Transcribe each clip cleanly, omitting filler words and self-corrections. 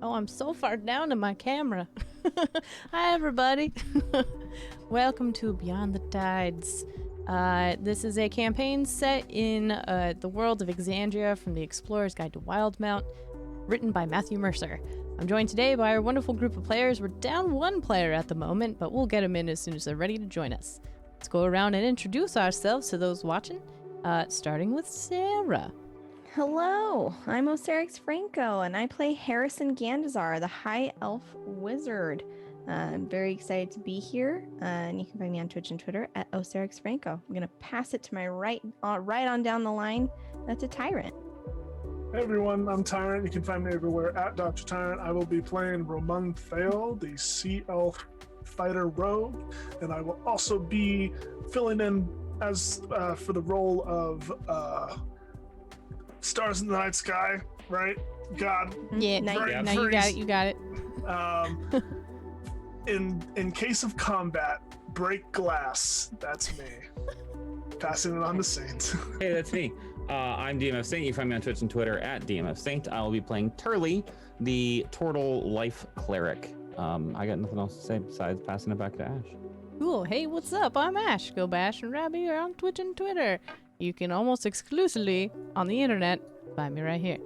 Oh, I'm so far down in my camera. Hi, everybody. Welcome to Beyond the Tides. This is a campaign set in the world of Exandria from the Explorer's Guide to Wildemount, written by Matthew Mercer. I'm joined today by our wonderful group of players. We're down one player at the moment, but we'll get them in as soon as they're ready to join us. Let's go around and introduce ourselves to those watching, starting with Sarah. Hello, I'm Oserix Franco, and I play Harrison Gandazar, the High Elf Wizard. I'm very excited to be here, and you can find me on Twitch and Twitter at Oserix Franco. I'm going to pass it to my right on down the line. That's a Tyrant. Hey everyone, I'm Tyrant. You can find me everywhere at Dr. Tyrant. I will be playing Ramon Thale, the Sea Elf Fighter Rogue, and I will also be filling in as for the role of Stars in the Night Sky, right? God. Yeah, you got it. In case of combat, break glass. That's me. Passing it on to Saint. Hey, that's me. I'm DMF Saint. You find me on Twitch and Twitter at DMF Saint. I will be playing Turley, the Turtle Life Cleric. I got nothing else to say besides passing it back to Ash. Cool. Hey, what's up? I'm Ash. Go Bash and Rabby are on Twitch and Twitter. You can almost exclusively on the internet find me right here.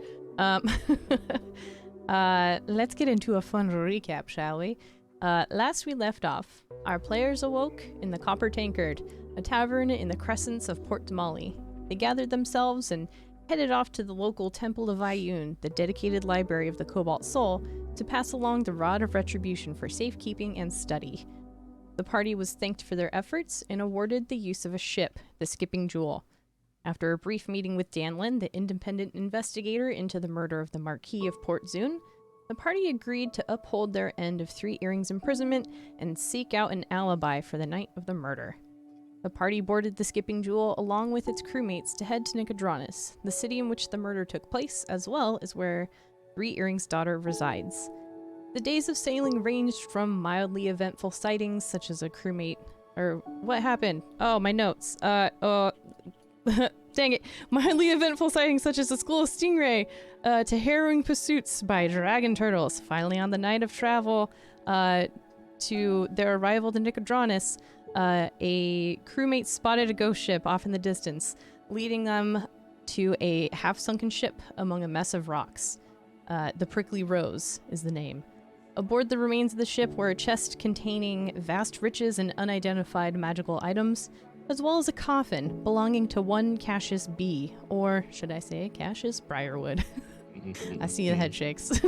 Let's get into a fun recap, shall we? Last we left off, our players awoke in the Copper Tankard, a tavern in the crescents of Port Damali. They gathered themselves and headed off to the local Temple of Iyun, the dedicated library of the Cobalt Soul, to pass along the Rod of Retribution for safekeeping and study. The party was thanked for their efforts and awarded the use of a ship, the Skipping Jewel. After a brief meeting with Danlin, the independent investigator into the murder of the Marquis of Port Zune, the party agreed to uphold their end of 3 Earrings imprisonment and seek out an alibi for the night of the murder. The party boarded the Skipping Jewel along with its crewmates to head to Nicodranus, the city in which the murder took place, as well as where 3 Earrings' daughter resides. The days of sailing ranged from mildly eventful sightings, such as a crewmate... what happened? Oh, my notes. Dang it. Mildly eventful sightings such as the School of Stingray, to harrowing pursuits by dragon turtles. Finally, on the night of travel to their arrival to Nicodranus, a crewmate spotted a ghost ship off in the distance, leading them to a half-sunken ship among a mess of rocks. The Prickly Rose is the name. Aboard the remains of the ship were a chest containing vast riches and unidentified magical items, as well as a coffin belonging to one Cassius B, or should I say Cassius Briarwood. I see the head shakes.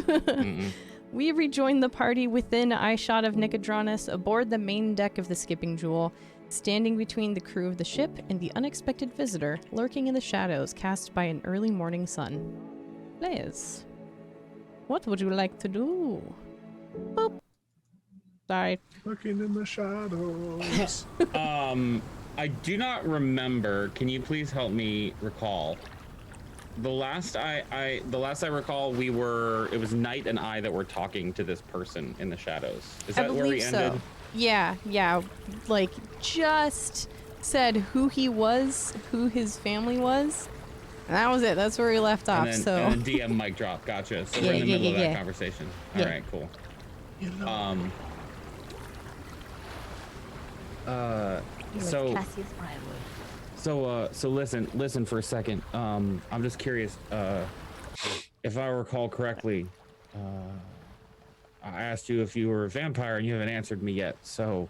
We rejoined the party within eyeshot of Nicodranus aboard the main deck of the Skipping Jewel, standing between the crew of the ship and the unexpected visitor lurking in the shadows cast by an early morning sun. Liz, what would you like to do? Boop. Sorry. Looking in the shadows. I do not remember. Can you please help me recall? The last I recall, it was Knight and I that were talking to this person in the shadows. Is that where we ended? So. Yeah. Like, just said who he was, who his family was, and that was it. That's where we left off. And then DM mic drop. Gotcha. So we're in the middle of that conversation. All right, cool. So listen for a second. I'm just curious. If I recall correctly, I asked you if you were a vampire, and you haven't answered me yet. So,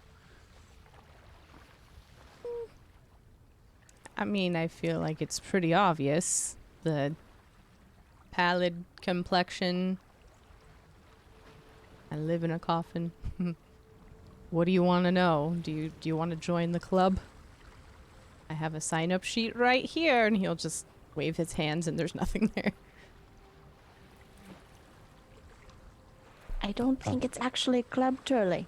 I mean, I feel like it's pretty obvious. The pallid complexion. I live in a coffin. What do you want to know? Do you want to join the club? I have a sign-up sheet right here, and he'll just wave his hands, and there's nothing there. I don't think it's actually a club, Turley.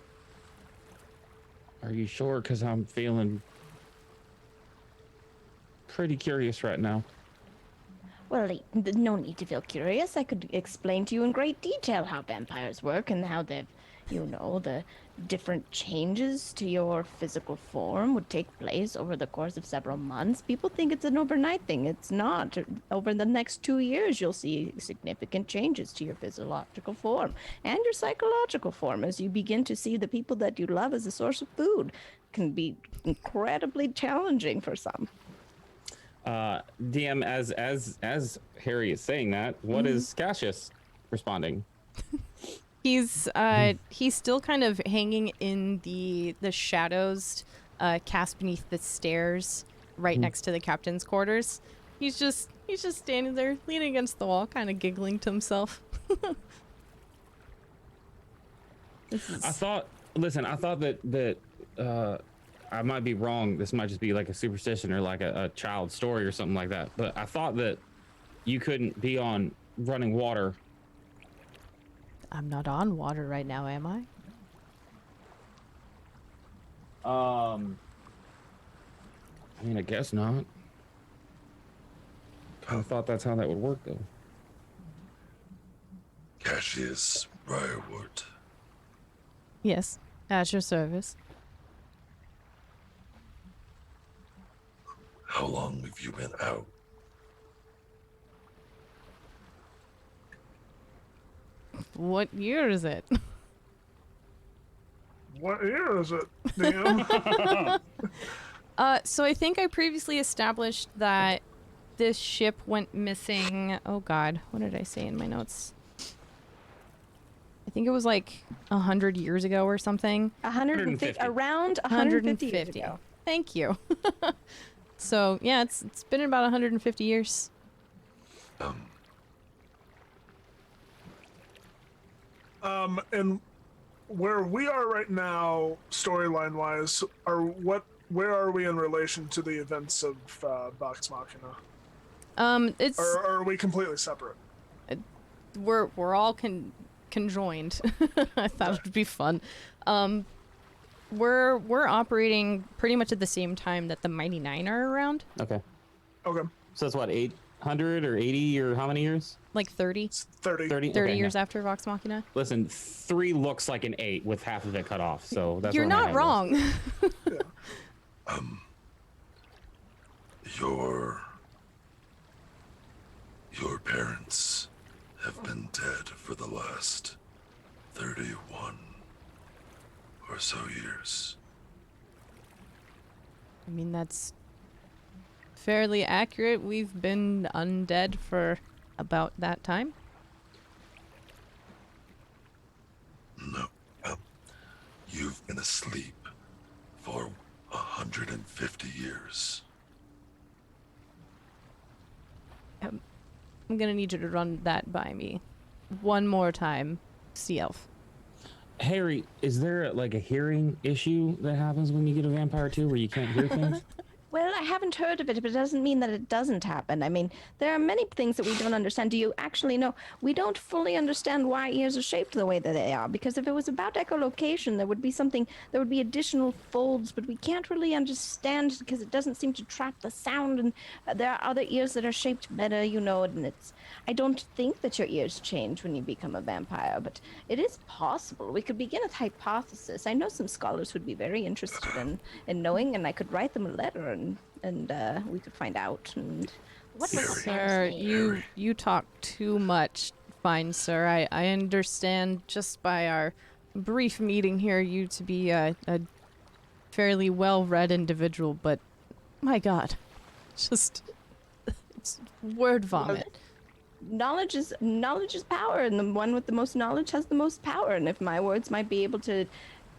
are you sure? Because I'm feeling pretty curious right now. Well, no need to feel curious. I could explain to you in great detail how vampires work and how they've, the different changes to your physical form would take place over the course of several months. People think it's an overnight thing. It's not. Over the next 2 years, you'll see significant changes to your physiological form and your psychological form as you begin to see the people that you love as a source of food. Can be incredibly challenging for some. DM, as Harry is saying that, what is Cassius responding? He's still kind of hanging in the shadows cast beneath the stairs right next to the captain's quarters. He's just standing there leaning against the wall, kind of giggling to himself. I thought that I might be wrong. This might just be like a superstition or like a child story or something like that. But I thought that you couldn't be on running water. I'm not on water right now, am I? I mean, I guess not. I thought that's how that would work, though. Cassius Briarwood. Yes, at your service. How long have you been out? What year is it? What year is it, DM? So I think I previously established that this ship went missing. Oh God, what did I say in my notes? I think it was like 100 years ago or something. 150, around 150 years ago. Thank you. So yeah, it's been about 150 years. And where we are right now, storyline wise, where are we in relation to the events of Vox Machina? It's Or are we completely separate? we're all conjoined. I thought it would be fun. We're operating pretty much at the same time that the Mighty Nine are around. Okay. Okay. So that's what, 800 or 80 or how many years? Like 30. It's 30. 30? 30 Okay, years yeah. after Vox Machina. Listen, 3 looks like an 8 with half of it cut off, so that's You're where my not head wrong. Your parents have been dead for the last 31 or so years. I mean, that's fairly accurate. We've been undead for about that time. No, you've been asleep for 150 years. I'm gonna need you to run that by me one more time, Sea Elf. Harry, is there like a hearing issue that happens when you get a vampire too, where you can't hear things? Well, I haven't heard of it, but it doesn't mean that it doesn't happen. I mean, there are many things that we don't understand. Do you actually know? We don't fully understand why ears are shaped the way that they are, because if it was about echolocation, there would be additional folds, but we can't really understand because it doesn't seem to trap the sound, and there are other ears that are shaped better, and I don't think that your ears change when you become a vampire, but it is possible. We could begin a hypothesis. I know some scholars would be very interested in knowing, and I could write them a letter and we could find out. And what was Sir, you talk too much, fine sir. I understand just by our brief meeting here you to be a fairly well-read individual, but my God, it's word vomit. knowledge is power, and the one with the most knowledge has the most power. And if my words might be able to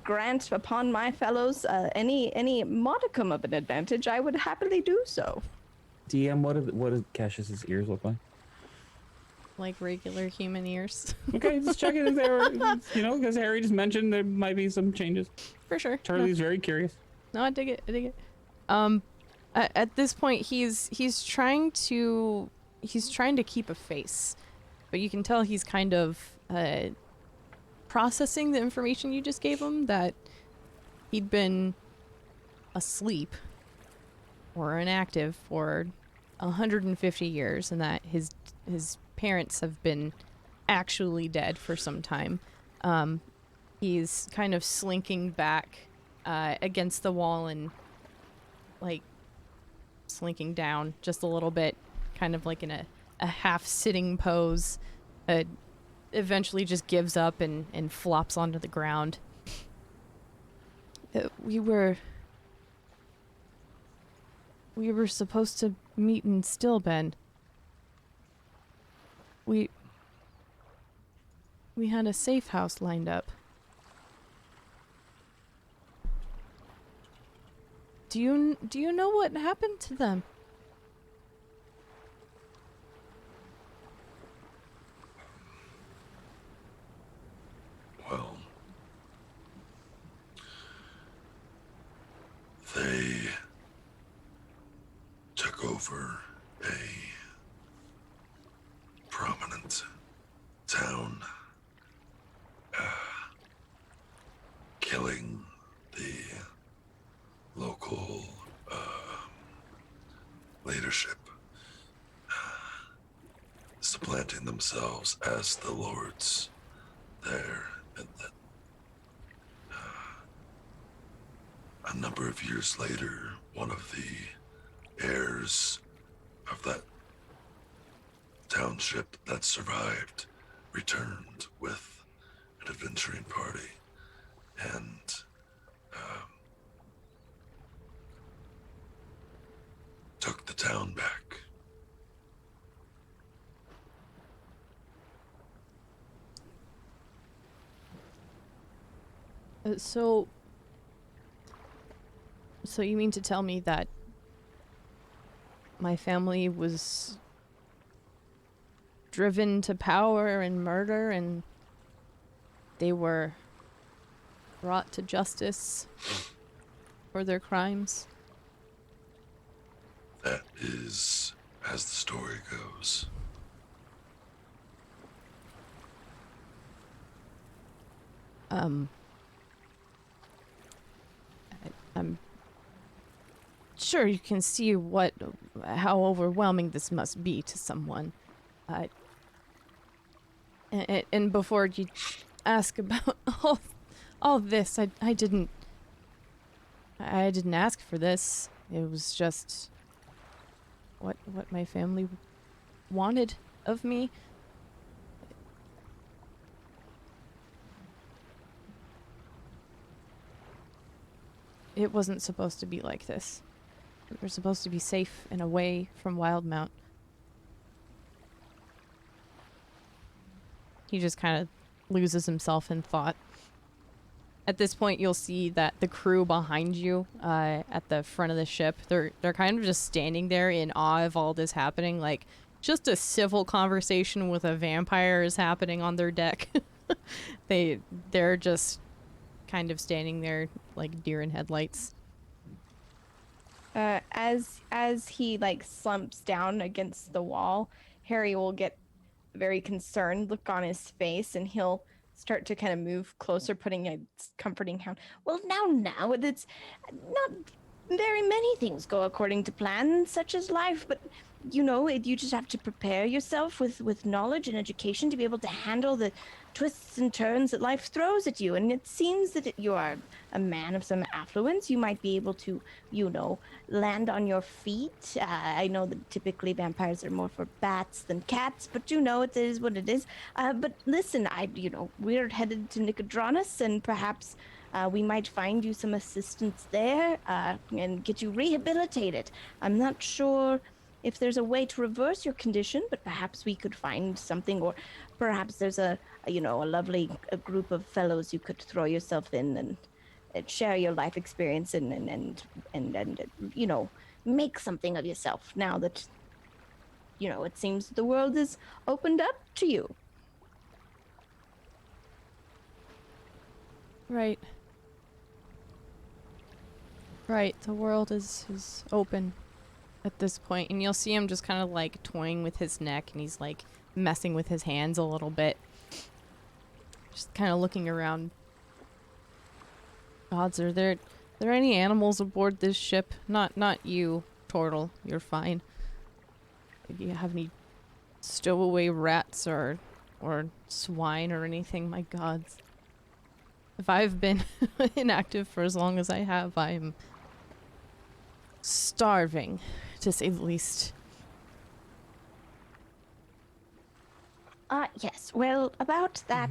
grant upon my fellows any modicum of an advantage, I would happily do so. DM, what does Cassius's ears look like? Like regular human ears. Okay, just checking if there were, because Harry just mentioned there might be some changes. For sure. Charlie's very curious. No, I dig it. At this point, he's trying to keep a face, but you can tell he's kind of processing the information you just gave him, that he'd been asleep or inactive for 150 years, and that his parents have been actually dead for some time. He's kind of slinking back against the wall and like slinking down just a little bit, kind of like in a half sitting pose. Eventually just gives up and flops onto the ground. We were supposed to meet in Stillben. We had a safe house lined up. Do you know what happened to them? Well, they took over a prominent town, killing the local leadership, supplanting themselves as the lords there, and then a number of years later, one of the heirs of that township that survived returned with an adventuring party and took the town back. So you mean to tell me that my family was driven to power and murder, and they were brought to justice for their crimes? That is as the story goes. I'm sure you can see how overwhelming this must be to someone. And before you ask about all this, I didn't ask for this. It was just what my family wanted of me. It wasn't supposed to be like this. We were supposed to be safe and away from Wildemount. He just kind of loses himself in thought. At this point, you'll see that the crew behind you, at the front of the ship, they're kind of just standing there in awe of all this happening. Like, just a civil conversation with a vampire is happening on their deck. They're just kind of standing there like deer in headlights. As he like slumps down against the wall, Harry will get a very concerned look on his face, and he'll start to kind of move closer, putting a comforting hand. Well, now, it's not very many things go according to plan, such as life, but you just have to prepare yourself with knowledge and education to be able to handle the twists and turns that life throws at you. And it seems that you are a man of some affluence. You might be able to, land on your feet. I know that typically vampires are more for bats than cats, but it is what it is. But listen, we're headed to Nicodranus, and perhaps we might find you some assistance there and get you rehabilitated. I'm not sure if there's a way to reverse your condition, but perhaps we could find something, or perhaps there's a lovely group of fellows you could throw yourself in and share your life experience and make something of yourself now that, it seems the world is opened up to you. Right. Right, the world is open at this point, and you'll see him just kind of like toying with his neck, and he's like messing with his hands a little bit, just kind of looking around. Gods, are there any animals aboard this ship? Not you, Tortle. You're fine. Do you have any stowaway rats or swine or anything? My gods. If I've been inactive for as long as I have, I'm starving, to say the least. Yes. Well, about that,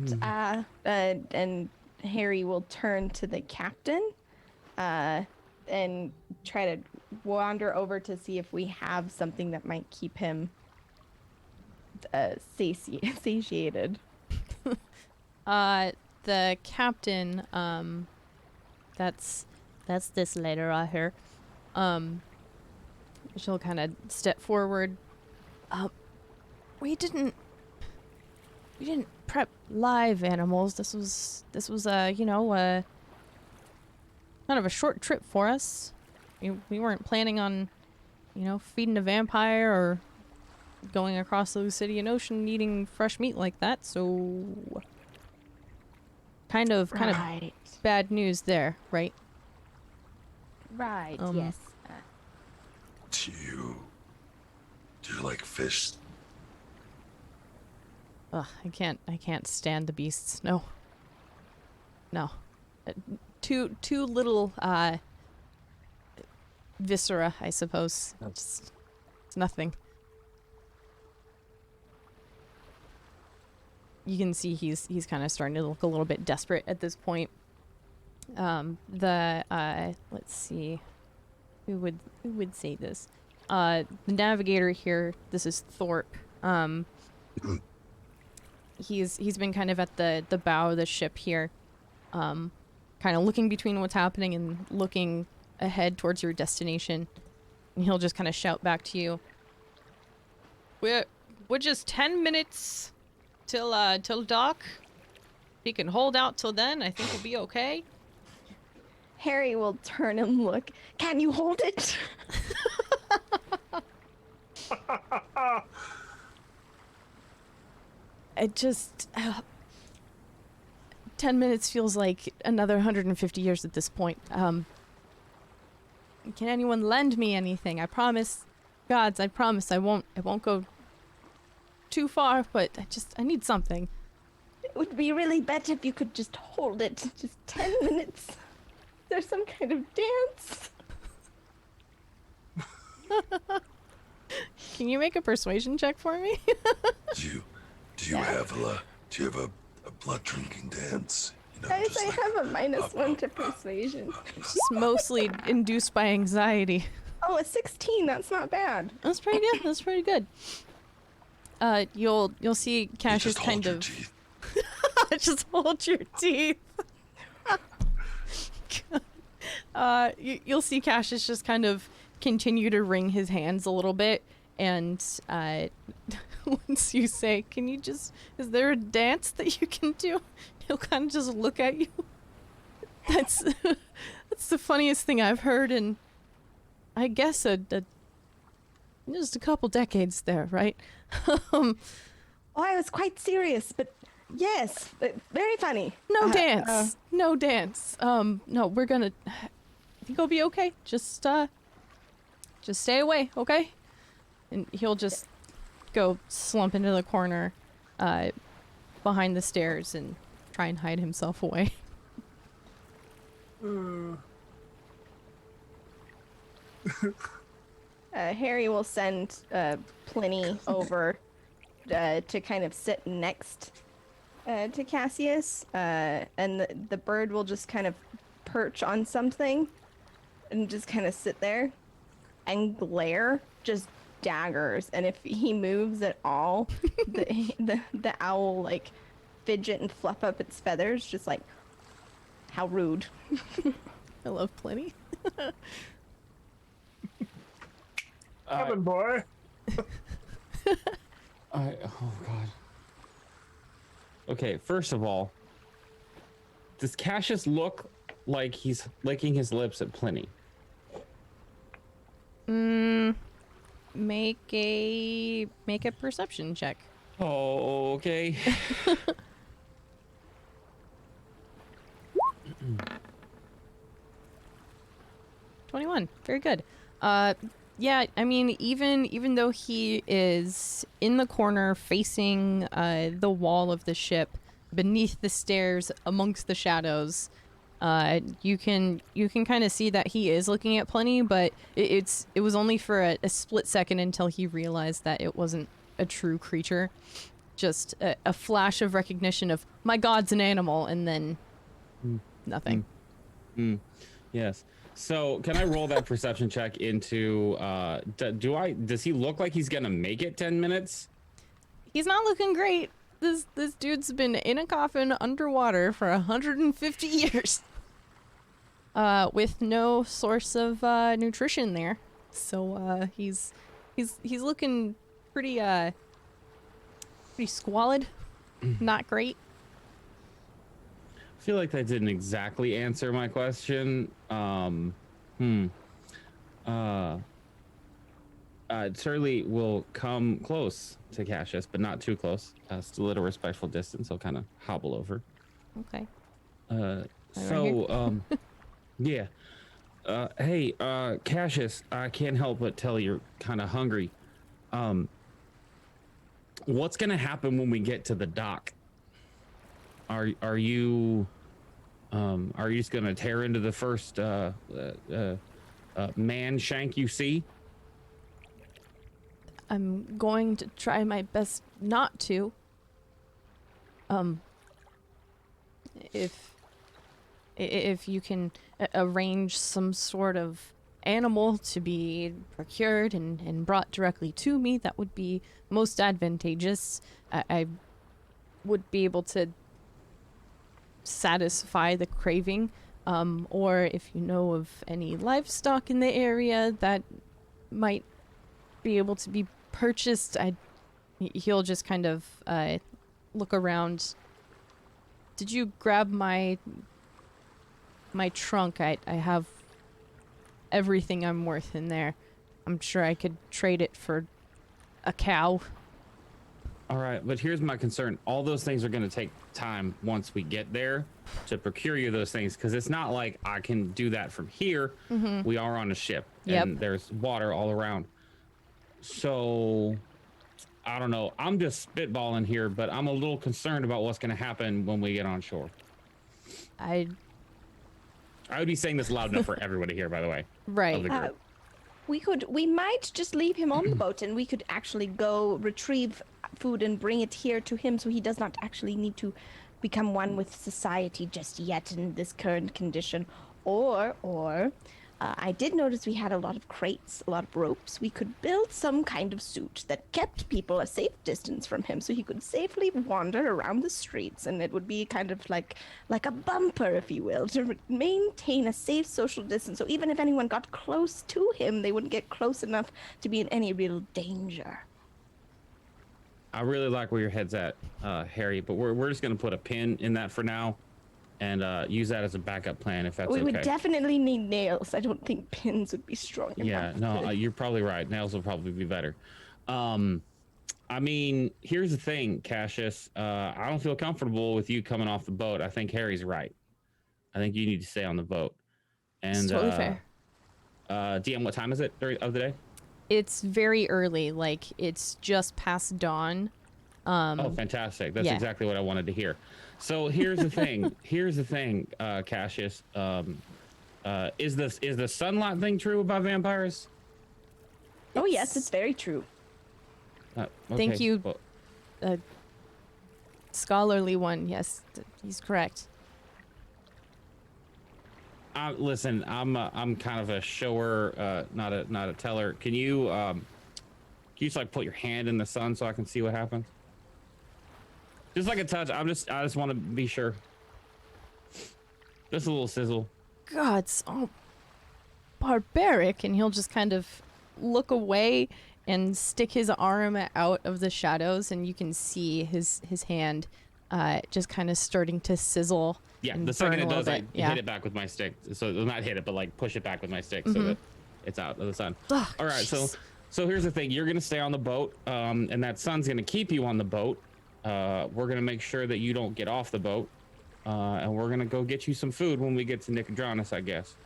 and Harry will turn to the captain, and try to wander over to see if we have something that might keep him satiated. The captain, that's this later, I hear. She'll kind of step forward. We didn't prep live animals. This was you know, kind of a short trip for us. We weren't planning on, you know, feeding a vampire or going across the Lucidian Ocean eating fresh meat like that, so kind of bad news there, right? Right, yes. Do you like fish? Ugh, I can't stand the beasts. No. Too little viscera, I suppose. It's nothing. You can see he's kind of starting to look a little bit desperate at this point. Let's see, who would say this? The navigator here. This is Thorpe. He's been kind of at the bow of the ship here, kind of looking between what's happening and looking ahead towards your destination. And he'll just kind of shout back to you. We're just 10 minutes till dock. If you can hold out till then, I think we'll be okay. Harry will turn and look. Can you hold it? It just 10 minutes feels like another 150 years at this point. Can anyone lend me anything? I promise, gods, I promise I won't go too far, but I need something. It would be really better if you could just hold it. Just 10 minutes. There's some kind of dance. Can you make a persuasion check for me? Do you have a blood drinking dance? You know, Guys, just I like, have a -1 to persuasion. It's mostly induced by anxiety. Oh, a 16. That's not bad. That's pretty good. You'll see Cassius just kind hold your of teeth. just hold your teeth. You'll see Cassius just kind of continue to wring his hands a little bit, and once you say, is there a dance that you can do? He'll kind of just look at you. That's the funniest thing I've heard in, I guess, just a couple decades there, right? Oh, I was quite serious, but yes, very funny. No dance. No dance. No, we're gonna, I think I'll be okay. Just stay away, okay? And he'll just go slump into the corner, behind the stairs and try and hide himself away. Harry will send Pliny over to kind of sit next to Cassius, and the bird will just kind of perch on something and just kind of sit there and glare, just daggers. And if he moves at all, the owl will, like, fidget and fluff up its feathers, just like, how rude. I love Pliny. Cabin boy. Oh god. Okay, first of all, does Cassius look like he's licking his lips at Pliny? Make a perception check. Oh, okay. 21. Very good. Yeah, I mean, even though he is in the corner facing the wall of the ship, beneath the stairs, amongst the shadows, you can kind of see that he is looking at Plenty, but it was only for a split second until he realized that it wasn't a true creature. Just a flash of recognition of, my god's an animal, and then nothing. Yes. So can I roll that perception check into, does he look like he's gonna make it 10 minutes? He's not looking great. This dude's been in a coffin underwater for 150 years. With no source of nutrition there. So he's looking pretty squalid. Not great. I feel like that didn't exactly answer my question. Turley will come close to Cassius, but not too close. Still at a respectful distance. He'll kind of hobble over. Okay. Yeah. Hey, Cassius, I can't help but tell you're kind of hungry. What's gonna happen when we get to the dock? Are you just gonna tear into the first man shank you see? I'm going to try my best not to. If you can arrange some sort of animal to be procured and brought directly to me, that would be most advantageous. I would be able to satisfy the craving. Or if you know of any livestock in the area that might be able to be purchased, he'll just kind of look around. Did you grab my trunk? I have everything I'm worth in there. I'm sure I could trade it for a cow. All right, but here's my concern. All those things are going to take time once we get there to procure you those things, because it's not like I can do that from here. We are on a ship, and there's water all around. So, I don't know. I'm just spitballing here, but I'm a little concerned about what's going to happen when we get on shore. I would be saying this loud enough for everyone to hear, by the way. Right. We might just leave him on the boat, and we could actually go retrieve food and bring it here to him, so he does not actually need to become one with society just yet in this current condition. Or I did notice we had a lot of crates, a lot of ropes. We could build some kind of suit that kept people a safe distance from him, so he could safely wander around the streets, and it would be kind of like a bumper, if you will, to maintain a safe social distance. So even if anyone got close to him, they wouldn't get close enough to be in any real danger. I really like where your head's at, Harry, but we're just going to put a pin in that for now and use that as a backup plan, if that's okay. We would definitely need nails. I don't think pins would be strong enough. Yeah, no, you're probably right. Nails will probably be better. I mean, here's the thing, Cassius. I don't feel comfortable with you coming off the boat. I think Harry's right. I think you need to stay on the boat. And it's totally fair. DM, what time is it of the day? It's very early. Like, it's just past dawn. Oh, fantastic. That's exactly what I wanted to hear. So here's the thing. Cassius. Is the sunlight thing true about vampires? Oh, yes, it's very true. Okay. Thank you. Well, scholarly one. Yes, he's correct. Listen, I'm kind of a shower, not a teller. Can you just like put your hand in the sun so I can see what happens? Just like a touch. I just want to be sure. Just a little sizzle. God, it's all barbaric, and he'll just kind of look away and stick his arm out of the shadows, and you can see his hand just kind of starting to sizzle. Yeah, the second it does, I hit it back with my stick. So not hit it, but like push it back with my stick so that it's out of the sun. Ugh, all right, so here's the thing. You're gonna stay on the boat, and that sun's gonna keep you on the boat. We're gonna make sure that you don't get off the boat, and we're gonna go get you some food when we get to Nicodranus, I guess.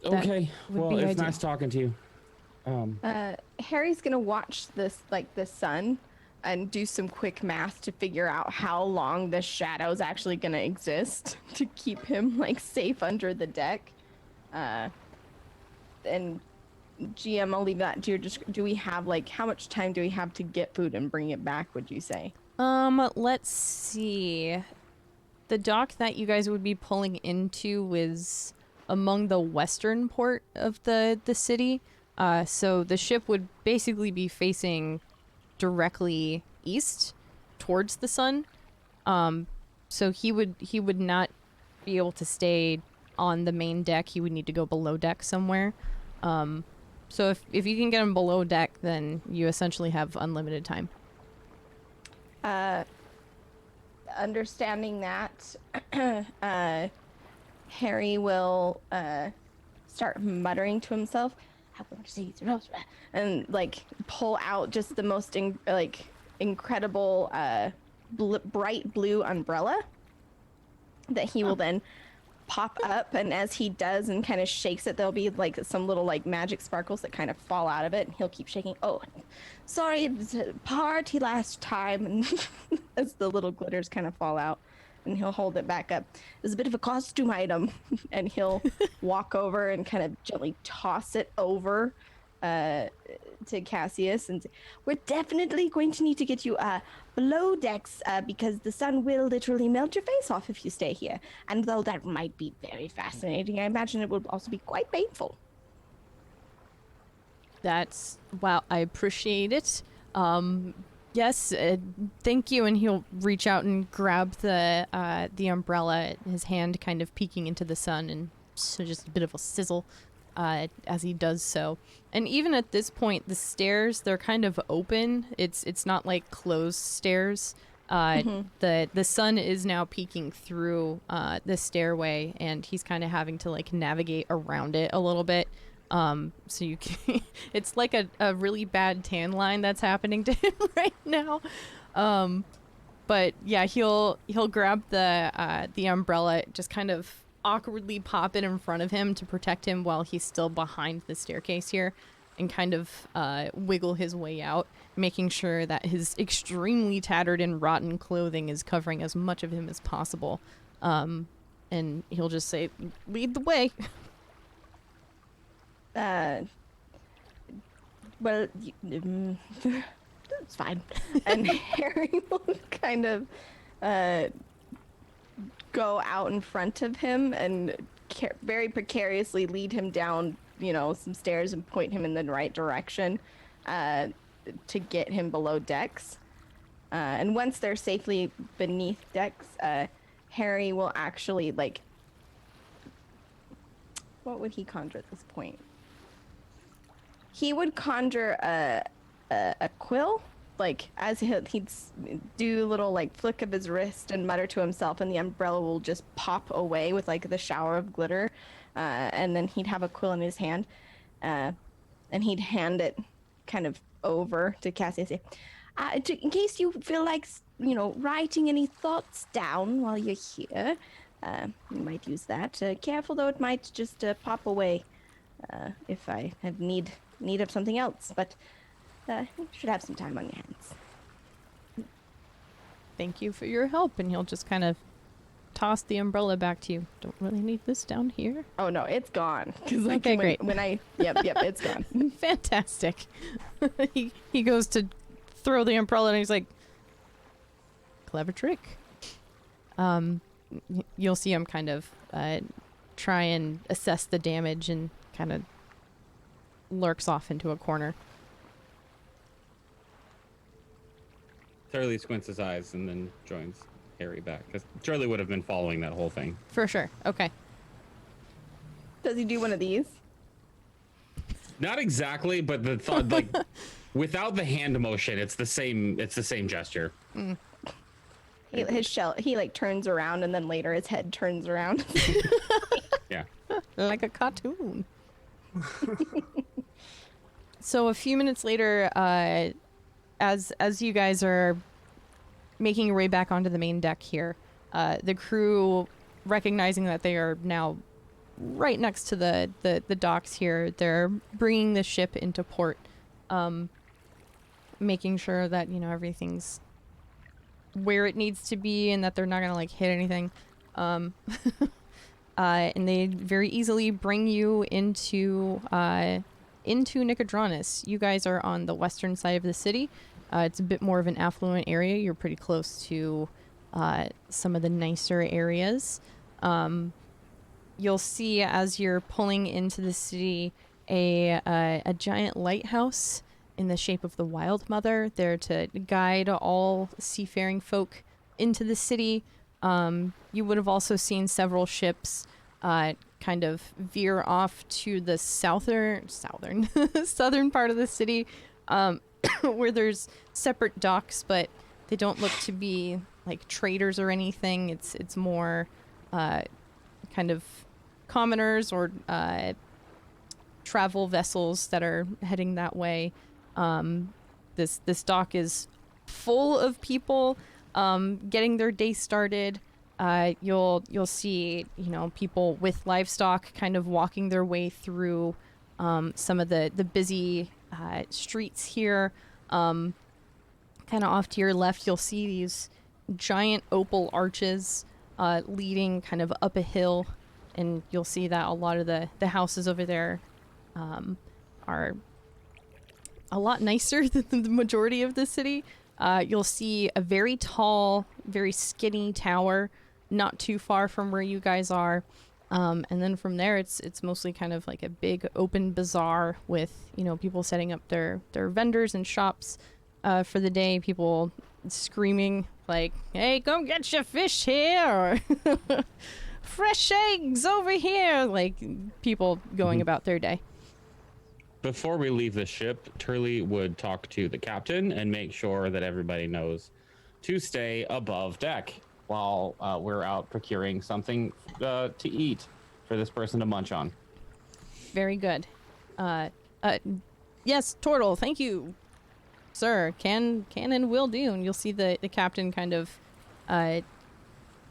Okay. would Well, be it's ideal. nice talking to you. Harry's gonna watch this, like the sun, and do some quick math to figure out how long the shadow's actually gonna exist to keep him like safe under the deck. And GM, I'll leave that to your do we have like how much time do we have to get food and bring it back, would you say? Let's see. The dock that you guys would be pulling into was among the western port of the city. So the ship would basically be facing directly east towards the sun. So he would not be able to stay on the main deck. He would need to go below deck somewhere. So if you can get him below deck, then you essentially have unlimited time. Understanding that, Harry will start muttering to himself, and like pull out just the most incredible bright blue umbrella that he will then pop up, and as he does and kind of shakes it, there'll be like some little like magic sparkles that kind of fall out of it, and he'll keep shaking. Oh, sorry, it was a party last time, and as the little glitters kind of fall out, and he'll hold it back up. It's a bit of a costume item, and he'll walk over and kind of gently toss it over to Cassius and say, we're definitely going to need to get you below decks because the sun will literally melt your face off if you stay here. And though that might be very fascinating, I imagine it will also be quite painful. That's, wow, I appreciate it. Yes, thank you. And he'll reach out and grab the umbrella, his hand kind of peeking into the sun, and so just a bit of a sizzle as he does so. And even at this point, the stairs, they're kind of open. It's not like closed stairs. The sun is now peeking through the stairway, and he's kind of having to like navigate around it a little bit. So you can, it's like a really bad tan line that's happening to him right now. But yeah, he'll grab the umbrella, just kind of awkwardly pop it in front of him to protect him while he's still behind the staircase here, and kind of wiggle his way out, making sure that his extremely tattered and rotten clothing is covering as much of him as possible. And he'll just say, lead the way. Well, it's fine. And Harry will kind of go out in front of him and very precariously lead him down, some stairs and point him in the right direction to get him below decks. And once they're safely beneath decks, Harry will actually, what would he conjure at this point? He would conjure a quill, as he'd do a little flick of his wrist and mutter to himself, and the umbrella will just pop away with the shower of glitter, and then he'd have a quill in his hand, and he'd hand it kind of over to Cassie and say, in case you feel like writing any thoughts down while you're here, you might use that. Careful though, it might just pop away if I have need of something else, but you should have some time on your hands. Thank you for your help. And he'll just kind of toss the umbrella back to you. Don't really need this down here. Oh no, it's gone. Okay, great. Yep, it's gone. Fantastic. he goes to throw the umbrella and he's like, clever trick. You'll see him kind of try and assess the damage and kind of lurks off into a corner. Charlie squints his eyes and then joins Harry back, because Charlie would have been following that whole thing. For sure. Okay. Does he do one of these? Not exactly, but the thought, without the hand motion, it's the same gesture. Mm. He turns around, and then later his head turns around. Yeah. Like a cartoon. So a few minutes later, as you guys are making your way back onto the main deck here, the crew, recognizing that they are now right next to the docks here. They're bringing the ship into port, making sure that, you know, everything's where it needs to be and that they're not gonna like hit anything. And they very easily bring you into Nicodranus. You guys are on the western side of the city. It's a bit more of an affluent area. You're pretty close to some of the nicer areas. You'll see as you're pulling into the city a giant lighthouse in the shape of the Wild Mother, there to guide all seafaring folk into the city. You would have also seen several ships kind of veer off to the southern part of the city, where there's separate docks, but they don't look to be like traders or anything. It's more kind of commoners or travel vessels that are heading that way. This dock is full of people getting their day started. You'll see, you know, people with livestock kind of walking their way through some of the busy streets here. Kind of off to your left, you'll see these giant opal arches leading kind of up a hill, and you'll see that a lot of the houses over there are a lot nicer than the majority of the city. You'll see a very tall, very skinny tower not too far from where you guys are. And then from there, it's mostly kind of like a big open bazaar with, you know, people setting up their vendors and shops for the day. People screaming like, hey, come get your fish here, or fresh eggs over here. Like, people going about their day. Before we leave the ship, Turley would talk to the captain and make sure that everybody knows to stay above deck while we're out procuring something to eat for this person to munch on. Very good. Yes, Tortle, thank you, sir. Can and will do. And you'll see the captain kind of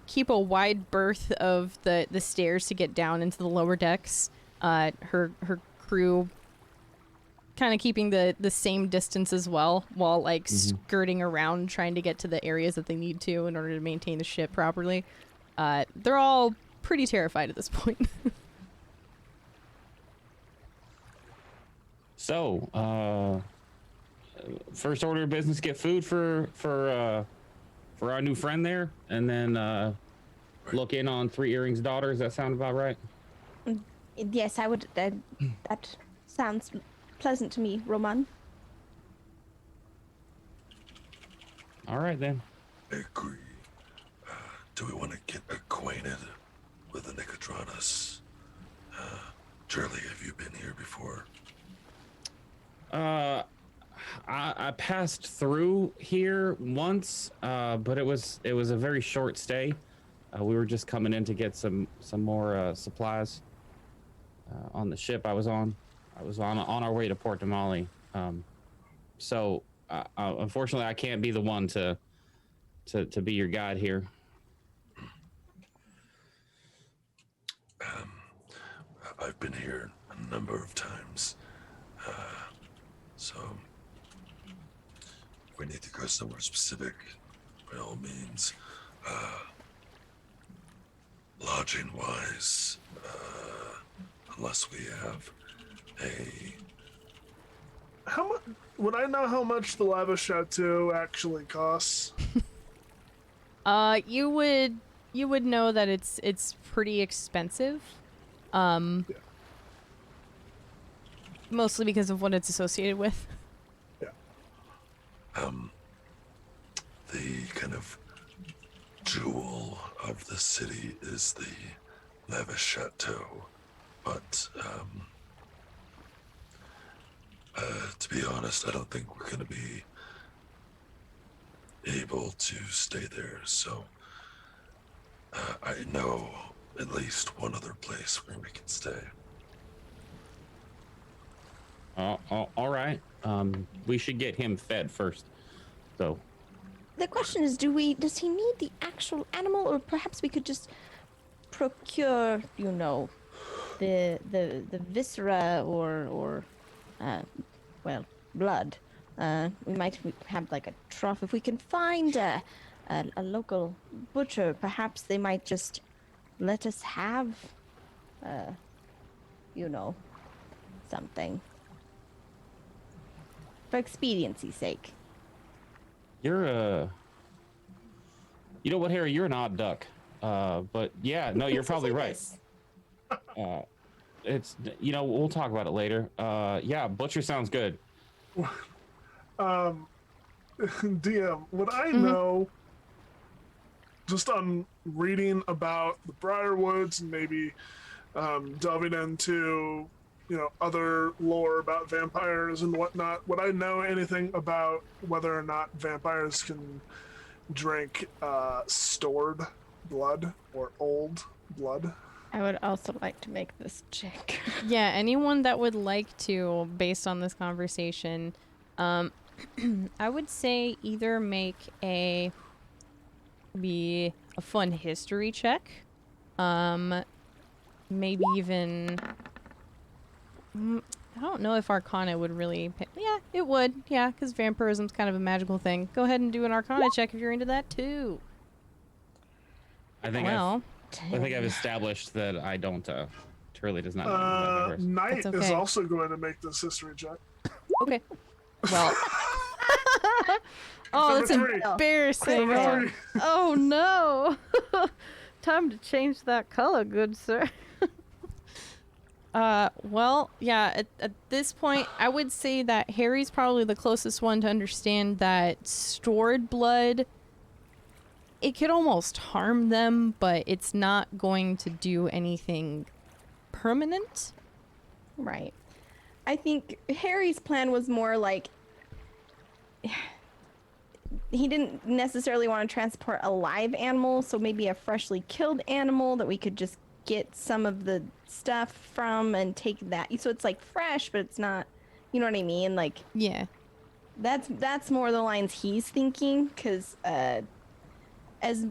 keep a wide berth of the stairs to get down into the lower decks. Her crew kind of keeping the same distance as well, while like skirting around trying to get to the areas that they need to in order to maintain the ship properly. They're all pretty terrified at this point. So, first order of business, get food for our new friend there, and then look in on Three Earrings' daughter. Does that sound about right? Yes, I would. That sounds pleasant to me, Roman. All right, then. I agree. Do we want to get acquainted with the Nicodranus? Charlie, have you been here before? I passed through here once, but it was a very short stay. We were just coming in to get some more supplies on the ship I was on our way to Port Damali. So unfortunately, I can't be the one to be your guide here. I've been here a number of times. So we need to go somewhere specific, by all means. Lodging wise, unless we have How much would I know how much the Lava Chateau actually costs? You would know that it's pretty expensive. Yeah. Mostly because of what it's associated with. Yeah. The kind of jewel of the city is the Lava Chateau, but to be honest, I don't think we're going to be able to stay there. So I know at least one other place where we can stay. All right. We should get him fed first. So. The question is, does he need the actual animal, or perhaps we could just procure, the viscera or well, blood. We might have like a trough. If we can find a local butcher, perhaps they might just let us have, you know, something. For expediency's sake. You're you know what, Harry? You're an odd duck. But yeah, no, you're probably right. It's, you know, we'll talk about it later. Yeah, butcher sounds good. DM, would I know, just on reading about the Briarwoods and maybe delving into, you know, other lore about vampires and whatnot, would I know anything about whether or not vampires can drink stored blood or old blood? I would also like to make this check. Yeah, anyone that would like to, based on this conversation, I would say either make a fun history check, maybe even I don't know if Arcana would really pay. Yeah, it would. Yeah, because vampirism's kind of a magical thing. Go ahead and do an Arcana check if you're into that too. I think I've established that I don't. Turley does not know vampires. Knight That's okay. is also going to make this history check. Okay. Well. Oh, that's Number 3. embarrassing. Number 3. Oh no. Time to change that color, good sir. Well, yeah, at this point, I would say that Harry's probably the closest one to understand that stored blood, it could almost harm them, but it's not going to do anything permanent. Right. I think Harry's plan was more like he didn't necessarily want to transport a live animal, so maybe a freshly killed animal that we could just get some of the stuff from and take that. So it's like fresh, but it's not, you know what I mean? Like, Yeah. that's more the lines he's thinking, because as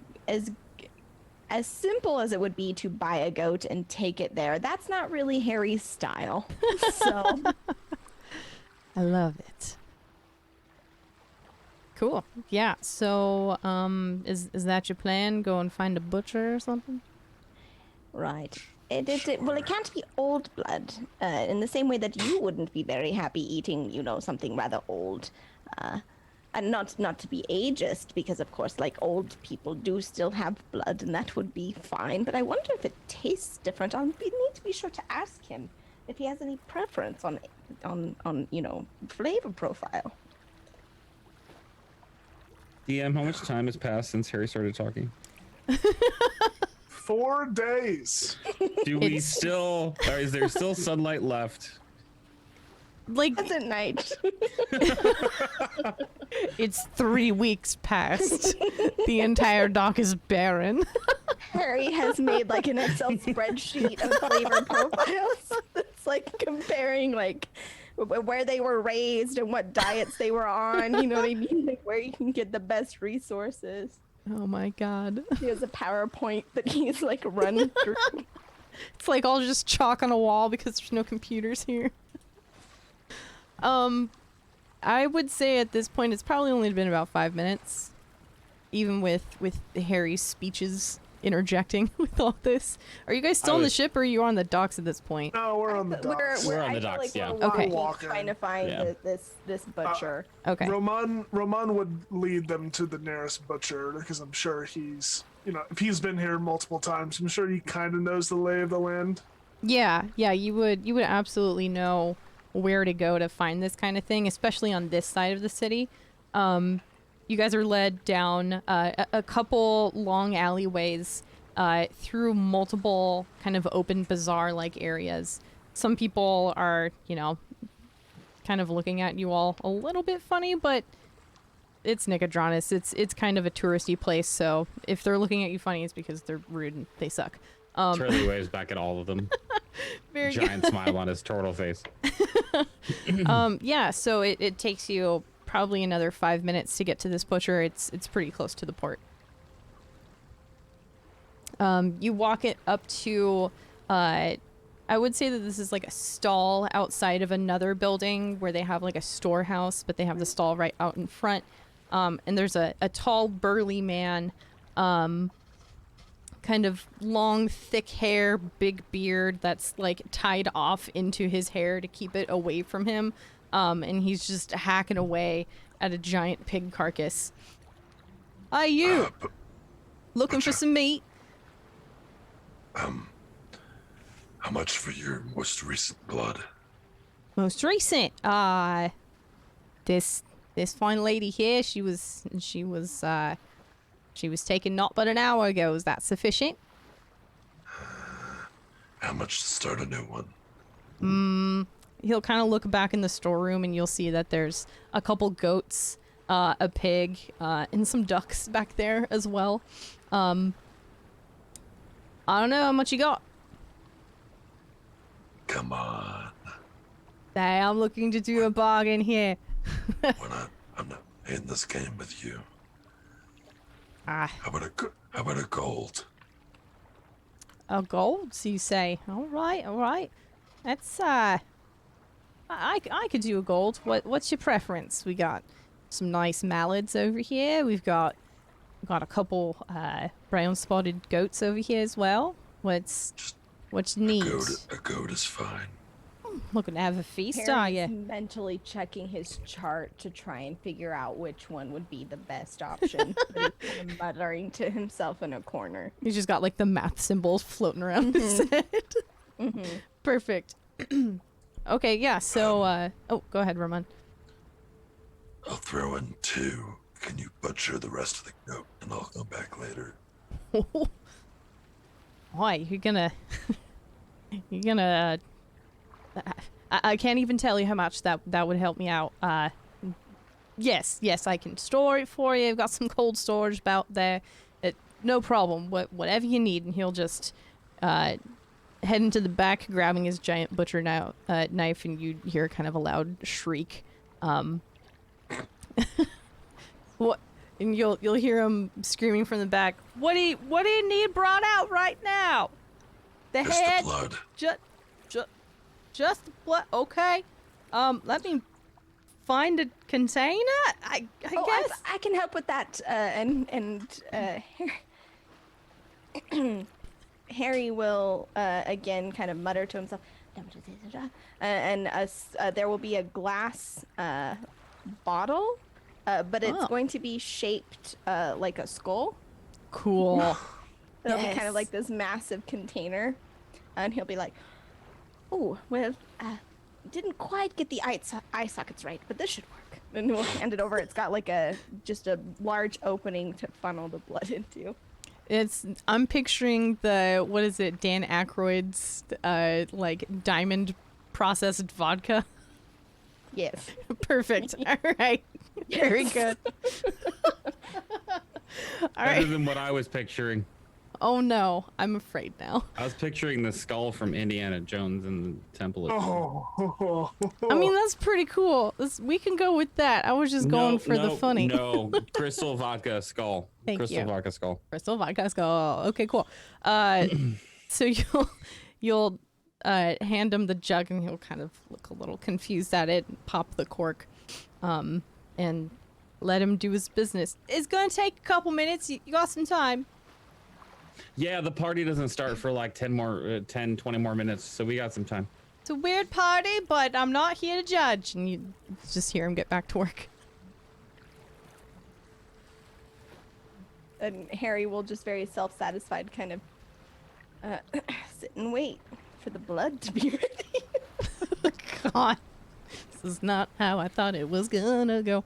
simple as it would be to buy a goat and take it there, that's not really Harry's style. So I love it. Cool. Yeah, so, is that your plan? Go and find a butcher or something? right. Well, it can't be old blood, in the same way that you wouldn't be very happy eating, you know, something rather old. And not to be ageist, because of course, like, old people do still have blood, and that would be fine. But I wonder if it tastes different. We need to be sure to ask him if he has any preference on you know, flavor profile. DM, how much time has passed since Harry started talking? 4 days. Do we still, or is there still sunlight left? Like, That's at night. it's 3 weeks past. The entire dock is barren. Harry has made like an Excel spreadsheet of flavor profiles. It's like comparing like where they were raised and what diets they were on. You know what I mean? Like where you can get the best resources. Oh my god. He has a PowerPoint that he's like run through. It's like all just chalk on a wall because there's no computers here. I would say at this point it's probably only been about 5 minutes, even with Harry's speeches interjecting with all this. Are you guys still on the ship, or are you on the docks at this point? No, we're on the docks. We're on I the feel docks, like yeah. we're Okay. walking, trying to find Yeah. this butcher. Okay. Roman would lead them to the nearest butcher, because I'm sure he's, you know, if he's been here multiple times, I'm sure he kind of knows the lay of the land. Yeah, you would absolutely know where to go to find this kind of thing, especially on this side of the city. You guys are led down a couple long alleyways through multiple kind of open bazaar-like areas. Some people are, you know, kind of looking at you all a little bit funny, but it's Nicodranus. It's kind of a touristy place, so if they're looking at you funny, it's because they're rude and they suck. Turley waves back at all of them. Very Giant smile on his turtle face. Yeah, so it takes you probably another 5 minutes to get to this butcher. It's pretty close to the port. You walk it up to, I I would say that this is like a stall outside of another building where they have like a storehouse, but they have the stall right out in front. And there's a tall, burly man, kind of long, thick hair, big beard that's like tied off into his hair to keep it away from him. And he's just hacking away at a giant pig carcass. Hi, you! Looking for some meat? How much for your most recent blood? Most recent? This fine lady here, she was taken not but an hour ago. Is that sufficient? How much to start a new one? He'll kind of look back in the storeroom and you'll see that there's a couple goats, a pig, and some ducks back there as well. I don't know how much you got. Come on. Hey, I'm looking to do a bargain here. I'm not in this game with you. Ah. How about a gold? A gold, so you say? All right. That's I could do a gold. What's your preference? We got some nice mallards over here. We've got a couple brown spotted goats over here as well. What's neat? A goat is fine. Looking to have a feast, are Harry's you? mentally checking his chart to try and figure out which one would be the best option. But he's kind of muttering to himself in a corner. He's just got like the math symbols floating around his head. Perfect. Okay, yeah. So, go ahead, Roman. I'll throw in 2. Can you butcher the rest of the goat, and I'll come back later. Why, you're gonna I can't even tell you how much that would help me out. Yes, I can store it for you. I've got some cold storage about there. No problem. Whatever you need. And he'll just head into the back, grabbing his giant butcher knife, and you hear kind of a loud shriek. What? And you'll hear him screaming from the back. What do you need brought out right now? The Just head. the blood. Just what? Okay. Let me find a container. I guess. I can help with that. Harry will again kind of mutter to himself, and there will be a glass bottle, but it's going to be shaped like a skull. Cool. It'll be kind of like this massive container, and he'll be like, "Oh, well, didn't quite get the eye sockets right, but this should work." And we'll hand it over. It's got like just a large opening to funnel the blood into. I'm picturing Dan Aykroyd's like diamond processed vodka. Yes. Perfect. All right. Very good. All right. Better than what I was picturing. Oh no, I'm afraid now. I was picturing the skull from Indiana Jones in the Temple of Oh. I mean, that's pretty cool. We can go with that. I was just going for the funny. No, crystal vodka skull. Thank crystal you. vodka skull. Crystal vodka skull. Okay, cool. So you'll hand him the jug, and he'll kind of look a little confused at it, and pop the cork, and let him do his business. It's gonna take a couple minutes. You got some time. Yeah, the party doesn't start for like 20 more minutes, so we got some time. It's a weird party, but I'm not here to judge. And you just hear him get back to work. And Harry will just very self-satisfied kind of sit and wait for the blood to be ready. God, this is not how I thought it was gonna go.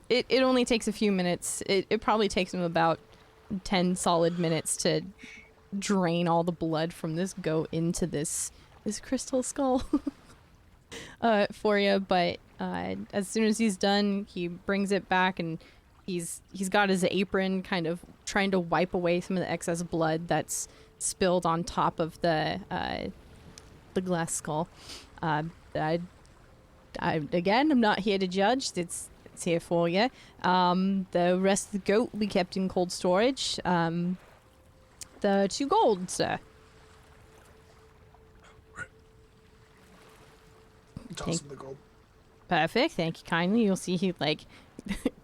It only takes a few minutes. It probably takes him about 10 solid minutes to drain all the blood from this goat into this crystal skull for you. But as soon as he's done, he brings it back, and he's got his apron kind of trying to wipe away some of the excess blood that's spilled on top of the glass skull. I'm not here to judge. It's here for you. The rest of the goat will be kept in cold storage. The 2 gold, sir. Toss him the gold. Perfect. Thank you kindly. You'll see he like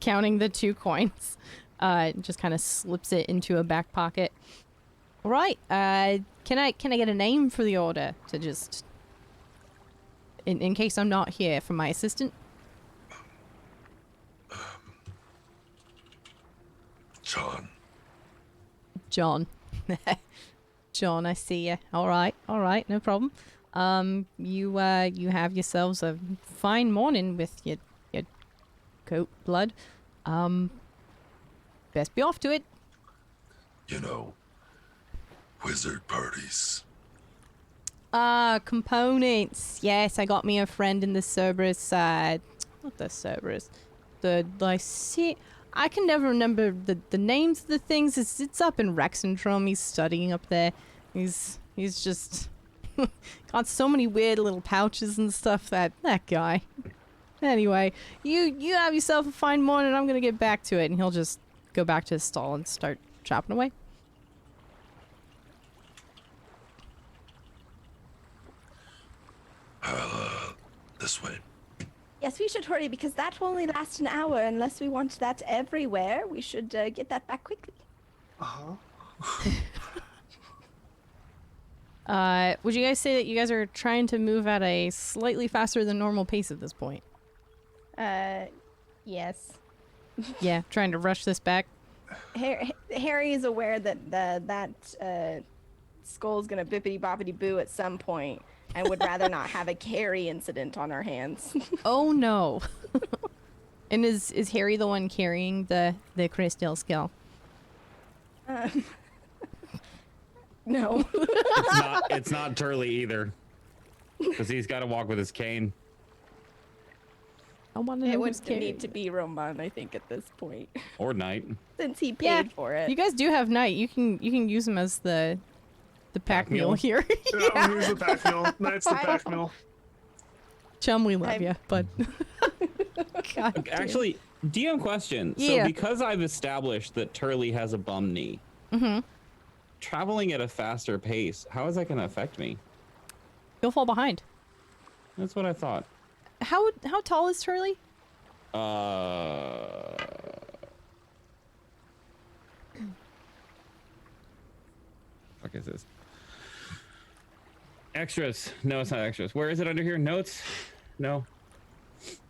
counting the 2 coins. Just kind of slips it into a back pocket. All right. Can I get a name for the order to just in case I'm not here for my assistant? John. John. John, I see you. All right, no problem. You have yourselves a fine morning with your goat blood. Best be off to it. You know, wizard parties. Components. Yes, I got me a friend in the Cerberus not the Cerberus. The I can never remember the names of the things. It's up in Rexentrum. He's studying up there. He's just got so many weird little pouches and stuff. That guy. Anyway, you have yourself a fine morning. I'm gonna get back to it, and he'll just go back to his stall and start chopping away. This way. Yes, we should hurry because that will only last an hour unless we want that everywhere. We should get that back quickly. Would you guys say that you guys are trying to move at a slightly faster than normal pace at this point? Yes. Yeah, trying to rush this back. Harry is aware that that skull's gonna bippity boppity boo at some point, and would rather not have a carry incident on our hands. Oh no! And is Harry the one carrying the crystal skull? No. It's not Turley either, because he's got to walk with his cane. I want to It know would who's carrying. need to be Roman, I think, at this point, Or Knight. since he paid for it. You guys do have Knight. You can use him as the pack mule here. Yeah, here's the pack mule. Knight's the pack mule. Chum, we love I'm- you, but God damn. Actually, DM question. Yeah. So because I've established that Turley has a bum knee, traveling at a faster pace, how is that going to affect me? You'll fall behind. That's what I thought. How tall is Turley? Fuck is this? Extras. No, it's not extras. Where is it under here? Notes? No.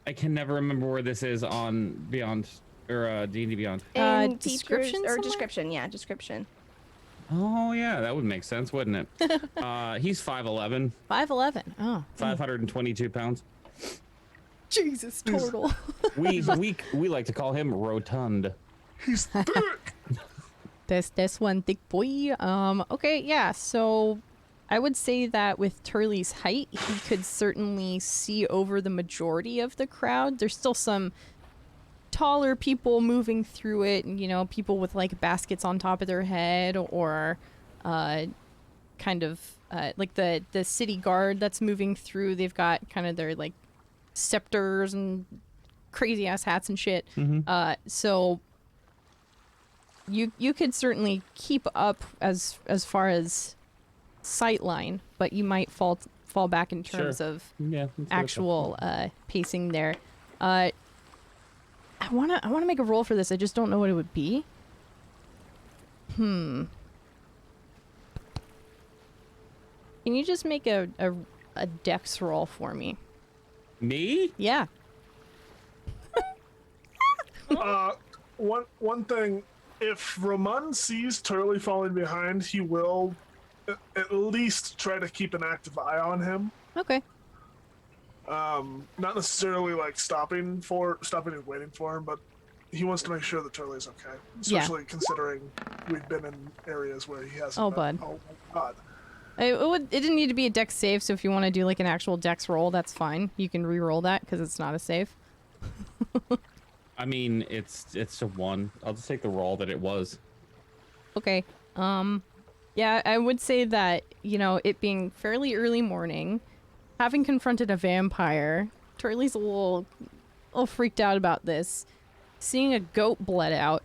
I can never remember where this is on Beyond or D&D Beyond. In description teachers, or somewhere? description, yeah, description. Oh yeah, that would make sense, wouldn't it? He's 5'11", 5'11". Oh, 522 pounds. Jesus, turtle. We like to call him rotund. He's thick. That's one thick boy. Okay, yeah. So I would say that with Turley's height, he could certainly see over the majority of the crowd. There's still some taller people moving through it, and people with like baskets on top of their head, or kind of like the city guard that's moving through. They've got kind of their like scepters and crazy ass hats and shit. So you could certainly keep up as far as sight line, but you might fall back in terms Sure. of Yeah. that's what I actual pacing there. I wanna make a roll for this. I just don't know what it would be. Can you just make a dex roll for me? thought. Me? Yeah. One thing, if Roman sees Turley falling behind, he will at least try to keep an active eye on him. Okay. Not necessarily like stopping and waiting for him, but he wants to make sure that Turley's okay. Especially considering we've been in areas where he hasn't. Oh, been. bud. Oh my god. It didn't need to be a dex save, so if you want to do like an actual dex roll, that's fine. You can re-roll that because it's not a save. I mean, it's a 1. I'll just take the roll that it was. Okay. Yeah, I would say that, it being fairly early morning, having confronted a vampire, Turley's a little freaked out about this. Seeing a goat bled out,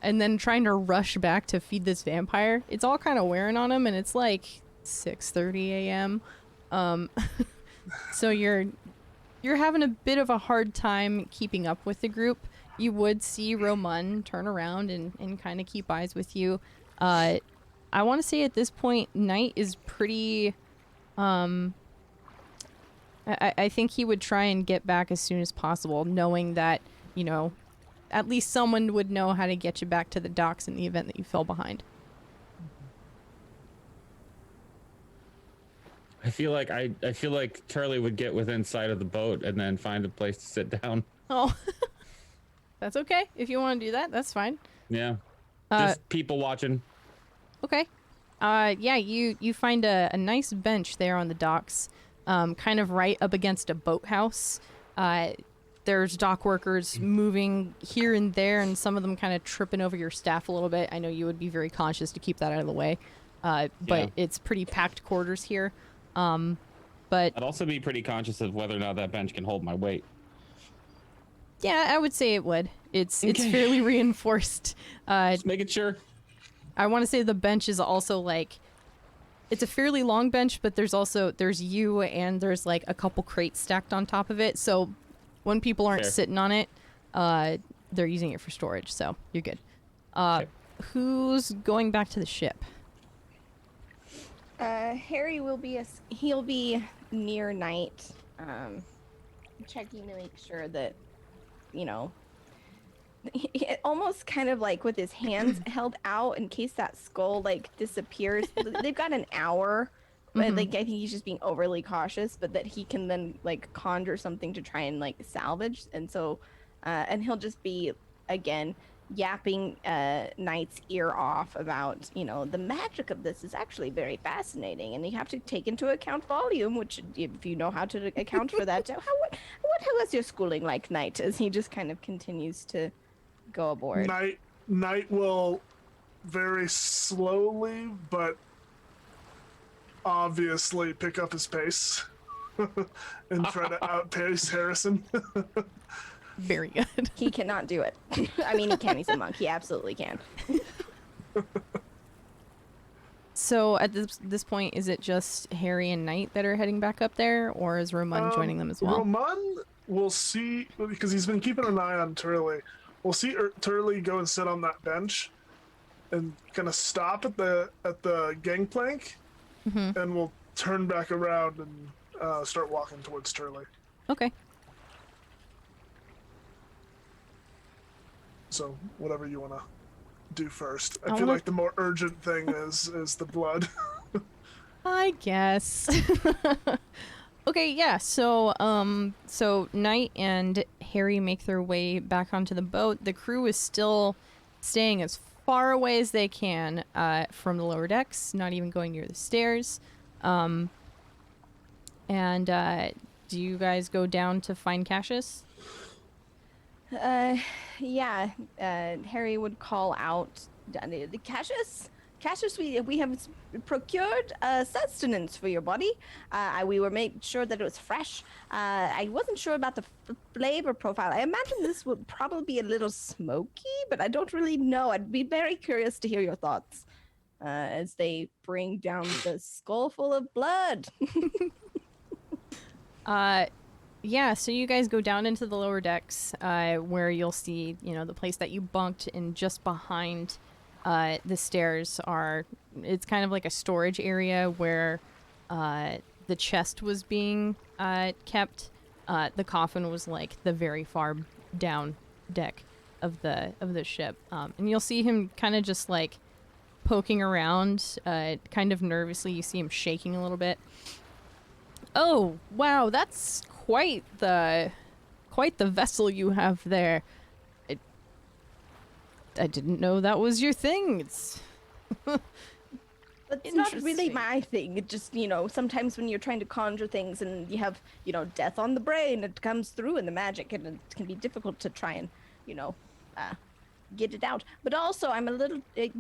and then trying to rush back to feed this vampire, it's all kind of wearing on him, and it's like 6:30 a.m. So you're you're having a bit of a hard time keeping up with the group. You would see Roman turn around and kind of keep eyes with you. I want to say at this point, Knight is pretty... I think he would try and get back as soon as possible, knowing that, you know, at least someone would know how to get you back to the docks in the event that you fell behind. I feel like Charlie would get within sight of the boat and then find a place to sit down. Oh, that's okay. If you want to do that, that's fine. Yeah. Just people watching. Okay. Yeah, you find a nice bench there on the docks, kind of right up against a boathouse. There's dock workers moving here and there, and some of them kind of tripping over your staff a little bit. I know you would be very conscious to keep that out of the way, but it's pretty packed quarters here. But I'd also be pretty conscious of whether or not that bench can hold my weight. Yeah, I would say it would. It's fairly reinforced. Just making sure. I want to say the bench is also like, it's a fairly long bench, but there's you and there's like a couple crates stacked on top of it. So when people aren't sitting on it, they're using it for storage. So you're good. Who's going back to the ship? Harry will be he'll be near Night, checking to make sure that, you know, almost kind of like with his hands held out in case that skull like disappears. They've got an hour, but like I think he's just being overly cautious, but that he can then like conjure something to try and like salvage. And so, and he'll just be again yapping Knight's ear off about, you know, the magic of this is actually very fascinating, and you have to take into account volume, which if you know how to account for that. How was your schooling like, Knight? As he just kind of continues to go aboard. Knight will very slowly but obviously pick up his pace and try to outpace Harrison. Very good. He cannot do it. I mean, he can. He's a monk. He absolutely can. So at this point, is it just Harry and Knight that are heading back up there, or is Roman joining them as well? Roman will see, because he's been keeping an eye on Turley. We'll see Turley go and sit on that bench and kind of stop at the gangplank, and we'll turn back around and start walking towards Turley. Okay. So whatever you want to do first. I feel like the more urgent thing is the blood. I guess. Okay, yeah. So Knight and Harry make their way back onto the boat. The crew is still staying as far away as they can from the lower decks, not even going near the stairs. And do you guys go down to find Cassius? Yeah. Harry would call out, Cassius, we have procured sustenance for your body. We were made sure that it was fresh. I wasn't sure about the flavor profile. I imagine this would probably be a little smoky, but I don't really know. I'd be very curious to hear your thoughts as they bring down the skull full of blood. Yeah, so you guys go down into the lower decks, where you'll see, you know, the place that you bunked, and just behind the stairs it's kind of like a storage area where the chest was being kept. The coffin was like the very far down deck of the ship. And you'll see him kind of just like poking around, kind of nervously. You see him shaking a little bit. Oh, wow, that's quite the vessel you have there. I didn't know that was your thing. It's not really my thing. It just, you know, sometimes when you're trying to conjure things and you have, you know, death on the brain, it comes through in the magic, and it can be difficult to try and, you know, get it out. But also, I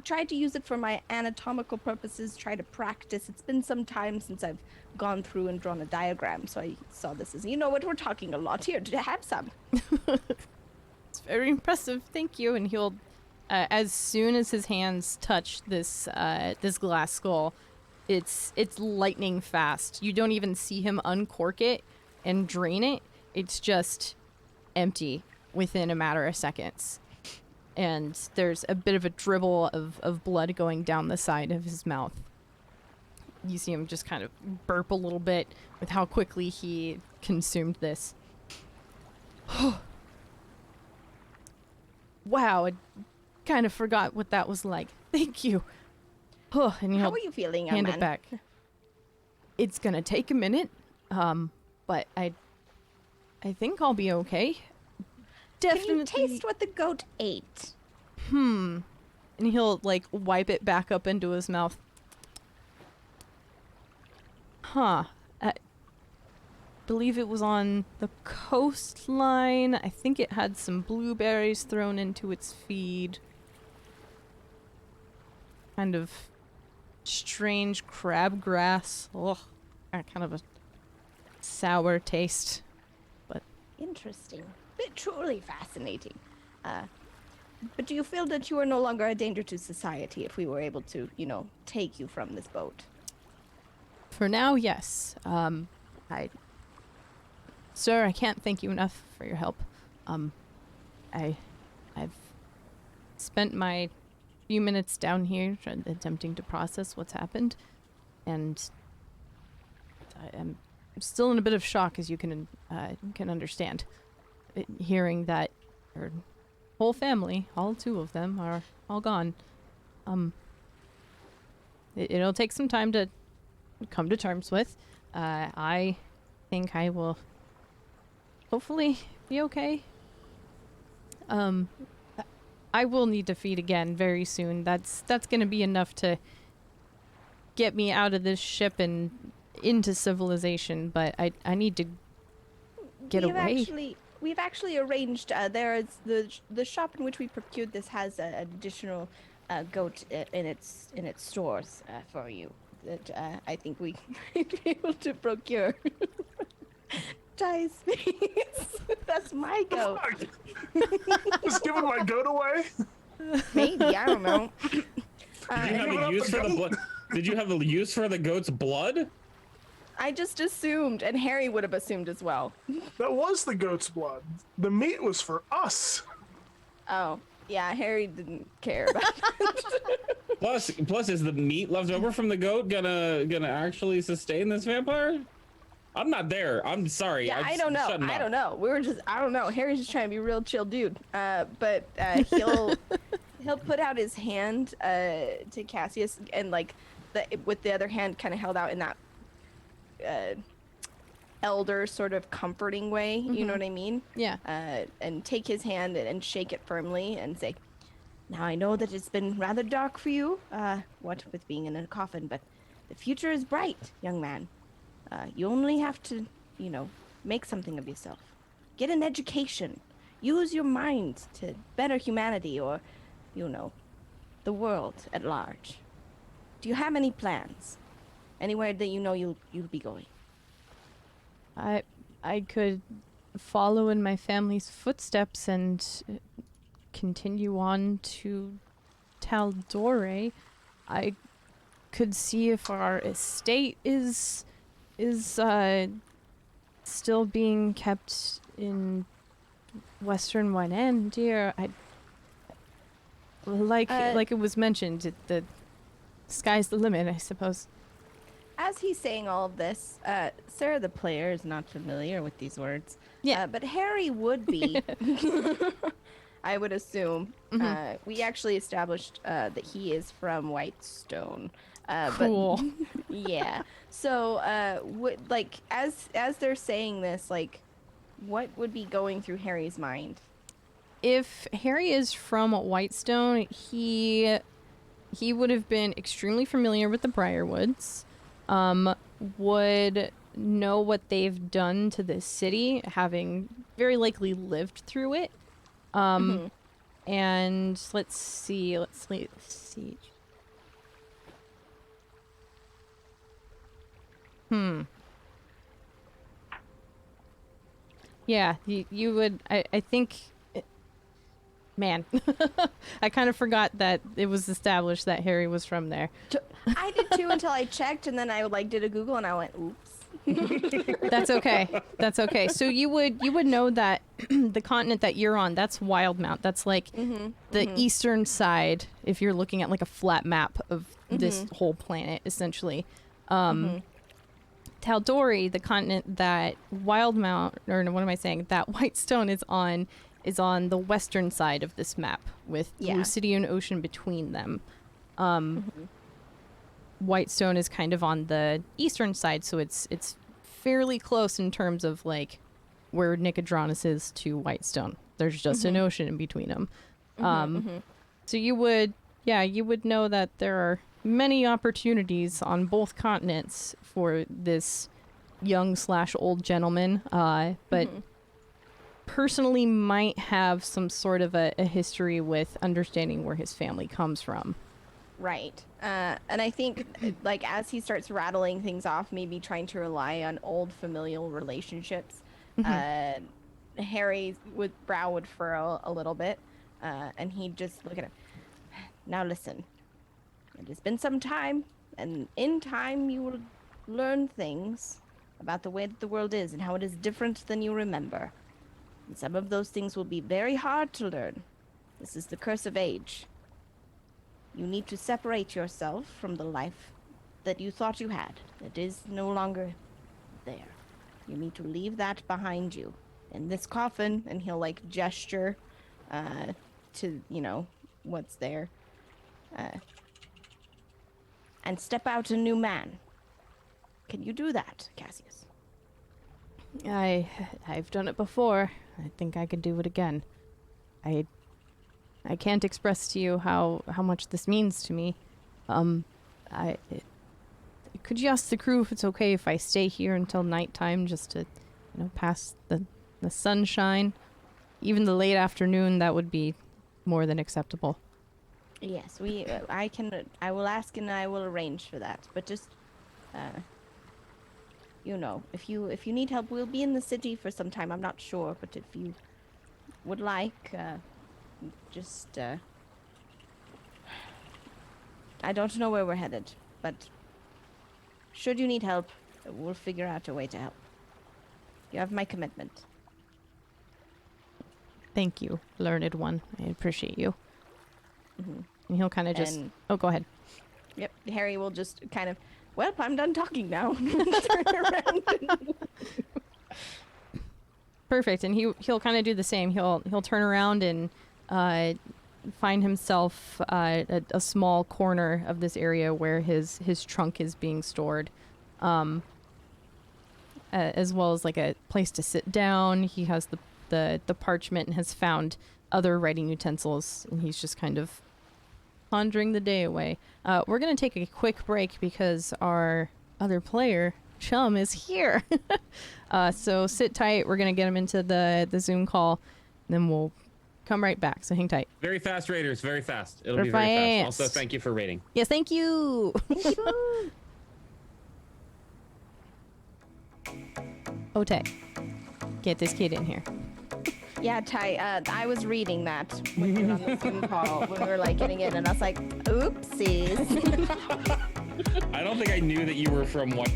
tried to use it for my anatomical purposes, try to practice. It's been some time since I've gone through and drawn a diagram, so I saw this as, you know what, we're talking a lot here. Do you have some? It's very impressive, thank you. And he'll, as soon as his hands touch this glass skull, it's lightning fast. You don't even see him uncork it and drain it. it's just empty within a matter of seconds. And there's a bit of a dribble of blood going down the side of his mouth. You see him just kind of burp a little bit with how quickly he consumed this. Wow, I kind of forgot what that was like. Thank you. And How are you feeling, young hand man? it back. It's gonna take a minute, but I think I'll be okay. Definitely. Can you taste what the goat ate? And he'll like wipe it back up into his mouth. I believe it was on the coastline. I think it had some blueberries thrown into its feed. Kind of strange crabgrass. Ugh, kind of a sour taste. Interesting. Truly fascinating. But do you feel that you are no longer a danger to society if we were able to, take you from this boat? For now, yes. Sir, I can't thank you enough for your help. I've spent my few minutes down here attempting to process what's happened, and I am still in a bit of shock, as you can understand. Hearing that her whole family, all 2 of them, are all gone. It'll take some time to come to terms with. I think I will hopefully be okay. I will need to feed again very soon. That's gonna be enough to get me out of this ship and into civilization, but I need to get away. We've actually arranged, there is the shop in which we procured this has an additional goat in its stores for you that I think we might be able to procure. Ty's face. That's my goat. Just giving my goat away? Maybe, I don't know. Did you have a use for the blood? Did you have a use for the goat's blood? I just assumed, and Harry would have assumed as well. That was the goat's blood. The meat was for us. Oh, yeah, Harry didn't care about it. Plus, is the meat left over from the goat gonna actually sustain this vampire? I'm not there. I'm sorry. Yeah, I don't know. I don't know. I don't know. Harry's just trying to be a real chill dude. But he'll put out his hand to Cassius, and like with the other hand kind of held out in that elder sort of comforting way. Mm-hmm. You know what I mean? Yeah. And take his hand and shake it firmly and say, "Now I know that it's been rather dark for you, what with being in a coffin, but the future is bright, young man. You only have to, make something of yourself. Get an education. Use your mind to better humanity or, the world at large. Do you have any plans? Anywhere that you'll be going?" I could follow in my family's footsteps and continue on to Taldore. I could see if our estate is still being kept in Western Wynandir. Like it was mentioned, the sky's the limit, I suppose. As he's saying all of this, Sarah the player is not familiar with these words. Yeah. But Harry would be. I would assume. Mm-hmm. We actually established that he is from Whitestone. Cool. But, yeah. So, as they're saying this, what would be going through Harry's mind? If Harry is from Whitestone, he would have been extremely familiar with the Briarwoods, would know what they've done to this city, having very likely lived through it. Mm-hmm. And let's see. Yeah, you would, I think, man, I kind of forgot that it was established that Harry was from there. I did too until I checked, and then I did a Google, and I went, oops. That's okay. That's okay. So you would know that the continent that you're on, that's Wildemount. That's like the eastern side if you're looking at like a flat map of this whole planet essentially. Taldori, the continent that Wildemount, or what am I saying, that Whitestone is on the western side of this map with Blue City and Ocean between them. Whitestone is kind of on the eastern side, so it's fairly close in terms of like where Nicodranus is to Whitestone. There's just an ocean in between them. So you would know that there are many opportunities on both continents for this young/old gentleman, but personally might have some sort of a history with understanding where his family comes from. Right. And I think, like, as he starts rattling things off, maybe trying to rely on old familial relationships, Harry's brow would furrow a little bit, and he'd just look at him. Now listen, it has been some time, and in time you will learn things about the way that the world is and how it is different than you remember. And some of those things will be very hard to learn. This is the curse of age. You need to separate yourself from the life that you thought you had. That is no longer there. You need to leave that behind you. In this coffin, and he'll like gesture to, you know, what's there. And step out a new man. Can you do that, Cassius? I've done it before. I think I could do it again. I can't express to you how much this means to me. Could you ask the crew if it's okay if I stay here until nighttime just to, pass the sunshine? Even the late afternoon, that would be more than acceptable. Yes, I will ask and I will arrange for that. But just, if you need help, we'll be in the city for some time. I'm not sure, but if you would like, I don't know where we're headed, but should you need help, we'll figure out a way to help. You have my commitment. Thank you, learned one. I appreciate you. And he'll kind of just... Oh, go ahead. Yep, Harry will just kind of... Well, I'm done talking now. Turn around. Perfect, and he'll kind of do the same. He'll turn around and find himself at a small corner of this area where his trunk is being stored, as well as like a place to sit down. He has the parchment and has found other writing utensils, and he's just kind of pondering the day away. We're gonna take a quick break because our other player, Chum, is here. So sit tight. We're gonna get him into the Zoom call, and then we'll come right back. So hang tight. Very fast, Raiders. Very fast. It'll We're be very fast. fast. Also, thank you for raiding. Yes, thank you. Ote, get this kid in here. Yeah, Ty, I was reading that when we were on the Zoom call, when we were like getting in, and I was like, oopsies. I don't think I knew that you were from what.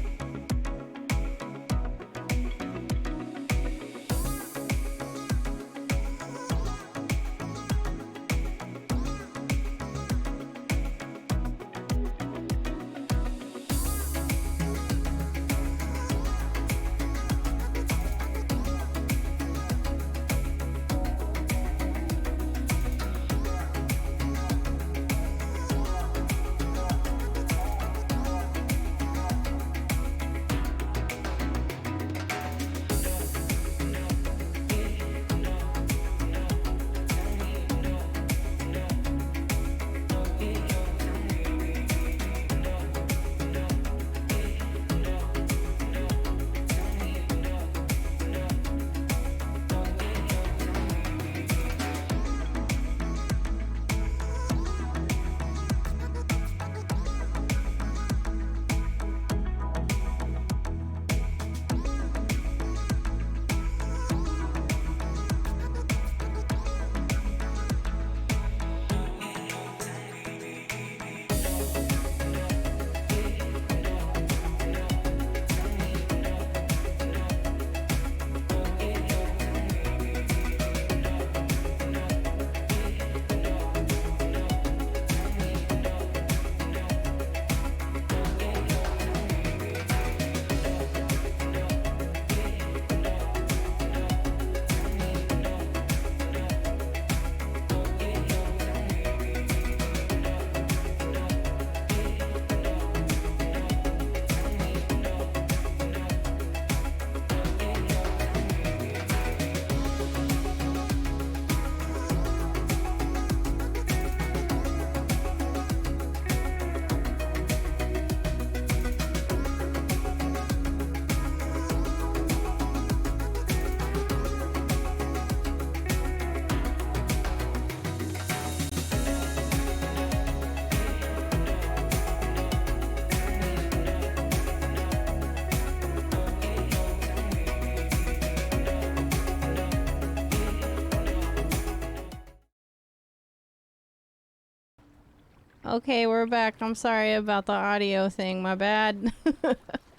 Okay, we're back. I'm sorry about the audio thing. My bad. I gotta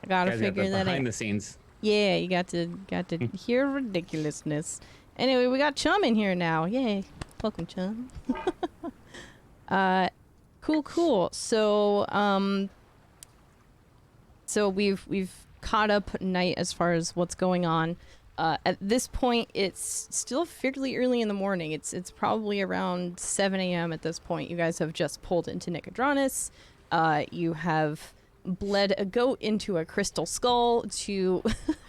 Guys got figure the that behind out. the scenes. Yeah, you got to hear ridiculousness. Anyway, we got Chum in here now. Yay. Welcome, Chum. Cool. So we've caught up night as far as what's going on. At this point, it's still fairly early in the morning. It's probably around 7 a.m. at this point. You guys have just pulled into Nicodranus. You have bled a goat into a crystal skull to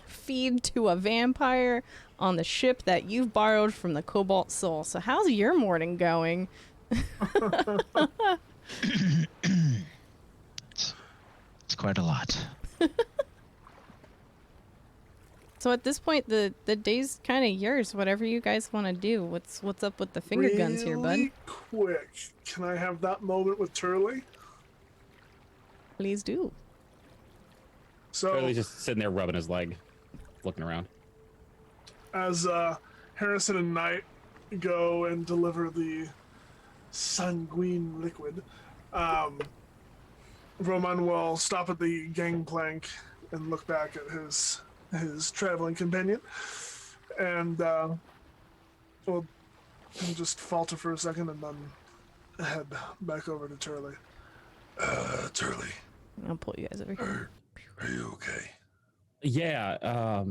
feed to a vampire on the ship that you've borrowed from the Cobalt Soul. So how's your morning going? It's quite a lot. So at this point, the day's kind of yours. Whatever you guys want to do. What's up with the finger guns here, bud? Really quick, can I have that moment with Turley? Please do. So Charlie's just sitting there rubbing his leg, looking around. as Harrison and Knight go and deliver the sanguine liquid, Roman will stop at the gangplank and look back at his traveling companion, and will just falter for a second and then head back over to Turley. Turley, I'll pull you guys over here. are you okay? Yeah,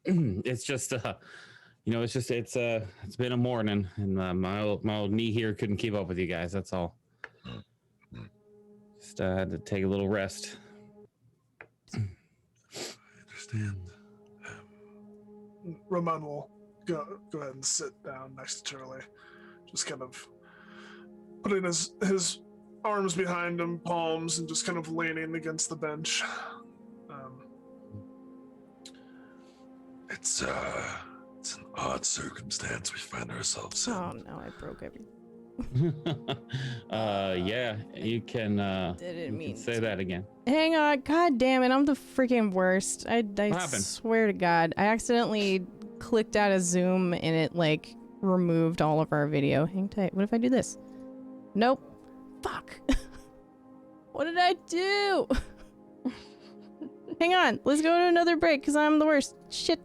it's just it's been a morning, and my old knee here couldn't keep up with you guys. That's all. Just had to take a little rest. I understand. Roman will go ahead and sit down next to Turley, just kind of putting his arms behind him, palms, and just kind of leaning against the bench. It's an odd circumstance we find ourselves in. Oh no, I broke everything. Yeah, you can Didn't mean say to. that again. Hang on, god damn it, I'm the freaking worst. I happened? swear to God, I accidentally clicked out of Zoom and it like removed all of our video. Hang tight. What if I do this? Nope. Fuck. What did I do? Hang on, let's go to another break because I'm the worst. Shit.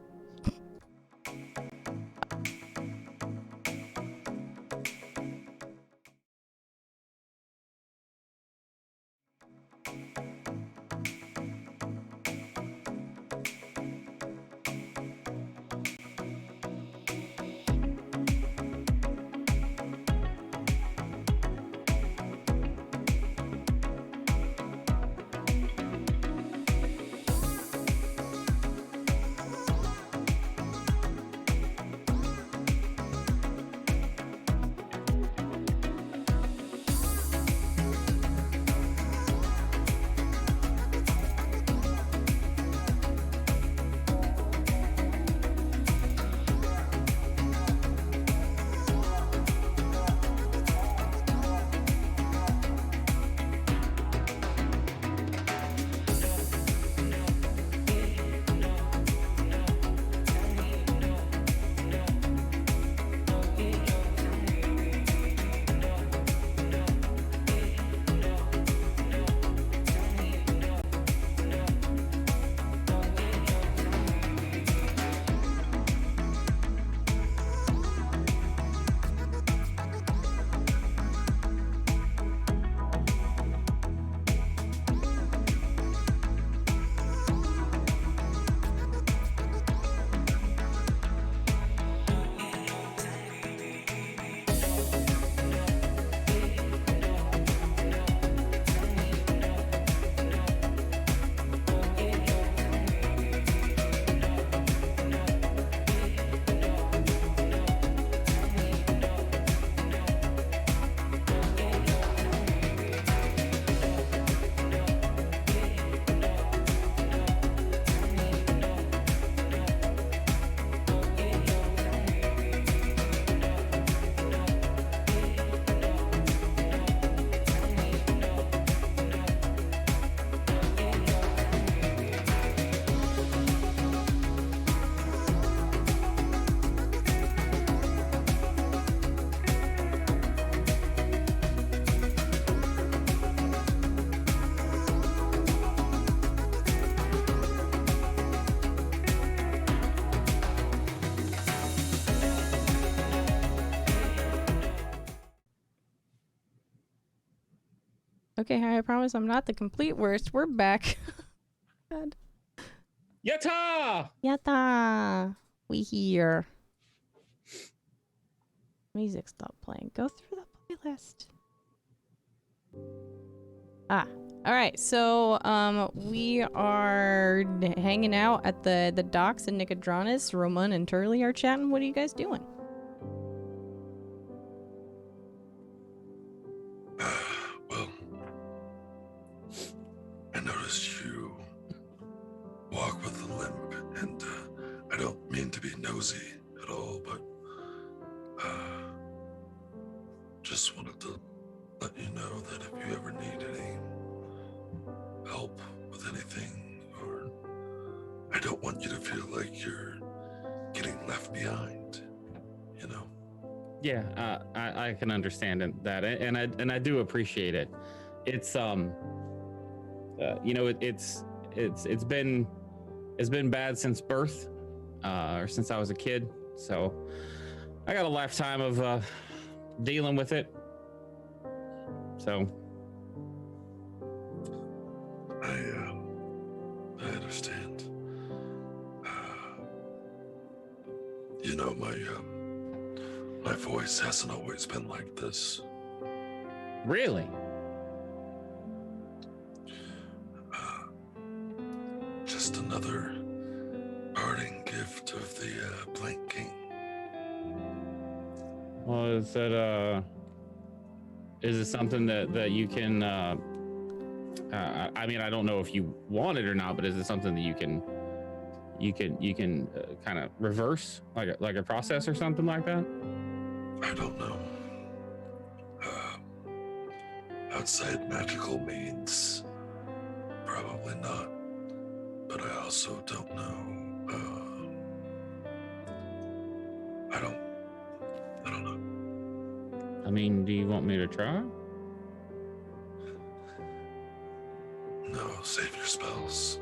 Okay, I promise I'm not the complete worst. We're back. God. Yatta! Yatta! We here. Music stopped playing. Go through the playlist. Ah. Alright, so we are hanging out at the docks in Nicodranas. Roman and Turley are chatting. What are you guys doing? Well, I noticed you walk with a limp, and I don't mean to be nosy at all, but just wanted to let you know that if you ever need any help with anything, or I don't want you to feel like you're getting left behind, you know? Yeah, I can understand that, and I do appreciate it. It's you know, it's been bad since birth, or since I was a kid. So I got a lifetime of dealing with it. So I understand. You know, my voice hasn't always been like this. really, Just another parting gift of the Blank King. well, is it something that you can? I mean, I don't know if you want it or not, but is it something that you can kind of reverse, like a process or something like that? I don't know. Outside magical means, probably not. But I also don't know. I don't know. I mean, do you want me to try? No, save your spells.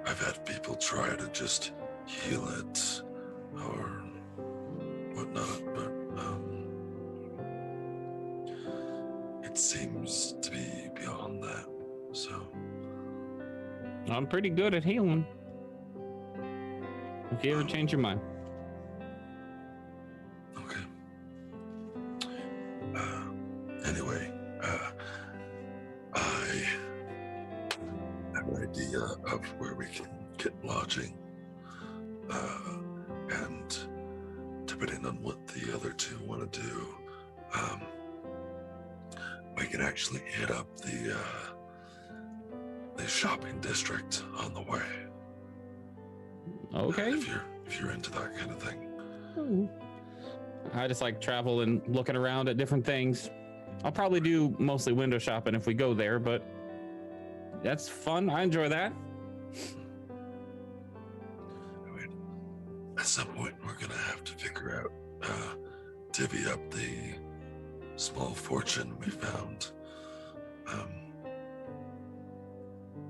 I've had people try to just heal it or whatnot, but it seems to be beyond that. So I'm pretty good at healing. If you ever change your mind. okay. Anyway, I have an idea of where we can get lodging, and depending on what the other two want to do, we can actually hit up the shopping district on the way. Okay. If you're into that kind of thing. I just like travel and looking around at different things. I'll probably do mostly window shopping if we go there, but that's fun. I enjoy that. I mean, at some point, we're gonna have to figure out, divvy up the small fortune we found.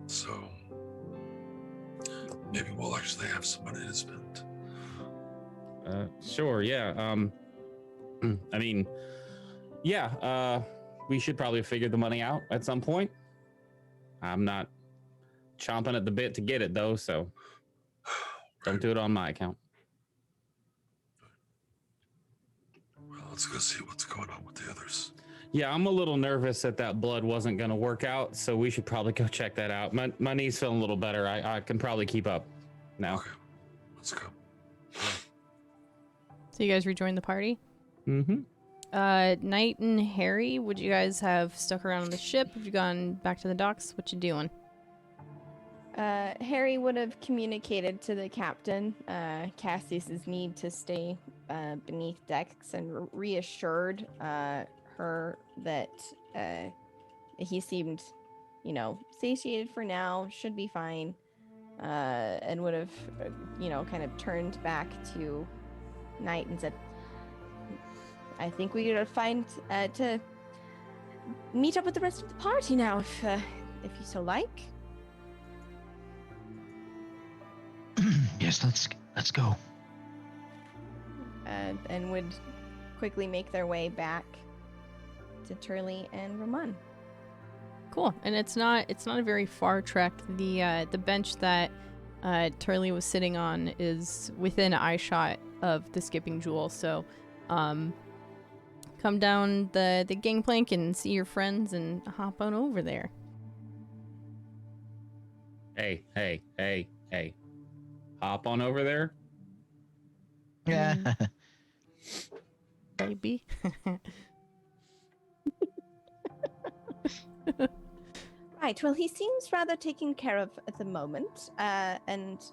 So maybe we'll actually have some money to spend. Sure, yeah. I mean, yeah, we should probably figure the money out at some point. I'm not chomping at the bit to get it though, so don't do it on my account. Well, let's go see what's going on with the others. Yeah, I'm a little nervous that blood wasn't going to work out, so we should probably go check that out. My knee's feeling a little better. I can probably keep up now. Okay, let's go. So you guys rejoin the party? Mm-hmm. Knight and Harry, would you guys have stuck around on the ship? Have you gone back to the docks? What you doing? Harry would have communicated to the captain Cassius's need to stay beneath decks and reassured her that he seemed, satiated for now, should be fine, and would have, kind of turned back to Knight and said, I think we gotta find to meet up with the rest of the party now, if you so like. Yes, let's go. And would quickly make their way back to Turley and Roman. Cool. And it's not a very far trek. The bench that Turley was sitting on is within eye shot of the skipping jewel. So come down the gangplank and see your friends and hop on over there. Hey. Hop on over there. Yeah. Baby. Right, well, he seems rather taken care of at the moment, and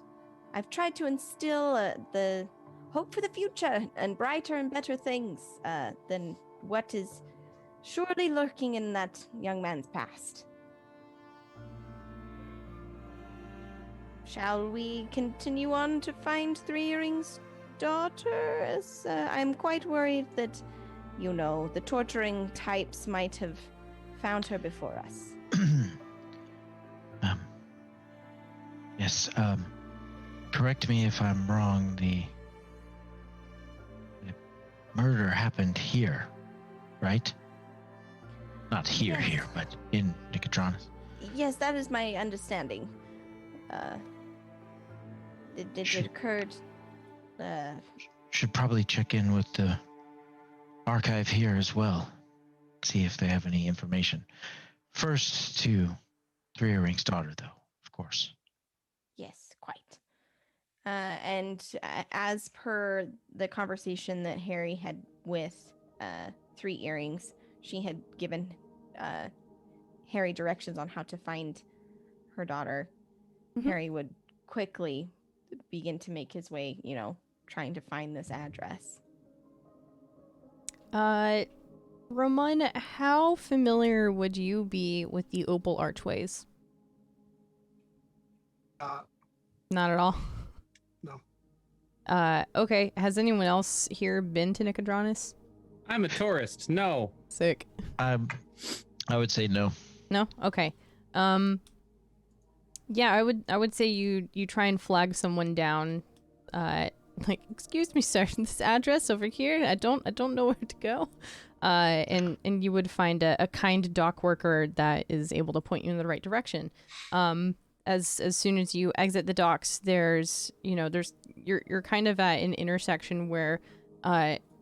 I've tried to instill the hope for the future and brighter and better things than what is surely lurking in that young man's past. Shall we continue on to find Three Earrings' daughter? As I'm quite worried that, the torturing types might have found her before us. Yes, correct me if I'm wrong, the murder happened here, right? Not here, Yes. but in Nicodranus. Yes, that is my understanding. It occurred. Should probably check in with the archive here as well. See if they have any information. First to Three Earrings' daughter, though, of course. Yes, quite. And as per the conversation that Harry had with Three Earrings, she had given Harry directions on how to find her daughter. Mm-hmm. Harry would quickly begin to make his way, trying to find this address. Roman, how familiar would you be with the Opal Archways? Not at all. No. Okay. Has anyone else here been to Nicodranus? I'm a tourist. No. Sick. I would say no. No? Okay. Yeah, I would say you try and flag someone down. Like, excuse me, sir, this address over here, I don't know where to go. And you would find a kind dock worker that is able to point you in the right direction. As soon as you exit the docks, you're kind of at an intersection where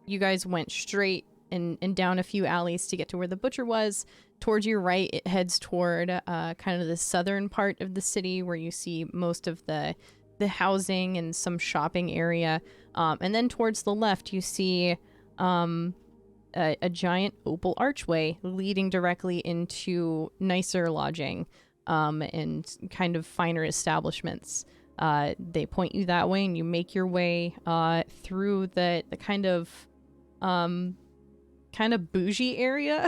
you guys went straight and down a few alleys to get to where the butcher was. Towards your right, it heads toward kind of the southern part of the city where you see most of the housing and some shopping area. And then towards the left, you see a giant opal archway leading directly into nicer lodging and kind of finer establishments. They point you that way, and you make your way through the kind of bougie area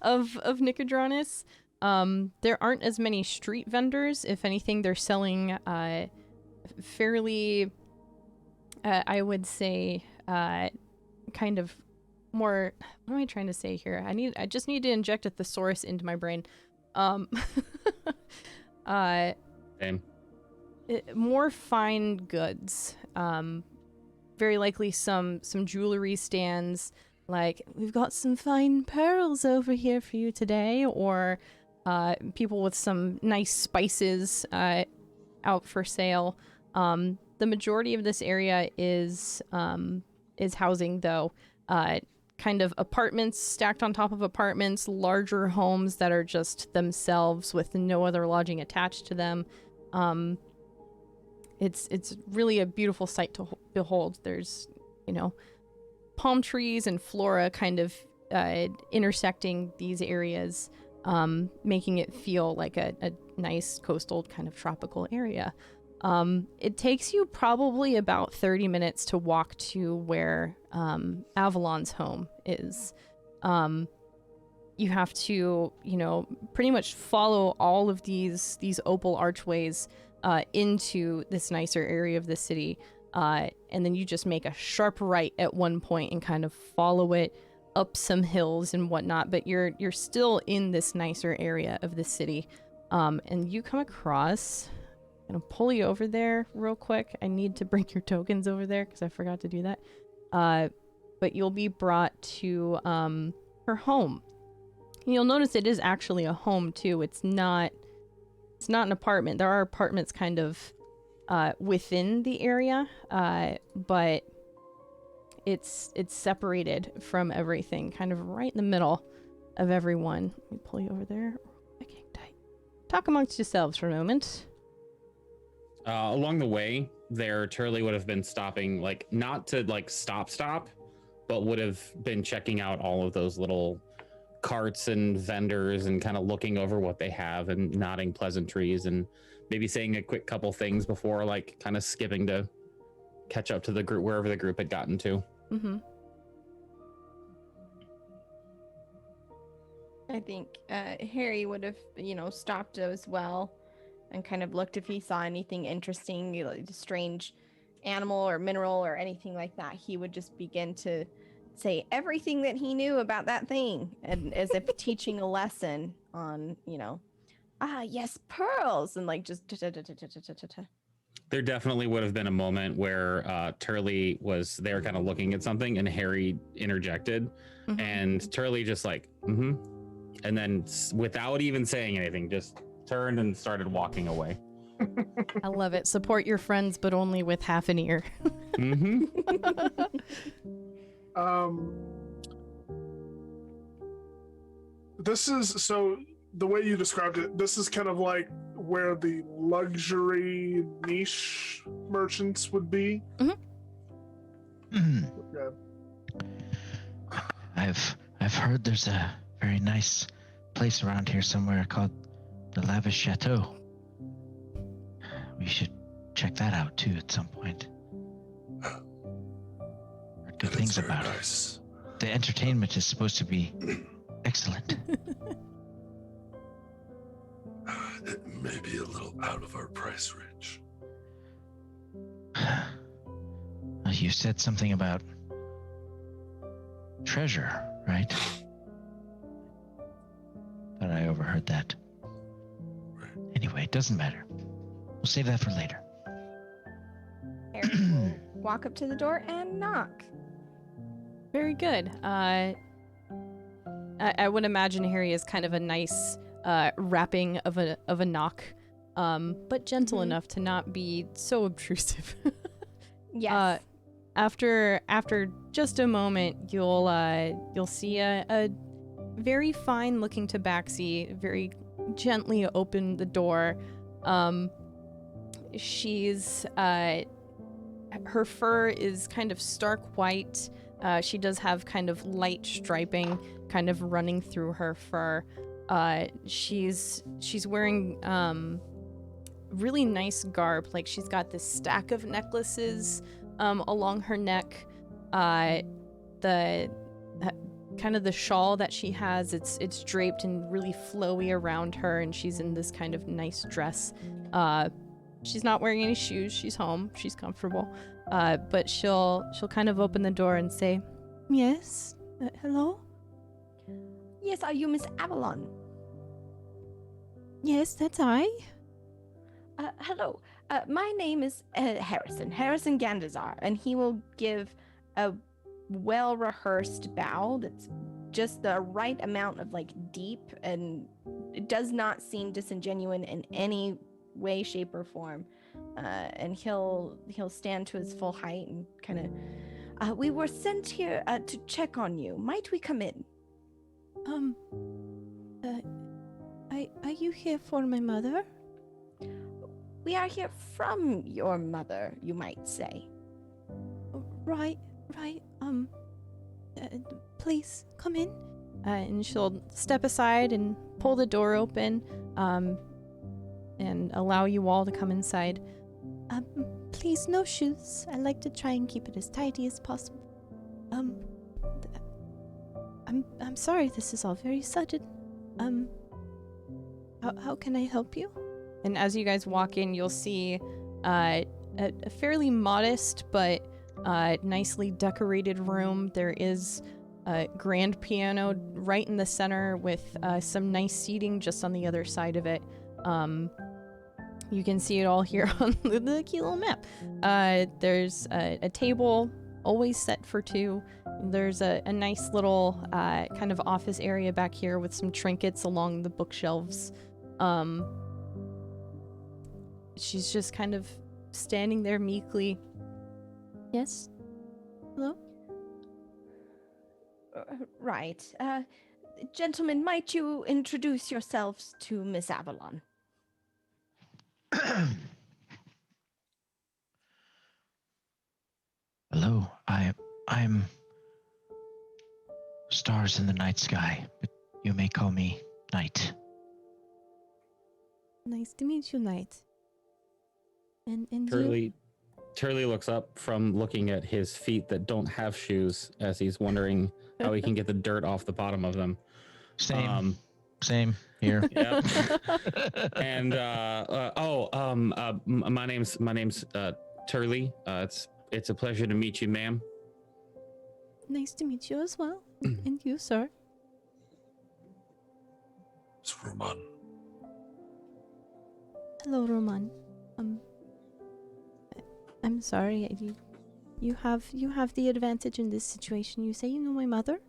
of Nicodranus. There aren't as many street vendors. If anything, they're selling fairly, I would say, kind of more. What am I trying to say here? I just need to inject a thesaurus into my brain. Same. More fine goods. Very likely some jewelry stands. Like, we've got some fine pearls over here for you today, or people with some nice spices out for sale. The majority of this area is housing, though. Kind of apartments stacked on top of apartments, larger homes that are just themselves with no other lodging attached to them. It's really a beautiful sight to behold. There's, palm trees and flora kind of intersecting these areas, making it feel like a nice coastal kind of tropical area. It takes you probably about 30 minutes to walk to where Avalon's home is. You have to, pretty much follow all of these opal archways into this nicer area of the city. And then you just make a sharp right at one point and kind of follow it up some hills and whatnot. But you're still in this nicer area of the city. And you come across... I'm gonna pull you over there real quick. I need to bring your tokens over there because I forgot to do that. But you'll be brought to her home. You'll notice it is actually a home too. It's not an apartment. There are apartments kind of within the area, but it's separated from everything, kind of right in the middle of everyone. Let me pull you over there. Okay, tight. Talk amongst yourselves for a moment. Along the way, there Turley would have been stopping, like not to like stop, but would have been checking out all of those little carts and vendors and kind of looking over what they have and nodding pleasantries and maybe saying a quick couple things before like kind of skipping to catch up to the group wherever the group had gotten to. Mm-hmm. I think Harry would have, stopped as well and kind of looked if he saw anything interesting, like a strange animal or mineral or anything like that. He would just begin to say everything that he knew about that thing, and as if teaching a lesson on, yes, pearls, and like just There definitely would have been a moment where Turley was there kind of looking at something and Harry interjected, and Turley just like, and then without even saying anything, just turned and started walking away. I love it. Support your friends, but only with half an ear. This is, so the way you described it, this is kind of like where the luxury niche merchants would be. Hmm. Okay. I've heard there's a very nice place around here somewhere called the Lavish Chateau. We should check that out too at some point. Heard good things about it. The entertainment is supposed to be excellent. It may be a little out of our price range. You said something about treasure, right? Thought I overheard that. Right. Anyway, it doesn't matter. We'll save that for later. Harry will walk up to the door and knock. Very good. I would imagine Harry is kind of a nice wrapping of a knock, but gentle enough to not be so obtrusive. Yes. After just a moment, you'll see a very fine looking tabaxi very gently open the door. She's her fur is kind of stark white. She does have kind of light striping kind of running through her fur. She's wearing really nice garb. Like she's got this stack of necklaces along her neck. The kind of the shawl that she has, it's draped and really flowy around her, and she's in this kind of nice dress. She's not wearing any shoes. She's home. She's comfortable. But she'll kind of open the door and say, "Yes, hello? Yes, are you Miss Avalon? Yes, that's I." Hello. My name is Harrison Gandazar, and he will give a well-rehearsed bow that's just the right amount of like deep, and it does not seem disingenuous in any way, shape, or form. And he'll stand to his full height and kind of, we were sent here to check on you. Might we come in? Are you here for my mother? We are here from your mother, you might say. Right. Please come in. And she'll step aside and pull the door open, and allow you all to come inside. Please, no shoes. I like to try and keep it as tidy as possible. I'm sorry, this is all very sudden. How can I help you? And as you guys walk in, you'll see a fairly modest but nicely decorated room. There is a grand piano right in the center with some nice seating just on the other side of it. You can see it all here on the cute little map. There's a table always set for two. There's a nice little kind of office area back here with some trinkets along the bookshelves. She's just kind of standing there meekly. Yes? Hello? Right. Gentlemen, might you introduce yourselves to Miss Avalon? Hello, I'm Stars in the Night Sky, but you may call me Night. Nice to meet you, Knight. And you? Turley looks up from looking at his feet that don't have shoes as he's wondering how he can get the dirt off the bottom of them. Same here. Yeah. And my name's Turley. It's a pleasure to meet you, ma'am. Nice to meet you as well. And you, sir. It's Roman. Hello, Roman. I'm sorry. You have the advantage in this situation. You say you know my mother?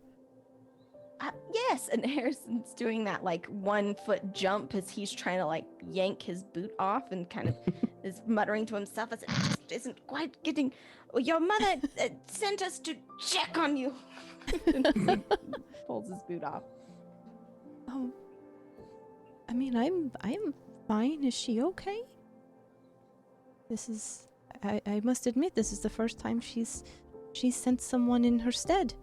Yes, and Harrison's doing that like 1 foot jump as he's trying to like yank his boot off and kind of is muttering to himself as it just isn't quite getting. Well, your mother sent us to check on you. And pulls his boot off. Oh, I mean, I'm fine. Is she okay? This is. I must admit, this is the first time she's sent someone in her stead.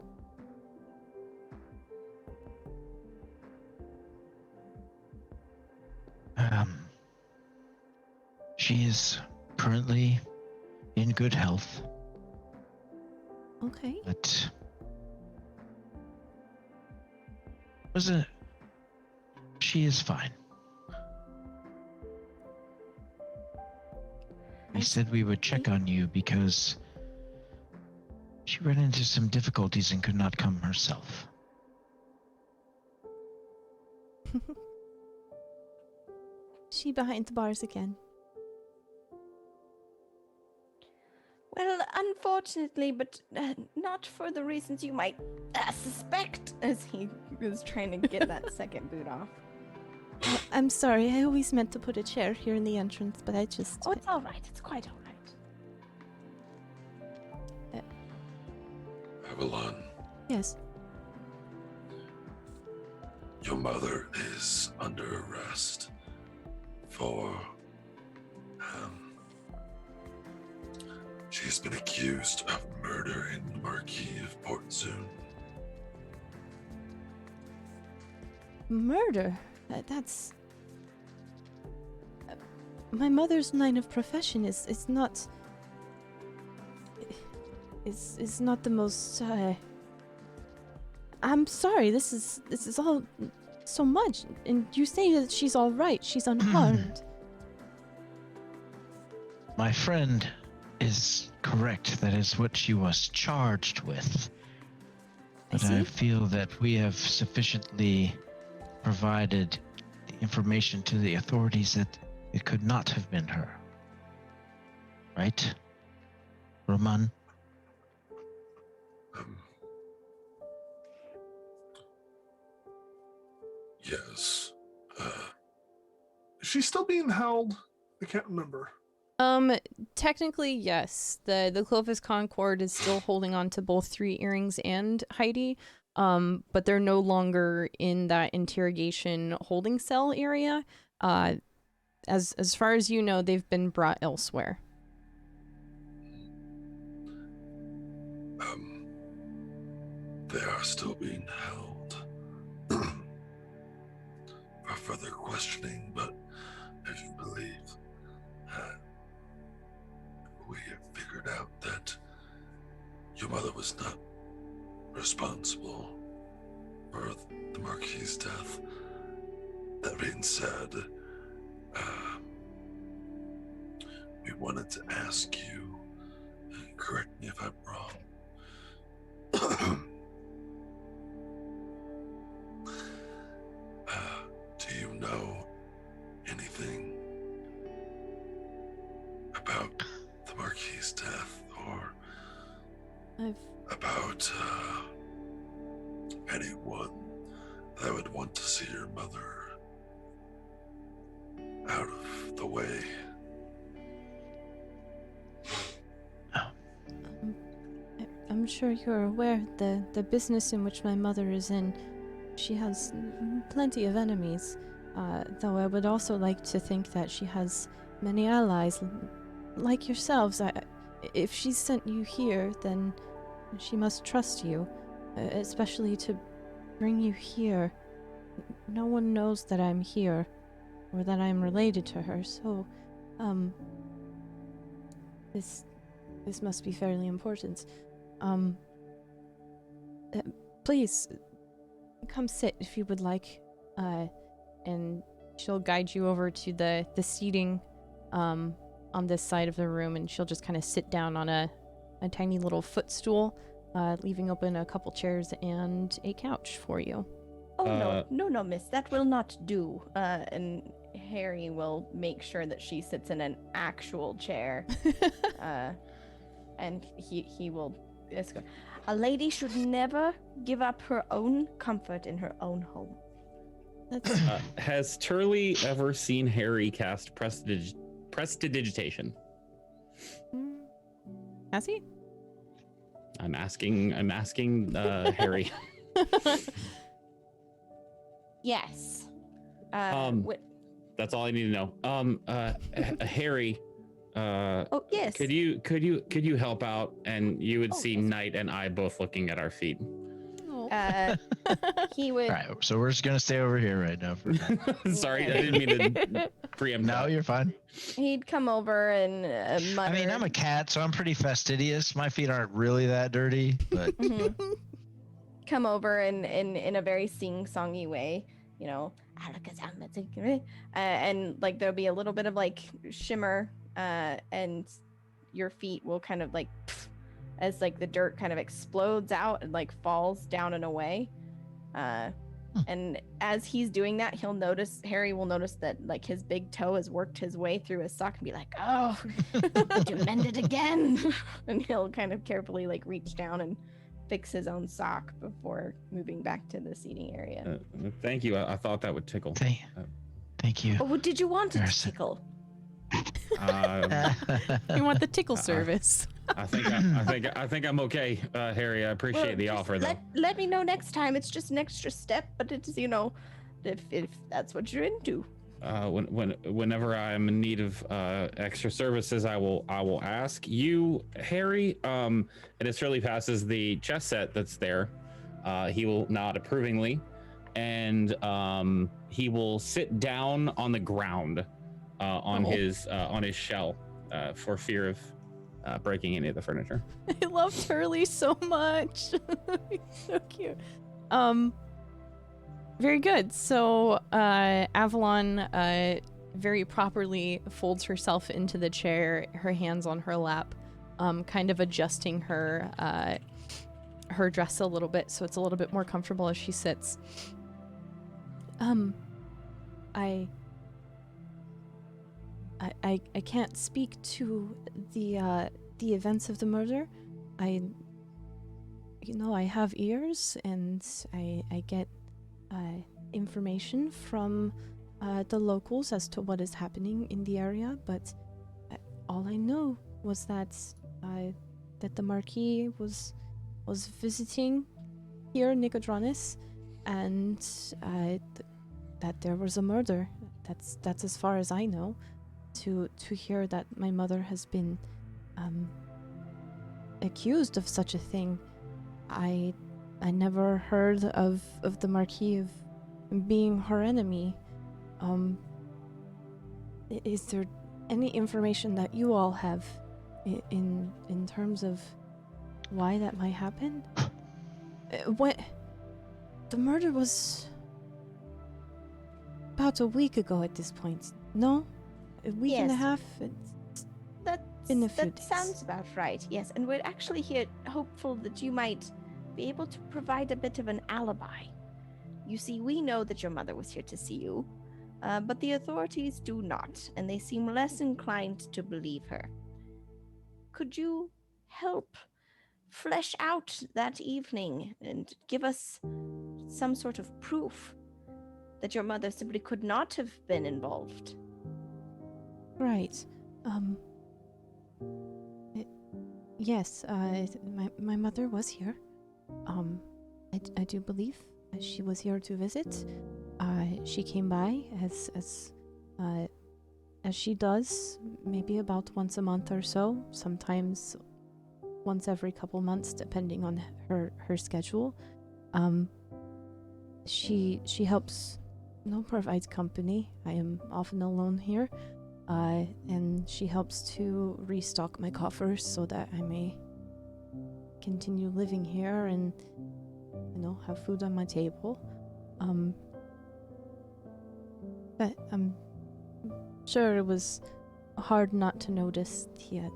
She is currently in good health, Okay. but she is fine. We said we would check on you because she ran into some difficulties and could not come herself. She behind the bars again. Well, unfortunately, but not for the reasons you might suspect, as he was trying to get that second boot off. I'm sorry. I always meant to put a chair here in the entrance, but I just. Oh, it's all right. It's quite all right. Avalon, Yes. your mother is under arrest for she's been accused of murdering the Marquis of Port Zoon. Murder? That's. My mother's line of profession is not. Is not the most. I'm sorry. This is all so much, and you say that she's all right. She's unharmed. My friend is correct. That is what she was charged with. But I feel that we have sufficiently provided the information to the authorities that it could not have been her. Right? Roman? Yes. Is she still being held? I can't remember. Technically, yes. The Clovis Concord is still holding on to both Three Earrings and Heidi. But they're no longer in that interrogation holding cell area. As far as you know, they've been brought elsewhere. They are still being held for further questioning, but if you believe, we have figured out that your mother was not responsible for the Marquis' death. That being said, we wanted to ask you, and correct me if I'm wrong, do you know anything about the Marquis' death, or about anyone that would want to see your mother out of the way. I'm sure you're aware the business in which my mother is in, she has plenty of enemies. Though I would also like to think that she has many allies, like yourselves. If she sent you here, then she must trust you, especially to bring you here. No one knows that I'm here, or that I'm related to her, so, this must be fairly important. Please, come sit if you would like, and she'll guide you over to the seating, on this side of the room, and she'll just kind of sit down on a tiny little footstool, leaving open a couple chairs and a couch for you. Oh, no, miss, that will not do. And Harry will make sure that she sits in an actual chair. And he will escort. A lady should never give up her own comfort in her own home. Has Turley ever seen Harry cast prestidigitation? Has he? I'm asking Harry. Yes. That's all I need to know. Harry. Oh yes. Could you help out? And you would see Knight and I both looking at our feet. He would. All right, so we're just gonna stay over here right now. Sorry, I didn't mean to preempt. No, you're fine. He'd come over and mutter. I mean, I'm a cat, so I'm pretty fastidious. My feet aren't really that dirty, but come over and in a very sing-songy way, you know, and like there'll be a little bit of like shimmer, and your feet will kind of like, as like the dirt kind of explodes out and like falls down and away. And as he's doing that, Harry will notice that like his big toe has worked his way through his sock and be like, oh, did you mend it again? And he'll kind of carefully like reach down and fix his own sock before moving back to the seating area. Thank you. I thought that would tickle. Thank you. Oh, did you want it to tickle? You want the tickle service? I think I'm okay, Harry. I appreciate the offer, though. Let me know next time. It's just an extra step, but it's, you know, if that's what you're into. Whenever I'm in need of extra services, I will ask you, Harry. And as Shirley passes the chess set that's there, he will nod approvingly, and he will sit down on the ground on his shell for fear of breaking any of the furniture. I love Turley so much. He's so cute. Very good. So Avalon very properly folds herself into the chair, her hands on her lap, kind of adjusting her dress a little bit so it's a little bit more comfortable as she sits. I can't speak to the events of the murder. I have ears, and I get information from the locals as to what is happening in the area, but all I know was that the Marquis was visiting here in Nicodronis, and that there was a murder. That's as far as I know. To hear that my mother has been accused of such a thing, I never heard of the Marquis of being her enemy. Is there any information that you all have in terms of why that might happen? What the murder was about a week ago at this point. No? A week and a half? That sounds about right, yes. And we're actually here hopeful that you might be able to provide a bit of an alibi. You see, we know that your mother was here to see you, but the authorities do not, and they seem less inclined to believe her. Could you help flesh out that evening and give us some sort of proof that your mother simply could not have been involved. Right. Yes, my mother was here. I do believe she was here to visit. She came by as she does, maybe about once a month or so, sometimes once every couple months, depending on her schedule. She helps, provides company. I am often alone here. And she helps to restock my coffers so that I may continue living here and, have food on my table. But I'm sure it was hard not to notice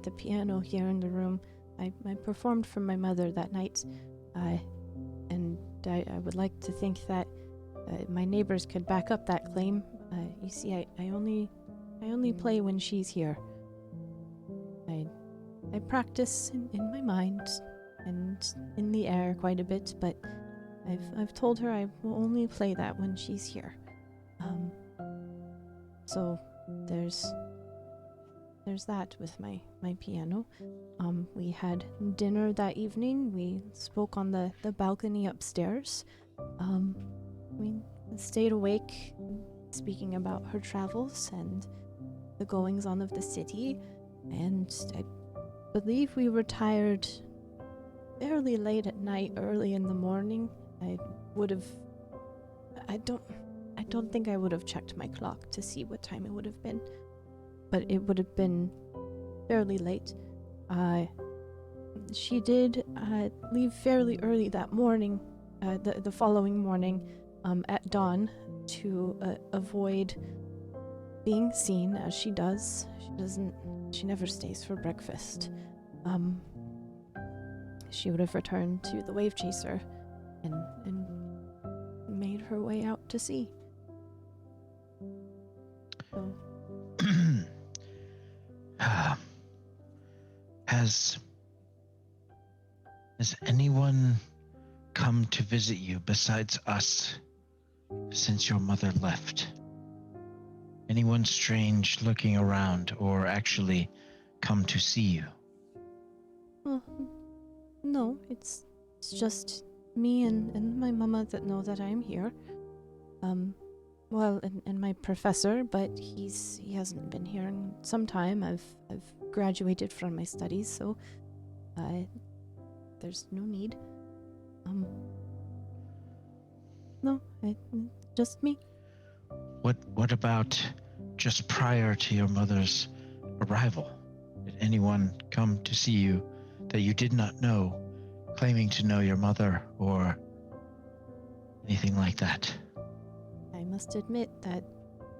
the piano here in the room. I performed for my mother that night, and I would like to think that my neighbors could back up that claim. You see, I only play when she's here. I practice in my mind and in the air quite a bit, but I've told her I will only play that when she's here. So there's that with my piano. We had dinner that evening. We spoke on the balcony upstairs. We stayed awake speaking about her travels and the goings on of the city, and I believe we retired fairly late at night, early in the morning. I don't think I would have checked my clock to see what time it would have been, but it would have been fairly late. She did leave fairly early that morning, the following morning, at dawn, to avoid being seen, as she does. She never stays for breakfast. She would have returned to the wave chaser and made her way out to sea. So. Has anyone come to visit you besides us since your mother left? Anyone strange looking around or actually come to see you? Well, no, it's just me and my mama that know that I'm here. Well, and my professor, but he hasn't been here in some time. I've graduated from my studies, so there's no need. No, just me. What about just prior to your mother's arrival? Did anyone come to see you that you did not know, claiming to know your mother or anything like that? I must admit that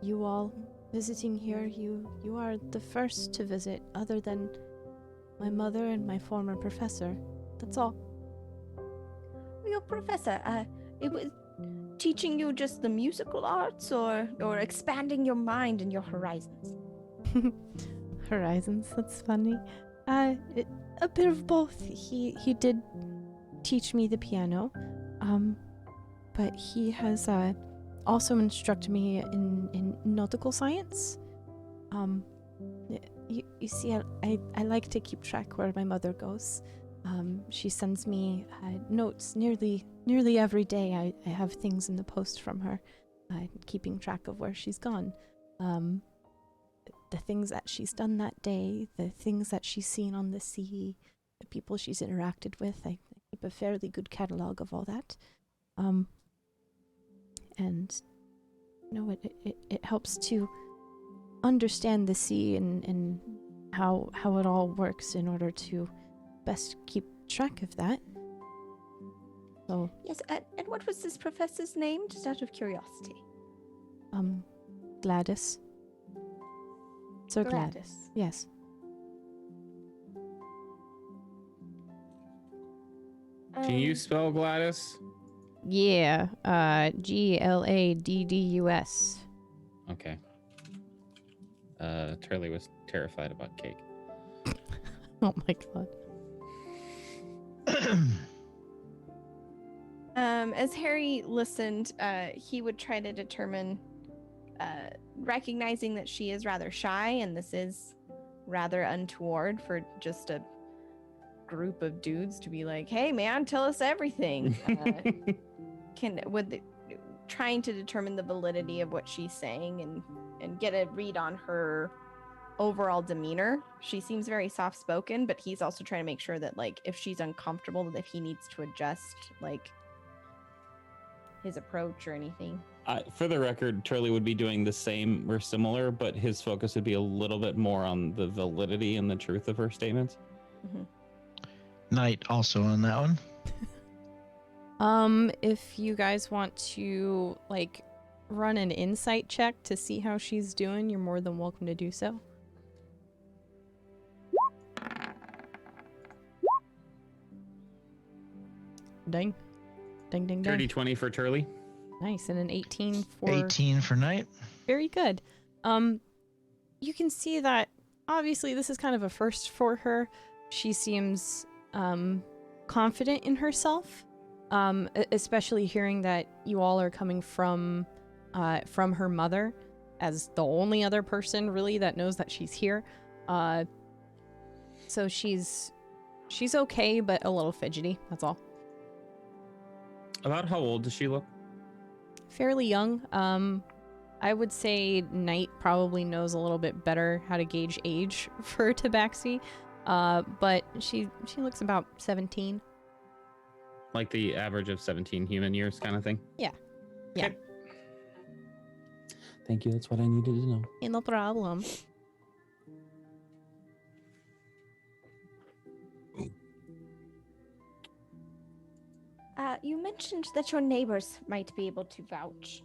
you all visiting here, you are the first to visit, other than my mother and my former professor. That's all. Your professor, it was teaching you just the musical arts or expanding your mind and your horizons? Horizons, that's funny. A bit of both. He did teach me the piano, but he has also instructed me in nautical science. You see, I like to keep track where my mother goes. She sends me notes nearly every day. I have things in the post from her, keeping track of where she's gone. The things that she's done that day, the things that she's seen on the sea, the people she's interacted with. I keep a fairly good catalog of all that. And it helps to understand the sea and how it all works in order to best keep track of that. So Yes, and what was this professor's name, just out of curiosity? Gladys. Sir Gladys. Yes. Can you spell Gladys? Yeah, Gladdus. Okay. Turley was terrified about cake. Oh my god. As Harry listened, he would try to determine, recognizing that she is rather shy, and this is rather untoward for just a group of dudes to be like, "Hey, man, tell us everything." Trying to determine the validity of what she's saying and get a read on her overall demeanor. She seems very soft-spoken, but he's also trying to make sure that, like, if she's uncomfortable, that if he needs to adjust, like, his approach or anything. For the record, Turley would be doing the same or similar, but his focus would be a little bit more on the validity and the truth of her statements. Mm-hmm. Knight also on that one. If you guys want to, like, run an insight check to see how she's doing, you're more than welcome to do so. Ding. Ding, ding, ding. Dirty 20 for Turley. Nice, and an 18 for... 18 for Knight. Very good. You can see that, obviously, this is kind of a first for her. She seems, confident in herself. Especially hearing that you all are coming from her mother as the only other person really that knows that she's here. So she's okay, but a little fidgety, that's all. About how old does she look? Fairly young. I would say Knight probably knows a little bit better how to gauge age for Tabaxi. But she looks about 17. Like the average of 17 human years kind of thing? Yeah. Yeah. Okay. Thank you. That's what I needed to know. Hey, no problem. You mentioned that your neighbors might be able to vouch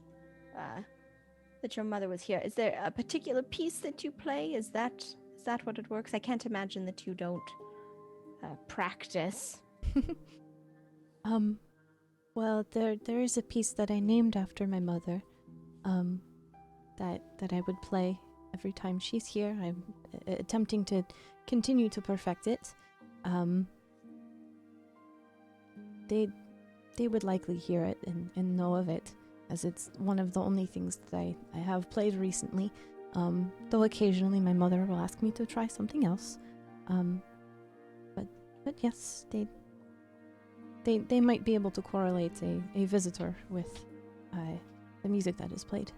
that your mother was here. Is there a particular piece that you play? Is that what it works? I can't imagine that you don't practice. Well, there is a piece that I named after my mother, that I would play every time she's here. I'm attempting to continue to perfect it. They would likely hear it and know of it, as it's one of the only things that I have played recently. Though occasionally my mother will ask me to try something else. But yes, they might be able to correlate a visitor with the music that is played.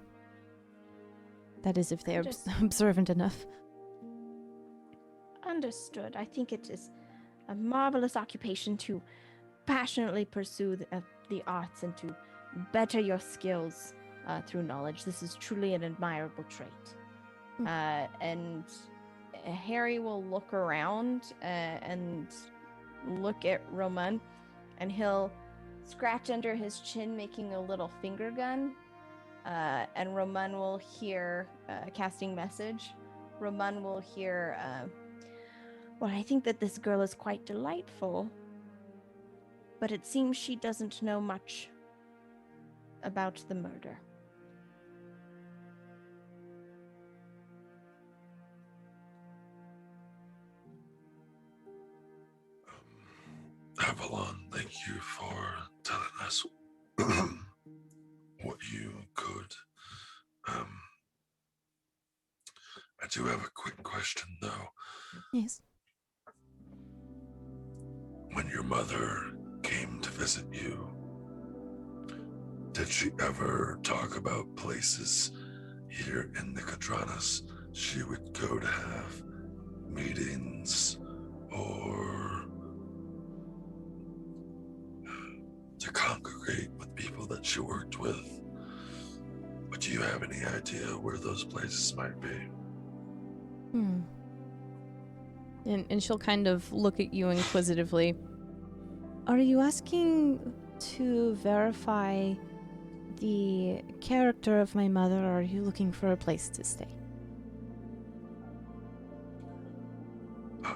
That is, if they are observant enough. Understood. I think it is a marvelous occupation to passionately pursue the arts and to better your skills through knowledge. This is truly an admirable trait. And Harry will look around and look at Roman, and he'll scratch under his chin, making a little finger gun. And Roman will hear, casting message. Roman will hear, well, I think that this girl is quite delightful, but it seems she doesn't know much about the murder. Avalon, thank you for telling us what you could. I do have a quick question, though. Yes. When your mother came to visit you, did she ever talk about places here in the Cadranas she would go to have meetings or to congregate with people that she worked with? But do you have any idea where those places might be? And she'll kind of look at you inquisitively. Are you asking to verify the character of my mother, or are you looking for a place to stay? I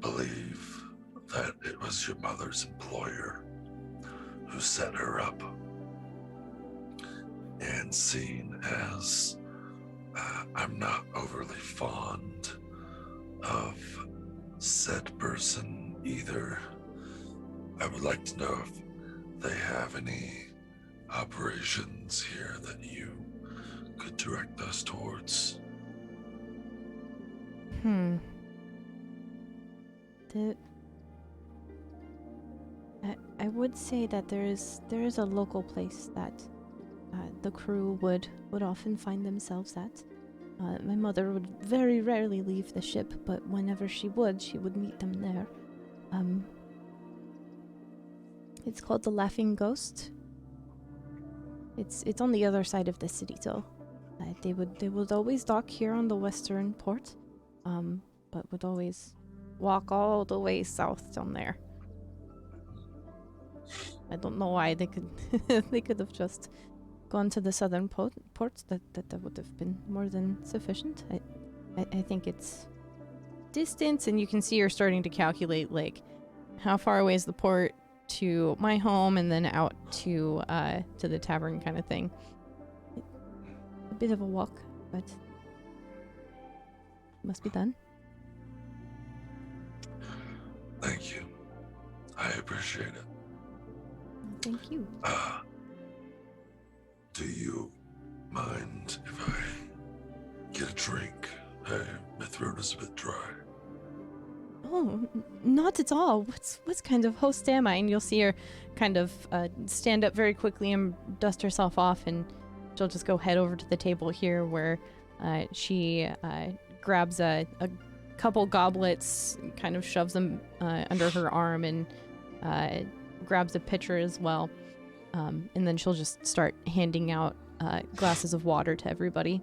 believe that it was your mother's employer who set her up. And seeing as I'm not overly fond of said person either I would like to know if they have any operations here that you could direct us towards. I would say that there is a local place that the crew would often find themselves at. My mother would very rarely leave the ship, but whenever she would meet them there. It's called the Laughing Ghost. It's on the other side of the city, though. They would always dock here on the western port, but would always walk all the way south down there. I don't know why they could they could have just gone to the southern ports. That would have been more than sufficient. I think it's distance, and you can see you're starting to calculate like how far away is the port to my home, and then out to the tavern kind of thing. A bit of a walk, but must be done. Thank you. I appreciate it. Thank you. Do you mind if I get a drink? My throat is a bit dry. Oh, not at all. What's kind of host am I? And you'll see her kind of stand up very quickly and dust herself off, and she'll just go head over to the table here where she grabs a couple goblets, kind of shoves them under her arm, and grabs a pitcher as well. And then she'll just start handing out glasses of water to everybody.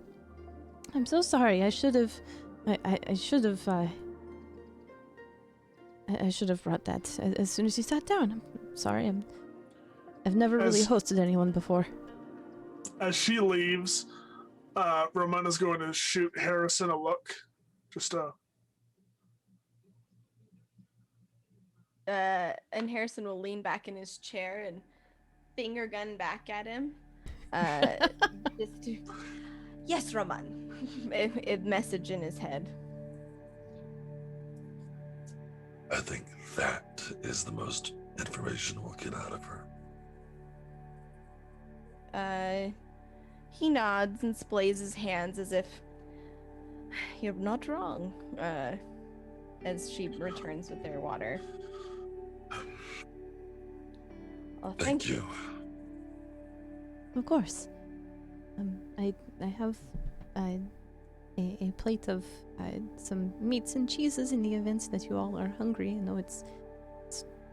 I'm so sorry. I should have brought that as soon as you sat down. I'm sorry. I've never really hosted anyone before. As she leaves, Ramona's going to shoot Harrison a look. And Harrison will lean back in his chair and finger gun back at him. Yes, Roman. A message in his head. I think that is the most information we'll get out of her. He nods and splays his hands as if you're not wrong. As she returns with their water. Oh, thank you. Of course. I have a plate of some meats and cheeses in the event that you all are hungry. I know it's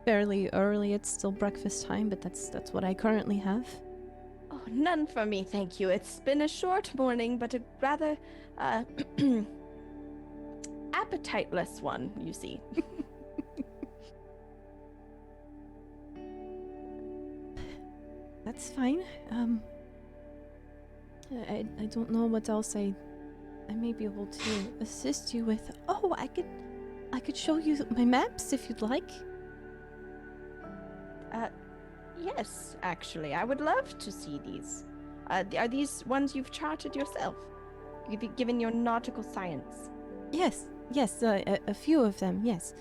fairly early. It's still breakfast time, but that's what I currently have. Oh, none for me, thank you. It's been a short morning, but a rather appetiteless one, you see. That's fine. I don't know what else I may be able to assist you with. Oh, I could show you my maps if you'd like. Yes, actually, I would love to see these. Are these ones you've charted yourself? Given your nautical science? Yes, a few of them, yes.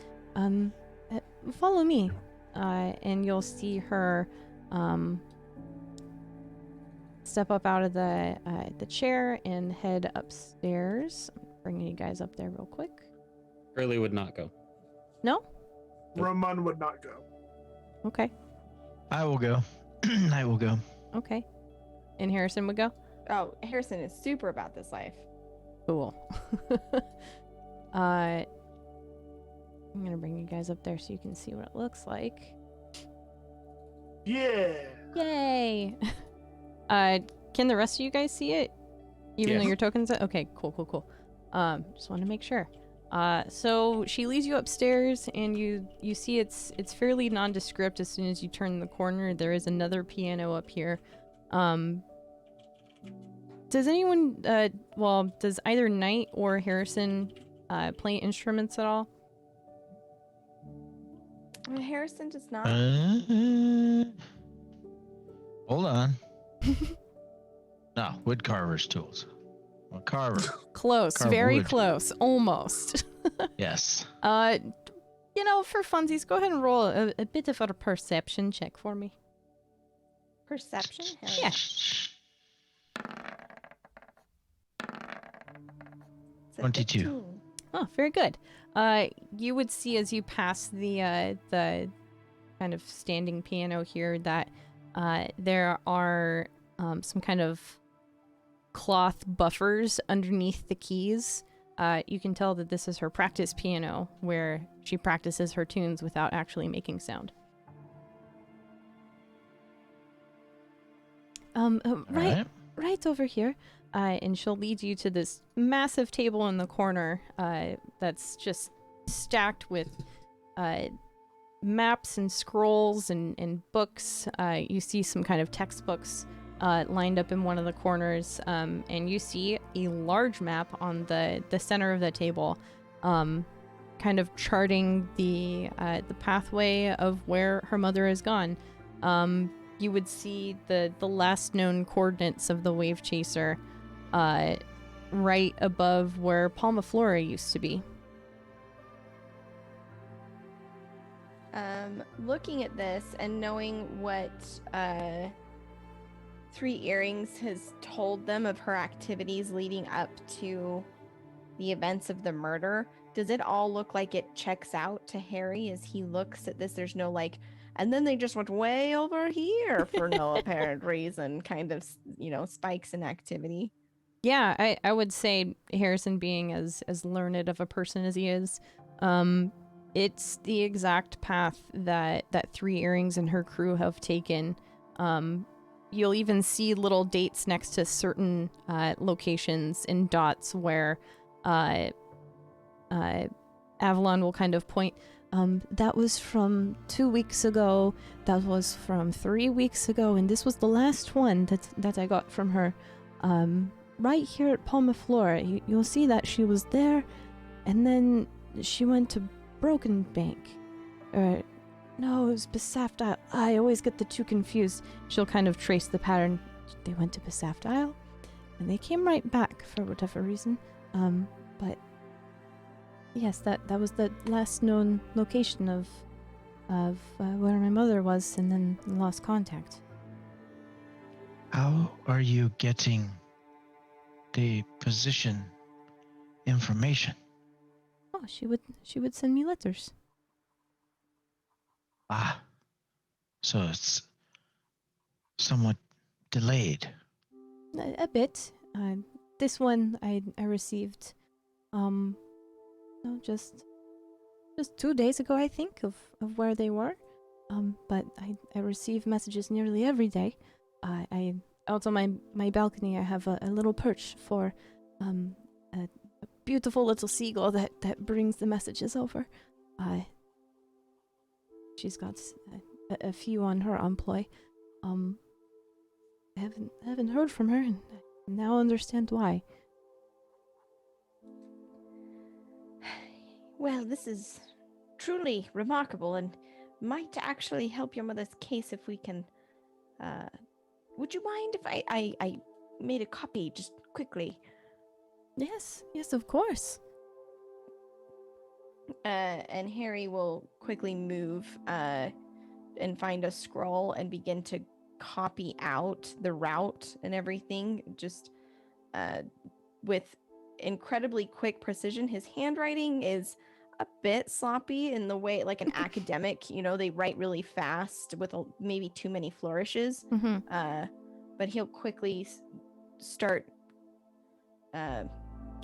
Follow me, and you'll see her, step up out of the chair and head upstairs. I'm bringing you guys up there real quick. Curly would not go. No? Ramon would not go. Okay. I will go. I will go. Okay. And Harrison would go? Oh, Harrison is super about this life. Cool. I'm gonna bring you guys up there so you can see what it looks like. Yeah. Yay! Can the rest of you guys see it? Even though your tokens... Okay, cool. Just want to make sure. So she leads you upstairs, and you see it's fairly nondescript. As soon as you turn the corner, there is another piano up here. Does anyone, does either Knight or Harrison play instruments at all? Harrison does not. Hold on. No, wood carver's tools. A carver. Close, Carve very wood. close, almost. Yes. For funsies, go ahead and roll a bit of a perception check for me. Perception? Hell Yeah. It's a 22. 15. Oh, very good. You would see as you pass the kind of standing piano here that there are some kind of cloth buffers underneath the keys. You can tell that this is her practice piano, where she practices her tunes without actually making sound. Right over here. And she'll lead you to this massive table in the corner that's just stacked with maps and scrolls and books. You see some kind of textbooks lined up in one of the corners, and you see a large map on the center of the table, kind of charting the pathway of where her mother has gone. You would see the last known coordinates of the wave chaser right above where Palma Flora used to be. Looking at this and knowing what Three Earrings has told them of her activities leading up to the events of the murder, does it all look like it checks out to Harry as he looks at this? There's no and then they just went way over here for no apparent reason, kind of, spikes in activity. Yeah, I would say Harrison, being as learned of a person as he is, it's the exact path that Three Earrings and her crew have taken. You'll even see little dates next to certain locations in dots where Avalon will kind of point. That was from 2 weeks ago. That was from 3 weeks ago, and this was the last one that I got from her. Right here at Palma Flora, you'll see that she was there, and then she went to Broken Bank. No, it was Besaft Isle. I always get the two confused. She'll kind of trace the pattern. They went to Besaft Isle, and they came right back for whatever reason. But yes, that was the last known location of where my mother was, and then lost contact. How are you getting the position information? Oh, she would send me letters. Ah, so it's somewhat delayed. A bit. This one I received, just 2 days ago, I think, of where they were. But I receive messages nearly every day. I out on my balcony, I have a little perch for a beautiful little seagull that brings the messages over. She's got a few on her employ. I haven't heard from her, and I now understand why. Well, this is truly remarkable and might actually help your mother's case if we can. Would you mind if I made a copy just quickly? Yes, of course. And Harry will quickly move and find a scroll and begin to copy out the route and everything, just with incredibly quick precision. His handwriting is a bit sloppy in the way, like an academic, they write really fast with maybe too many flourishes. Mm-hmm. But he'll quickly start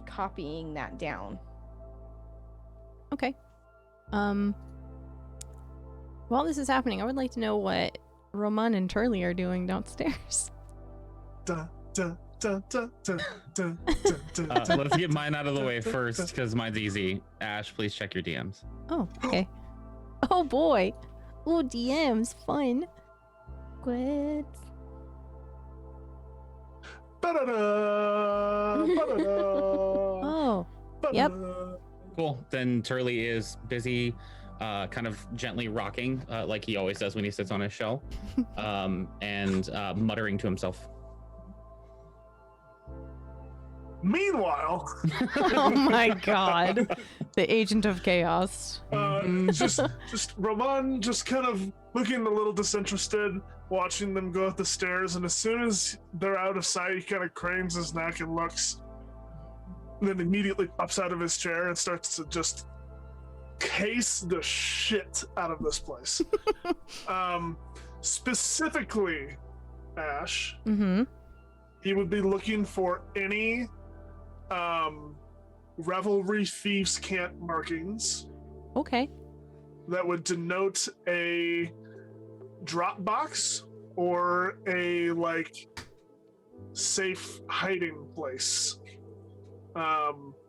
copying that down. Okay. While this is happening, I would like to know what Roman and Turley are doing downstairs. Let's get mine out of the way first, because mine's easy. Ash, please check your DMs. Oh, okay. Oh boy. Oh, DMs, fun. Quit. Oh, yep. Cool. Then Turley is busy kind of gently rocking like he always does when he sits on his shell, and muttering to himself. Meanwhile, Oh my god. The agent of chaos. just Roman just kind of looking a little disinterested, watching them go up the stairs, and as soon as they're out of sight, he kind of cranes his neck and looks, and then immediately pops out of his chair and starts to just case the shit out of this place. Specifically, Ash, Mm-hmm. he would be looking for any revelry thieves' camp markings Okay. that would denote a drop box or a safe hiding place.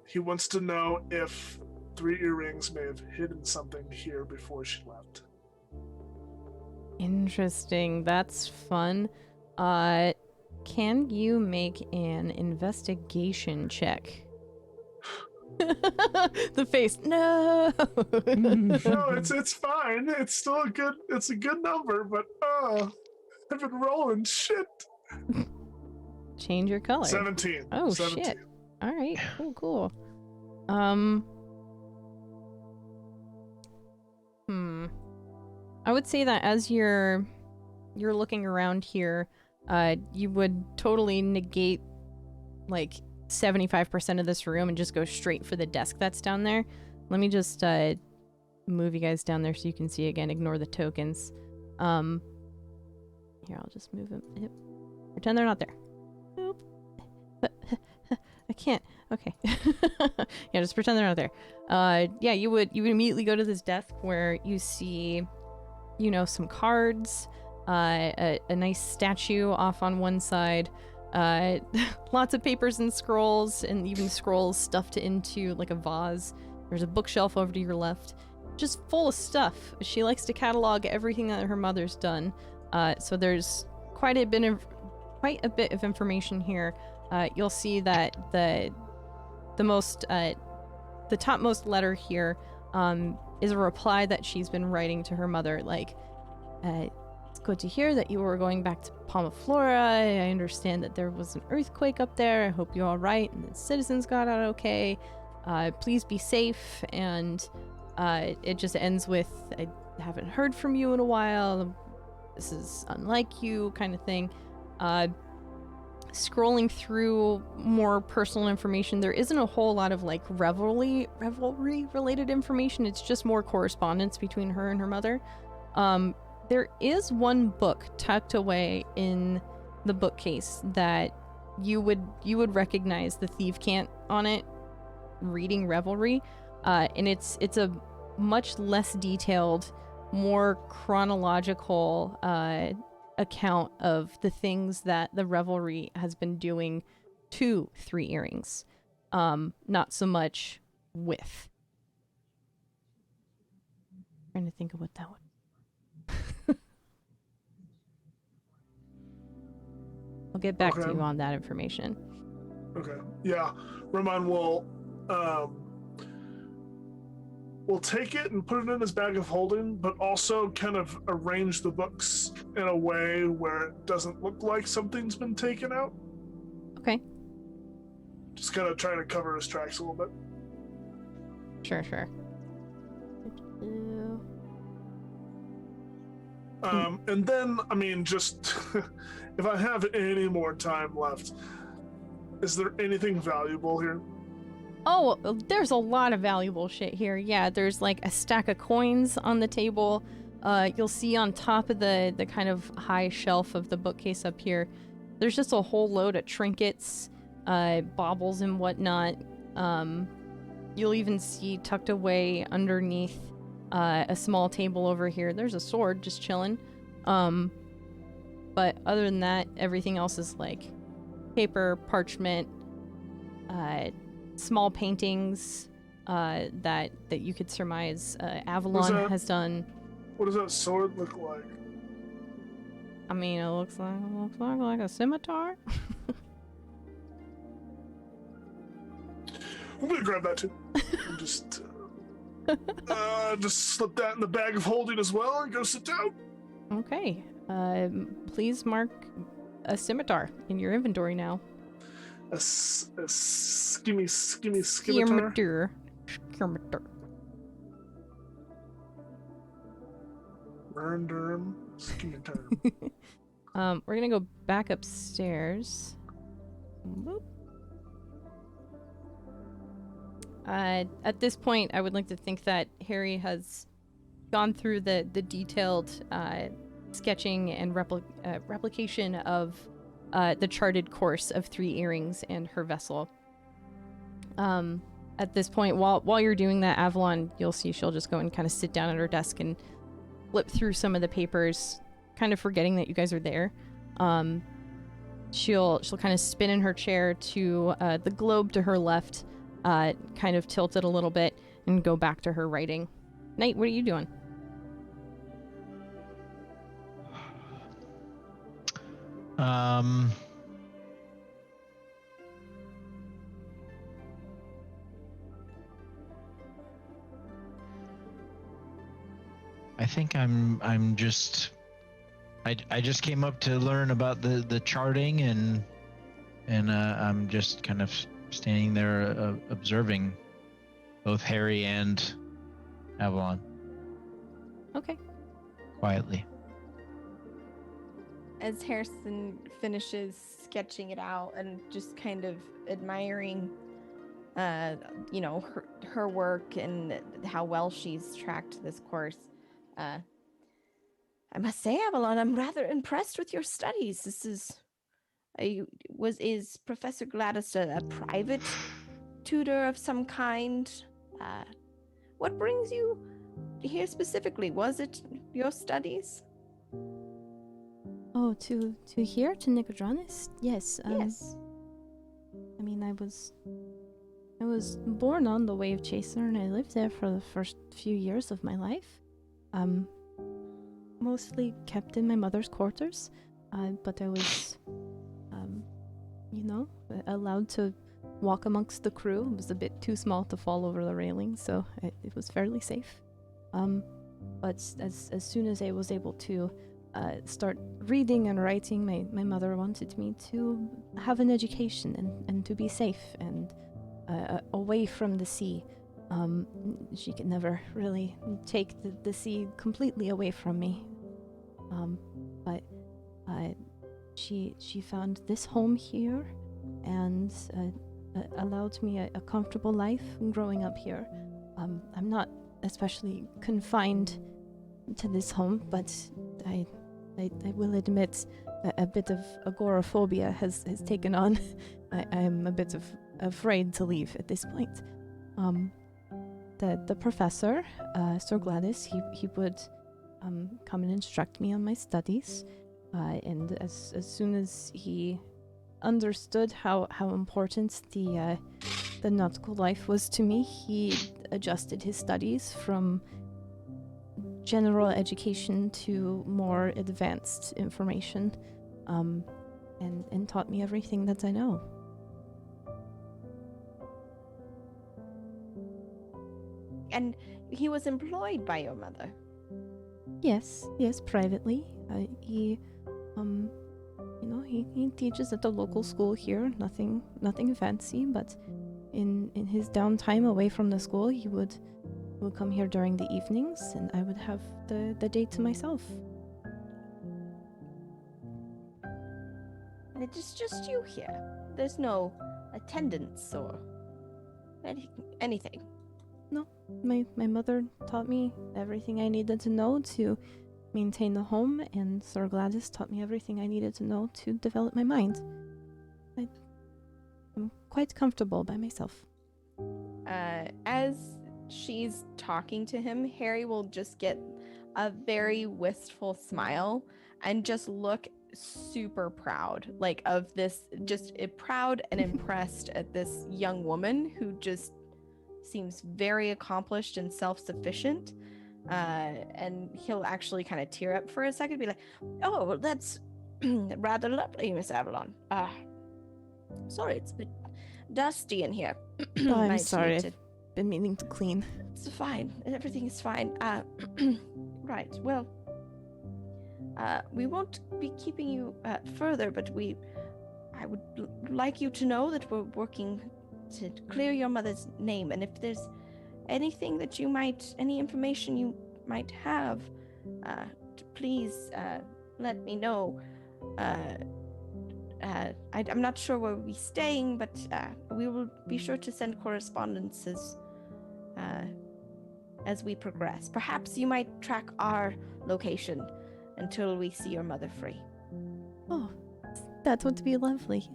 He wants to know if 3 earrings may have hidden something here before she left. Interesting. That's fun. Can you make an investigation check? The face. No. No, it's fine. It's still a good number, but I've been rolling shit. Change your color. 17. Oh 17. shit. All right. Cool. I would say that as you're looking around here, you would totally negate like 75% of this room and just go straight for the desk that's down there. Let me just move you guys down there so you can see again. Ignore the tokens. Here, I'll just move them. Yep. Pretend they're not there. Nope. But I can't. Okay. Yeah, just pretend they're not there. Yeah, you would immediately go to this desk where you see, some cards, a nice statue off on one side, lots of papers and scrolls, and even scrolls stuffed into like a vase. There's a bookshelf over to your left, just full of stuff. She likes to catalog everything that her mother's done. So there's quite a bit of information here. You'll see that the topmost letter here is a reply that she's been writing to her mother, like, it's good to hear that you were going back to Palmaflora. I understand that there was an earthquake up there. I hope you're all right and the citizens got out okay. Please be safe. And it just ends with, I haven't heard from you in a while. This is unlike you, kind of thing. Scrolling through more personal information, there isn't a whole lot of like revelry related information. It's just more correspondence between her and her mother. There is one book tucked away in the bookcase that you would recognize the thief cant on it, reading revelry, and it's a much less detailed, more chronological account of the things that the revelry has been doing to 3 earrings, not so much with. Trying to think of what that would. I'll get back to you on that information. Okay. Yeah. Roman will take it and put it in his bag of holding, but also kind of arrange the books in a way where it doesn't look like something's been taken out. Okay. Just kind of trying to cover his tracks a little bit. Sure. And then, just if I have any more time left, is there anything valuable here? Oh, there's a lot of valuable shit here. Yeah, there's like a stack of coins on the table. You'll see on top of the kind of high shelf of the bookcase up here, there's just a whole load of trinkets, baubles and whatnot. You'll even see tucked away underneath a small table over here, there's a sword just chilling. But other than that, everything else is like paper, parchment, small paintings that you could surmise Avalon has done. What does that sword look like? It looks like a scimitar. I'm gonna grab that too. And just slip that in the bag of holding as well and go sit down. Okay. Please mark a scimitar in your inventory now. skimmitor. Skirmitor. Rundurm, skimmitor. We're gonna go back upstairs. Boop. At this point, I would like to think that Harry has gone through the detailed sketching and replication of the charted course of 3 earrings and her vessel. At this point, while you're doing that, Avalon, you'll see she'll just go and kind of sit down at her desk and flip through some of the papers, kind of forgetting that you guys are there. She'll kind of spin in her chair to the globe to her left, kind of tilt it a little bit, and go back to her writing. Knight, what are you doing? I think I'm just I just came up to learn about the charting and I'm just kind of standing there observing both Harry and Avalon Okay. quietly. As Harrison finishes sketching it out and just kind of admiring, her work and how well she's tracked this course, I must say, Avalon, I'm rather impressed with your studies. Is Professor Gladys a private tutor of some kind? What brings you here specifically? Was it your studies? Oh, to here, to Nicodranas? Yes. Yes. I mean, I was born on the Wave Chaser, and I lived there for the first few years of my life. Mostly kept in my mother's quarters, but I was, allowed to walk amongst the crew. It was a bit too small to fall over the railing, so it was fairly safe. But as soon as I was able to start reading and writing, my mother wanted me to have an education and to be safe and away from the sea. She could never really take the sea completely away from me. But she found this home here and allowed me a comfortable life growing up here. I'm not especially confined to this home, but I will admit a bit of agoraphobia has taken on. I'm a bit afraid to leave at this point. The professor, Sir Gladys, he would come and instruct me on my studies, and as soon as he understood how important the nautical life was to me, he adjusted his studies from general education to more advanced information, and taught me everything that I know. And he was employed by your mother? Yes, privately. He teaches at the local school here. Nothing fancy, but in his downtime away from the school, he would come here during the evenings, and I would have the day to myself. And it's just you here. There's no attendance or anything. No, my mother taught me everything I needed to know to maintain the home, and Sir Gladys taught me everything I needed to know to develop my mind. I'm quite comfortable by myself. As she's talking to him, Harry will just get a very wistful smile and just look super proud, of this, just proud and impressed at this young woman who just seems very accomplished and self-sufficient. And he'll actually kind of tear up for a second, be like, "Oh, well, that's rather lovely, Miss Avalon. Sorry, it's a bit dusty in here." Oh, I'm sorry. I've been meaning to clean. It's fine. Everything is fine. Right. Well, we won't be keeping you further, but I would like you to know that we're working to clear your mother's name, and if there's anything that any information you might have, please let me know. I'm not sure where we'll be staying, but we will be sure to send correspondences as we progress. Perhaps you might track our location until we see your mother free. Oh, that would be lovely.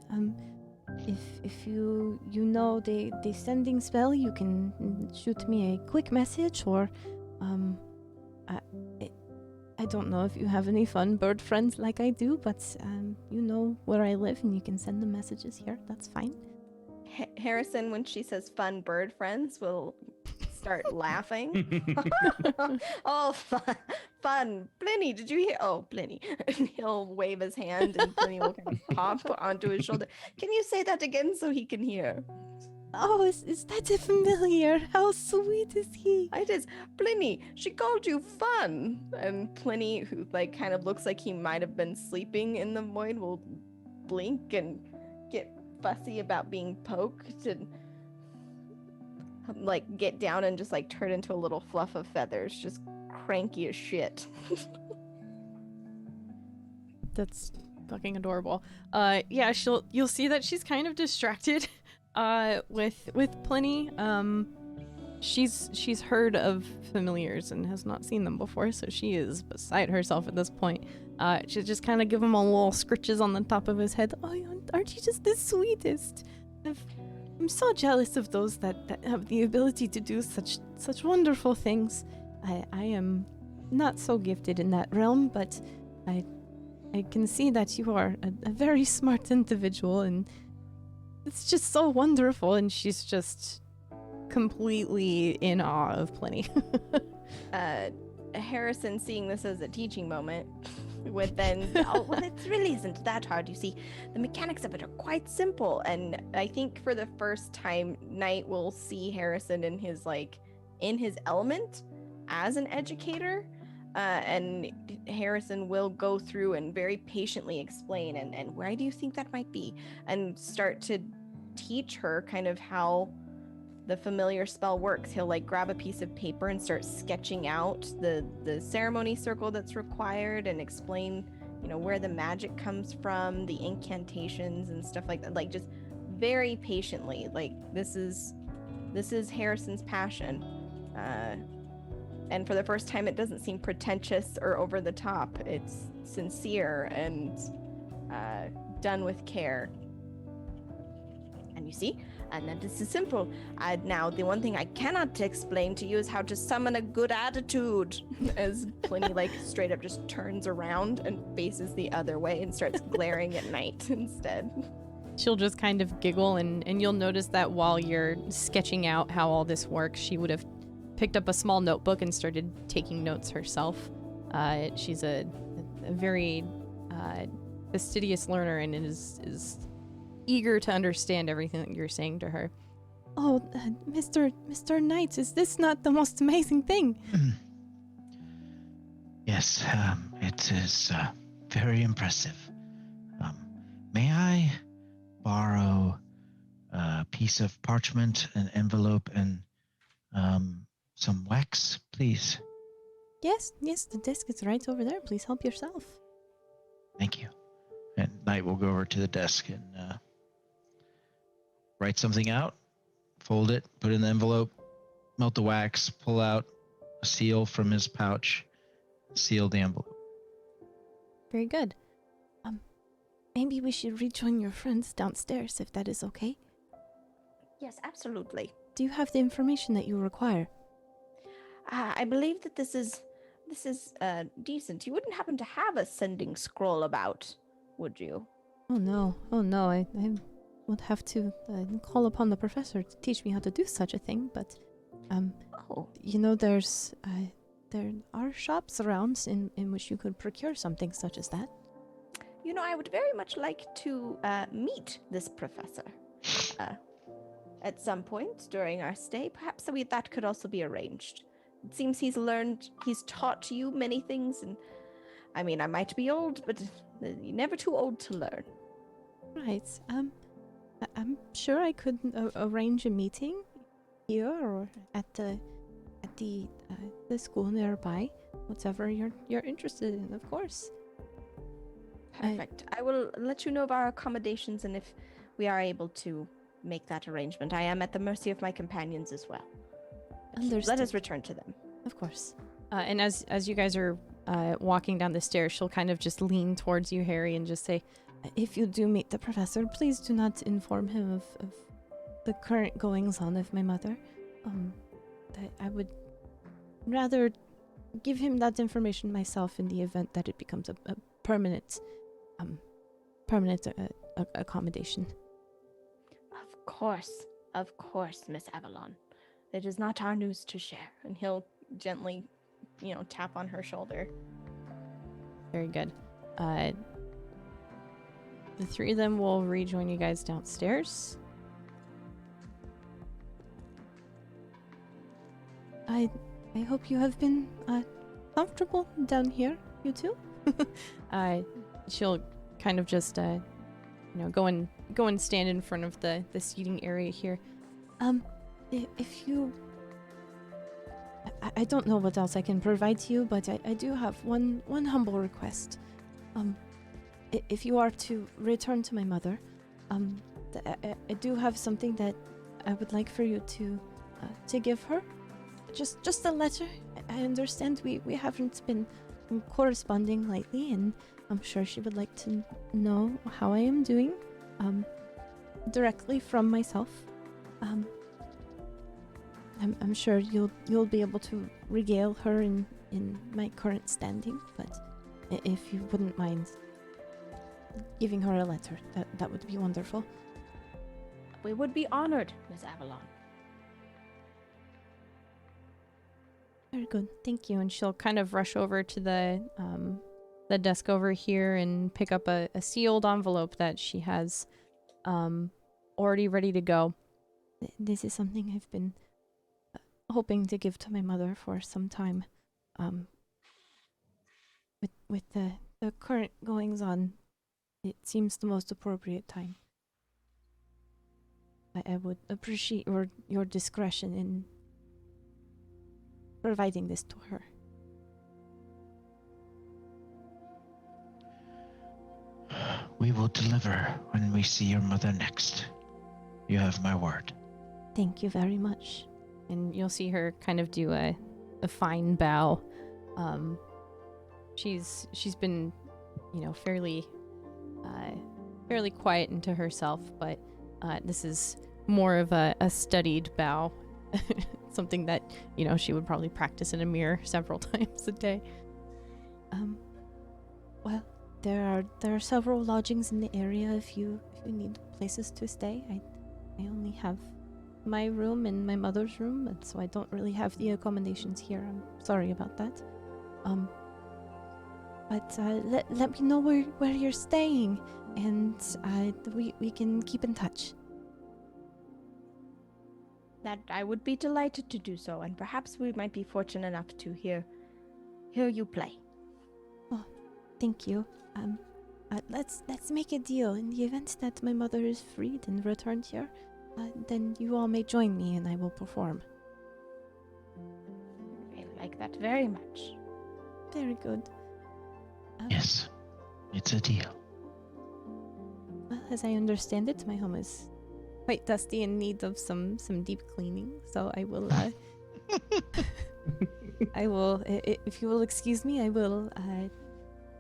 If you know the sending spell, you can shoot me a quick message, or I don't know if you have any fun bird friends like I do, but you know where I live and you can send them messages here. That's fine. Harrison, when she says fun bird friends, will start laughing. Oh, fun. Pliny, did you hear? Oh, Pliny. He'll wave his hand and Pliny will kind of pop onto his shoulder. Can you say that again so he can hear? Oh, is that familiar? How sweet is he? It is. Pliny, she called you fun. And Pliny, who kind of looks like he might have been sleeping in the void, will blink and get fussy about being poked and get down and just turn into a little fluff of feathers, just cranky as shit. That's fucking adorable. Yeah, you'll see that she's kind of distracted with Pliny. She's heard of familiars and has not seen them before, so she is beside herself at this point. She's just kind of give him a little scritches on the top of his head. Oh, aren't you just the sweetest? I'm so jealous of those that have the ability to do such wonderful things. I am not so gifted in that realm, but I can see that you are a very smart individual, and it's just so wonderful. And she's just completely in awe of Pliny. Harrison, seeing this as a teaching moment, would then, oh, well, it really isn't that hard. You see, the mechanics of it are quite simple. And I think for the first time, Knight will see Harrison in his element as an educator. And Harrison will go through and very patiently explain, and why do you think that might be? And start to teach her kind of how the familiar spell works. He'll grab a piece of paper and start sketching out the ceremony circle that's required and explain, where the magic comes from, the incantations and stuff like that. Just very patiently. This is Harrison's passion. And for the first time, it doesn't seem pretentious or over the top. It's sincere and done with care. And you see, and then this is simple. Now, the one thing I cannot explain to you is how to summon a good attitude. As Pliny, straight up just turns around and faces the other way and starts glaring at Knight instead. She'll just kind of giggle, and you'll notice that while you're sketching out how all this works, she would have picked up a small notebook and started taking notes herself. She's a very fastidious learner and is eager to understand everything that you're saying to her. Oh, Mr. Knight, is this not the most amazing thing? Yes, it is very impressive. May I borrow a piece of parchment, an envelope, and some wax, please? Yes, the desk is right over there. Please help yourself. Thank you. And Knight will go over to the desk and write something out, fold it, put it in the envelope, melt the wax, pull out a seal from his pouch, seal the envelope. Very good. Maybe we should rejoin your friends downstairs, if that is okay. Yes, absolutely. Do you have the information that you require? I believe that this is decent. You wouldn't happen to have a sending scroll about, would you? Oh no. I would have to call upon the professor to teach me how to do such a thing, but there are shops around in which you could procure something such as that. I would very much like to meet this professor at some point during our stay. Perhaps that could also be arranged. It seems he's taught you many things, and I might be old, but you're never too old to learn. Right. I'm sure I could arrange a meeting here or at the school nearby. Whatever you're interested in, of course. Perfect. I will let you know of our accommodations and if we are able to make that arrangement. I am at the mercy of my companions as well. But Understood. let us return to them. Of course. And as you guys are walking down the stairs, she'll kind of just lean towards you, Harry, and just say, if you do meet the professor, please do not inform him of the current goings-on of my mother. That I would rather give him that information myself in the event that it becomes a permanent accommodation. Of course, Miss Avalon. It is not our news to share. And he'll gently, tap on her shoulder. Very good. The three of them will rejoin you guys downstairs. I hope you have been comfortable down here, you two. She'll kind of just go and stand in front of the seating area here. If you I don't know what else I can provide to you, but I do have one humble request. If you are to return to my mother, I do have something that I would like for you to give her. Just a letter. I understand we haven't been corresponding lately, and I'm sure she would like to know how I am doing, directly from myself. I'm sure you'll be able to regale her in my current standing, but if you wouldn't mind giving her a letter, that would be wonderful. We would be honored, Miss Avalon. Very good, thank you. And she'll kind of rush over to the desk over here and pick up a sealed envelope that she has already ready to go. This is something I've been hoping to give to my mother for some time. With the current goings on, it seems the most appropriate time. I would appreciate your discretion in providing this to her. We will deliver when we see your mother next. You have my word. Thank you very much. And you'll see her kind of do a fine bow. She's been, fairly quiet into herself, but this is more of a studied bow. Something that, she would probably practice in a mirror several times a day. Well, there are several lodgings in the area if you need places to stay. I only have my room and my mother's room, and so I don't really have the accommodations here. I'm sorry about that. But let me know where you're staying, and we can keep in touch. That I would be delighted to do so, and perhaps we might be fortunate enough to hear you play. Oh, thank you. Let's make a deal. In the event that my mother is freed and returned here, then you all may join me and I will perform. I like that very much. Very good. Yes, it's a deal. Well, as I understand it, my home is quite dusty in need of some deep cleaning, so I will if you will excuse me, I will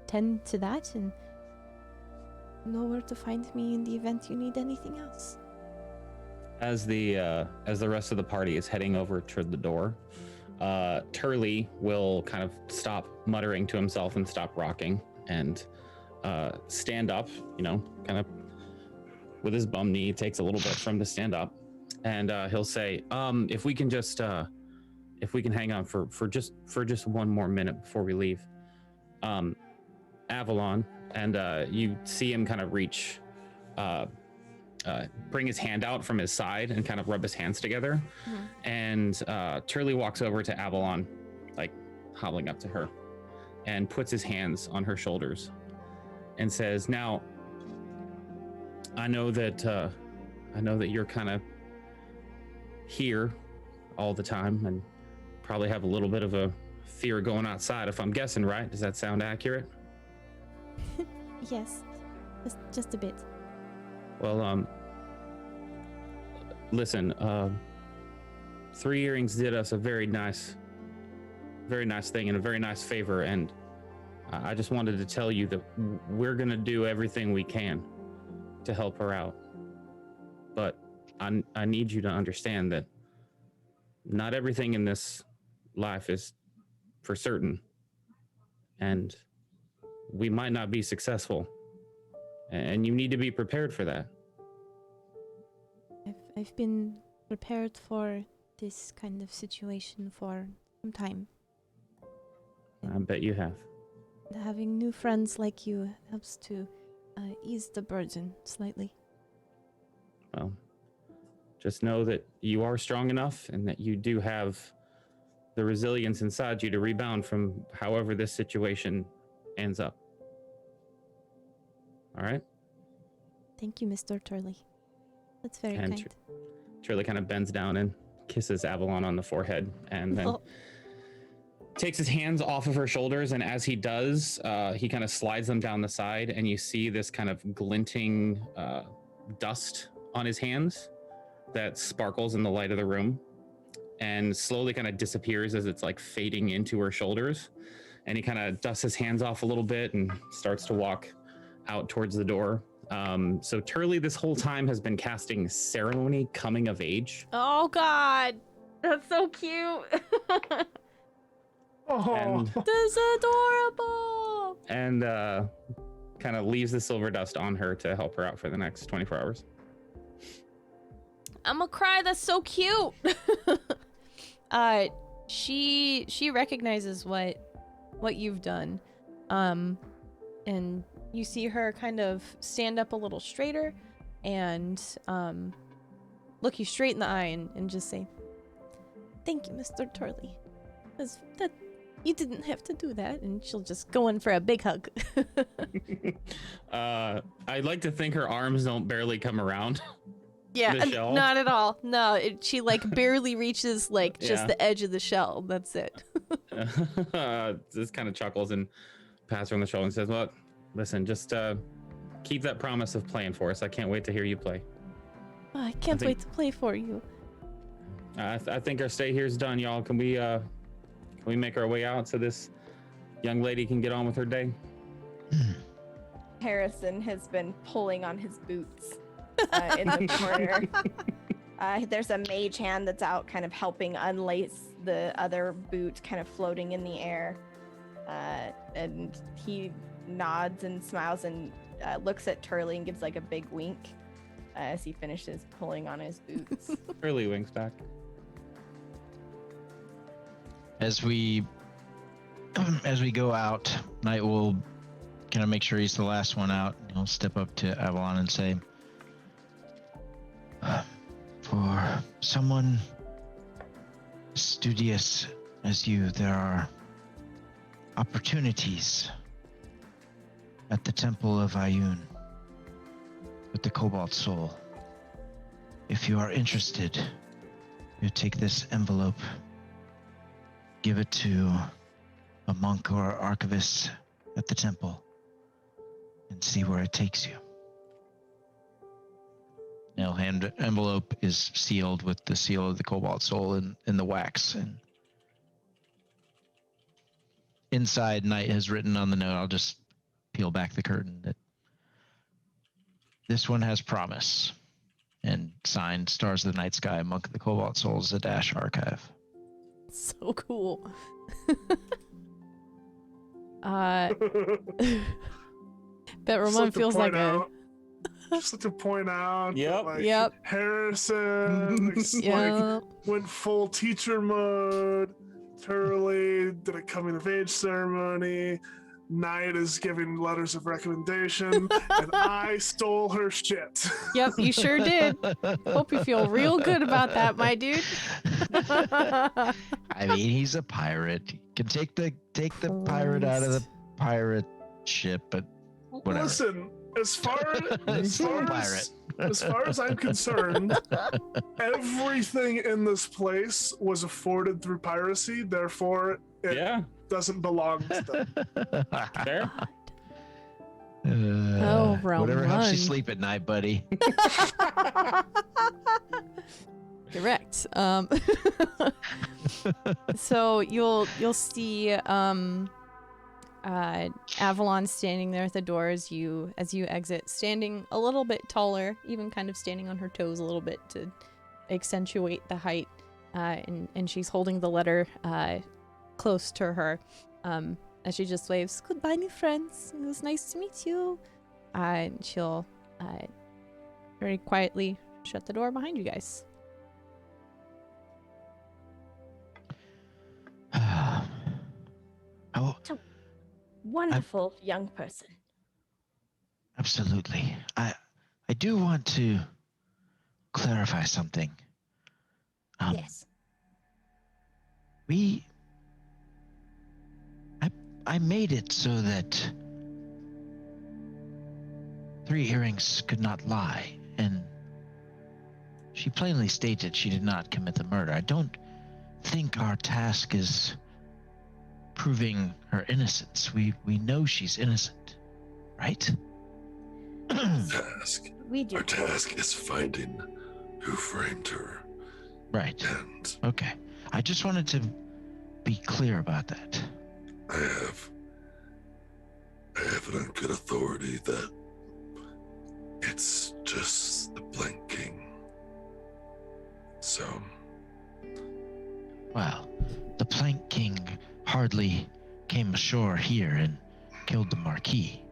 tend to that and know where to find me in the event you need anything else. As the rest of the party is heading over toward the door, Turley will kind of stop muttering to himself and stop rocking and stand up, kind of with his bum knee. It takes a little bit for him to stand up, and he'll say, if we can hang on for just one more minute before we leave. Avalon, and you see him kind of reach, bring his hand out from his side and kind of rub his hands together. Mm-hmm. And Turley walks over to Avalon, like hobbling up to her, and puts his hands on her shoulders and says, now, I know that you're kind of here all the time and probably have a little bit of a fear going outside, if I'm guessing right. Does that sound accurate? Yes, just a bit. Well, listen, Three Earrings did us a very nice thing and a very nice favor, and I just wanted to tell you that we're gonna do everything we can to help her out. But I need you to understand that not everything in this life is for certain, and we might not be successful, and you need to be prepared for that. I've been prepared for this kind of situation for some time. I bet you have. Having new friends like you helps to ease the burden slightly. Well, just know that you are strong enough and that you do have the resilience inside you to rebound from however this situation ends up. All right? Thank you, Mr. Turley. That's very And kind. Turley kind of bends down and kisses Avalon on the forehead and then takes his hands off of her shoulders. And as he does, he kind of slides them down the side, and you see this kind of glinting dust on his hands that sparkles in the light of the room and slowly kind of disappears as it's like fading into her shoulders. And he kind of dusts his hands off a little bit and starts to walk out towards the door. So Turley this whole time has been casting Ceremony Coming of Age. Oh God, that's so cute. Oh, And That's adorable. and kind of leaves the silver dust on her to help her out for the next 24 hours. I'm gonna cry. That's so cute. She recognizes what you've done, and you see her kind of stand up a little straighter, and look you straight in the eye and just say, "Thank you, Mr. Turley. That you didn't have to do that." And she'll just go in for a big hug. I'd like to think her arms don't barely come around. Yeah, The shell? not at all. No, she like barely reaches like just Yeah. the edge of the shell. That's it. Just kind of chuckles and pats her on the shoulder and says, "Well, listen, just keep that promise of playing for us. I can't wait to hear you play. Oh, I can't think- wait to play for you. I think our stay here is done, y'all. Can we make our way out so this young lady can get on with her day?" Harrison has been pulling on his boots in the corner. There's a mage hand that's out kind of helping unlace the other boot kind of floating in the air. And he nods and smiles and looks at Turley and gives like a big wink as he finishes pulling on his boots. Early winks back. As we go out, Knight will kind of make sure he's the last one out. He'll step up to Avalon and say, "For someone studious as you, there are opportunities at the Temple of Ayun with the Cobalt Soul. If you are interested, you take this envelope, give it to a monk or archivist at the temple, and see where it takes you." Now, hand envelope is sealed with the seal of the Cobalt Soul in the wax, and inside, Knight has written on the note, I'll just peel back the curtain, that this one has promise, and signed Stars of the Night Sky, Monk of the Cobalt Soul, Zadash Archive. So cool. Bet Ramon feels like a. Just like to point out. that, Yep. like, Yep. Harrison like, Yeah. went full teacher mode. Turley did a coming of age ceremony. Knight is giving letters of recommendation, and I stole her shit. Yep, you sure did. Hope you feel real good about that, my dude. I mean, he's a pirate. He can take the pirate out of the pirate ship, but whatever. Listen, As far Pirate. as far as I'm concerned, everything in this place was afforded through piracy. Therefore, it Yeah. doesn't belong to them. Fair. Whatever helps you Roman. sleep at night, buddy. Correct. So you'll see Avalon standing there at the door as you exit, standing a little bit taller, even kind of standing on her toes a little bit to accentuate the height. And she's holding the letter close to her as she just waves, "Goodbye, new friends. It was nice to meet you." And she'll very quietly shut the door behind you guys. Oh, Wonderful young person. absolutely. I do want to clarify something. Yes. I made it so that Three Earrings could not lie, and she plainly stated she did not commit the murder. I don't think our task is proving her innocence. We know she's innocent, right? Task. We do. Our task is finding who framed her. Right. And Okay. I just wanted to be clear about that. I have it on good authority that it's just the Blank King. So, Well, the Plank King hardly came ashore here and killed the Marquis.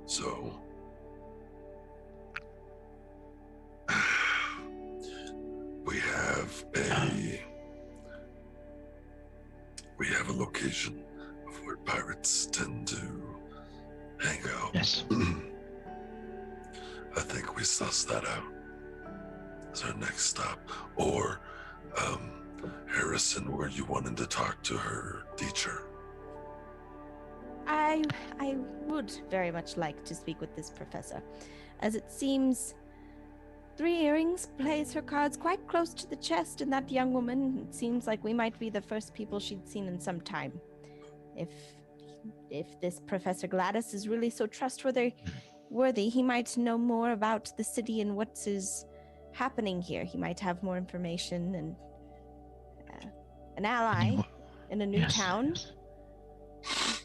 so we have a location of where pirates tend to hang out. Yes. I think we suss that out as our next stop. Or Harrison, were you wanting to talk to her teacher? I would very much like to speak with this professor, as it seems Three Earrings plays her cards quite close to the chest, and that young woman, it seems like we might be the first people she'd seen in some time. If this Professor Gladys is really so trustworthy, he might know more about the city and what is happening here. He might have more information and an ally in a new Yes, town. yes.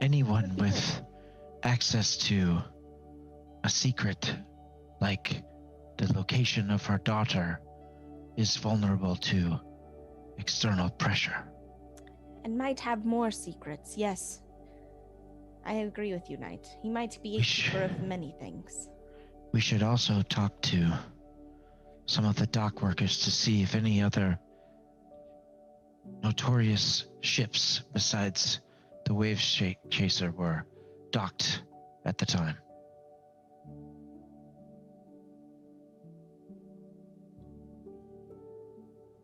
Anyone with access to a secret like the location of her daughter is vulnerable to external pressure. And might have more secrets, yes. I agree with you, Knight. He might be a We keeper of many things. We should also talk to some of the dock workers to see if any other notorious ships besides the Wave Chaser were docked at the time.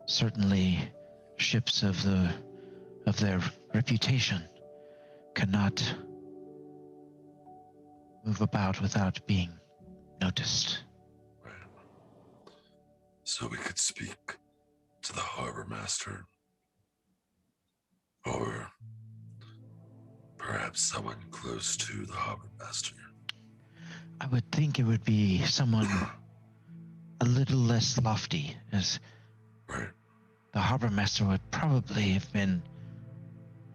Certainly, ships of their reputation cannot move about without being noticed. Right. So we could speak to the harbor master, or perhaps someone close to the harbor master. I would think it would be someone a little less lofty, as Right. the harbor master would probably have been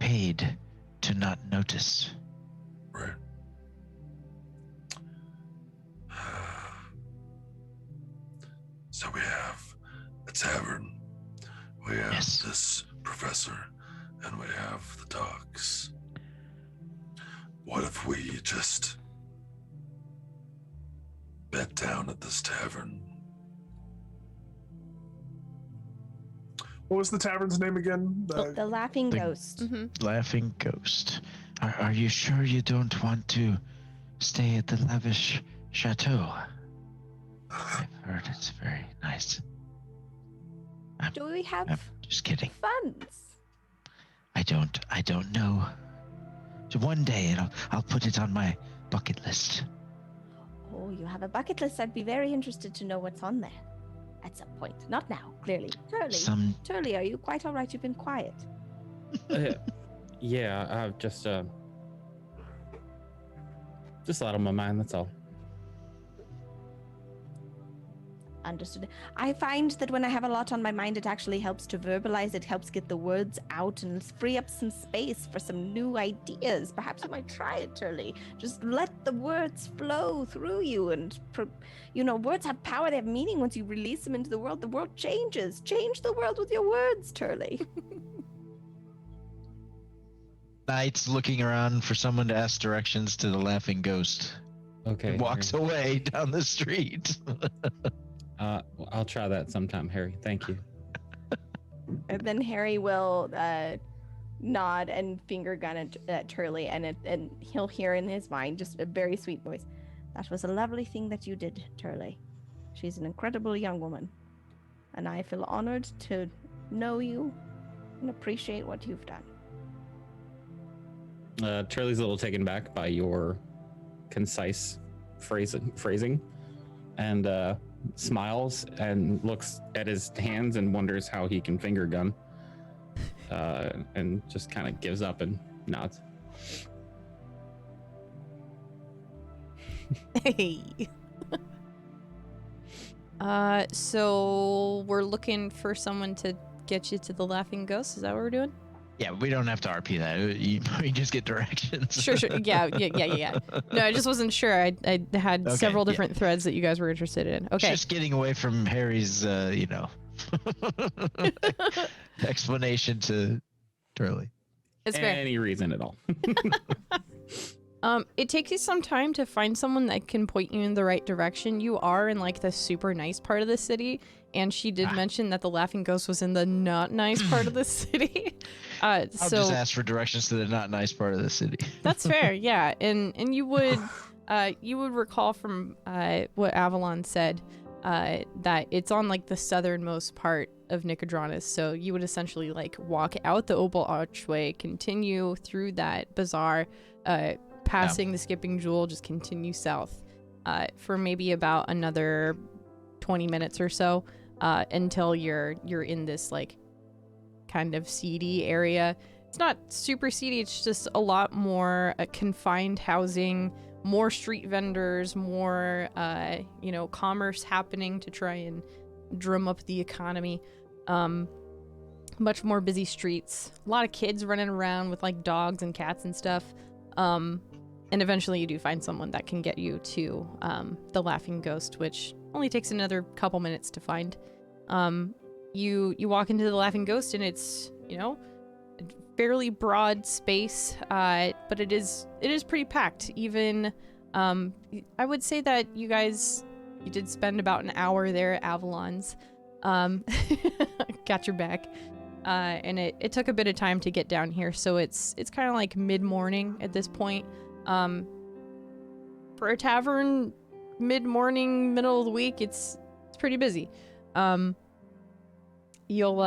paid to not notice. Right. So we have a tavern, we have Yes. this professor, and we have the docks. What if we just bed down at this tavern? What was the tavern's name again? The Laughing The- Ghost. Mm-hmm. Laughing Ghost. Are you sure you don't want to stay at the lavish chateau? I've heard it's very nice. Do we have I'm just kidding. funds? I don't know. So one day I'll put it on my bucket list. Oh, you have a bucket list. I'd be very interested to know what's on there at some point. Not now, clearly. Turley, are you quite all right? You've been quiet. Yeah, I've just a lot on my mind, that's all. Understood. I find that when I have a lot on my mind, it actually helps to verbalize. It helps get the words out and free up some space for some new ideas. Perhaps you might try it, Turley. Just let the words flow through you. And, words have power. They have meaning once you release them into the world. The world changes. Change the world with your words, Turley. Knight's looking around for someone to ask directions to the laughing ghost. Okay. And walks away down the street. I'll try that sometime, Harry. Thank you. And then Harry will nod and finger gun at Turley, and he'll hear in his mind just a very sweet voice. That was a lovely thing that you did, Turley. She's an incredible young woman, and I feel honored to know you and appreciate what you've done. Turley's a little taken back by your concise phrasing, and smiles and looks at his hands and wonders how he can finger gun, and just kind of gives up and nods. Hey. So we're looking for someone to get you to the Laughing Ghost. Is that what we're doing? Yeah, we don't have to RP that. We just get directions. Sure. Yeah. No, I just wasn't sure. I had several different threads that you guys were interested in. Okay. Just getting away from Harry's, explanation to Turley. It's fair. Any reason at all. It takes you some time to find someone that can point you in the right direction. You are in like the super nice part of the city, and she did mention that the Laughing Ghost was in the not nice part of the city. I'll just ask for directions to the not nice part of the city. That's fair, yeah. And you would recall from what Avalon said that it's on like the southernmost part of Nicodranus. So you would essentially like walk out the Opal Archway, continue through that bazaar, passing the Skipping Jewel, just continue south for maybe about another 20 minutes or so until you're in this like kind of seedy area. It's not super seedy, it's just a lot more confined housing, more street vendors, more commerce happening to try and drum up the economy. Much more busy streets, a lot of kids running around with like dogs and cats and stuff. And eventually you do find someone that can get you to the Laughing Ghost, which only takes another couple minutes to find. You walk into the Laughing Ghost and it's, a fairly broad space, but it is pretty packed. Even I would say that you did spend about an hour there at Avalon's. Got your back. And it took a bit of time to get down here, so it's kind of like mid-morning at this point. For a tavern, mid-morning, middle of the week, it's pretty busy. You'll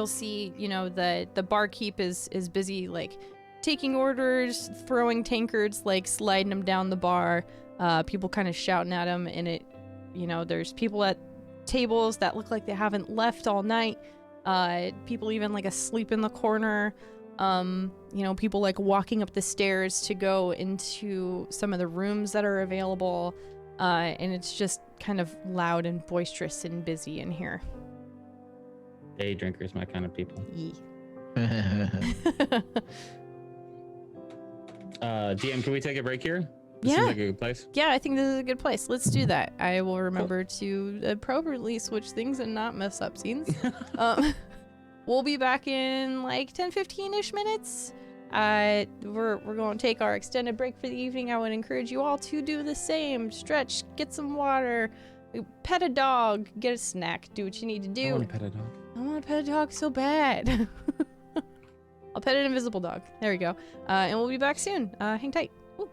see, the barkeep is busy, like taking orders, throwing tankards, like sliding them down the bar. People kind of shouting at him, and there's people at tables that look like they haven't left all night. People even like asleep in the corner. People like walking up the stairs to go into some of the rooms that are available. And it's just kind of loud and boisterous and busy in here. Day drinkers, my kind of people. DM, can we take a break here? This seems like a good place. Yeah, I think this is a good place. Let's do that. I will remember to appropriately switch things and not mess up scenes. We'll be back in like 10-15-ish minutes. We're going to take our extended break for the evening. I would encourage you all to do the same. Stretch, get some water, pet a dog, get a snack, do what you need to do. I want to pet a dog. I want to pet a dog so bad. I'll pet an invisible dog. There we go. And we'll be back soon. Hang tight. Woo.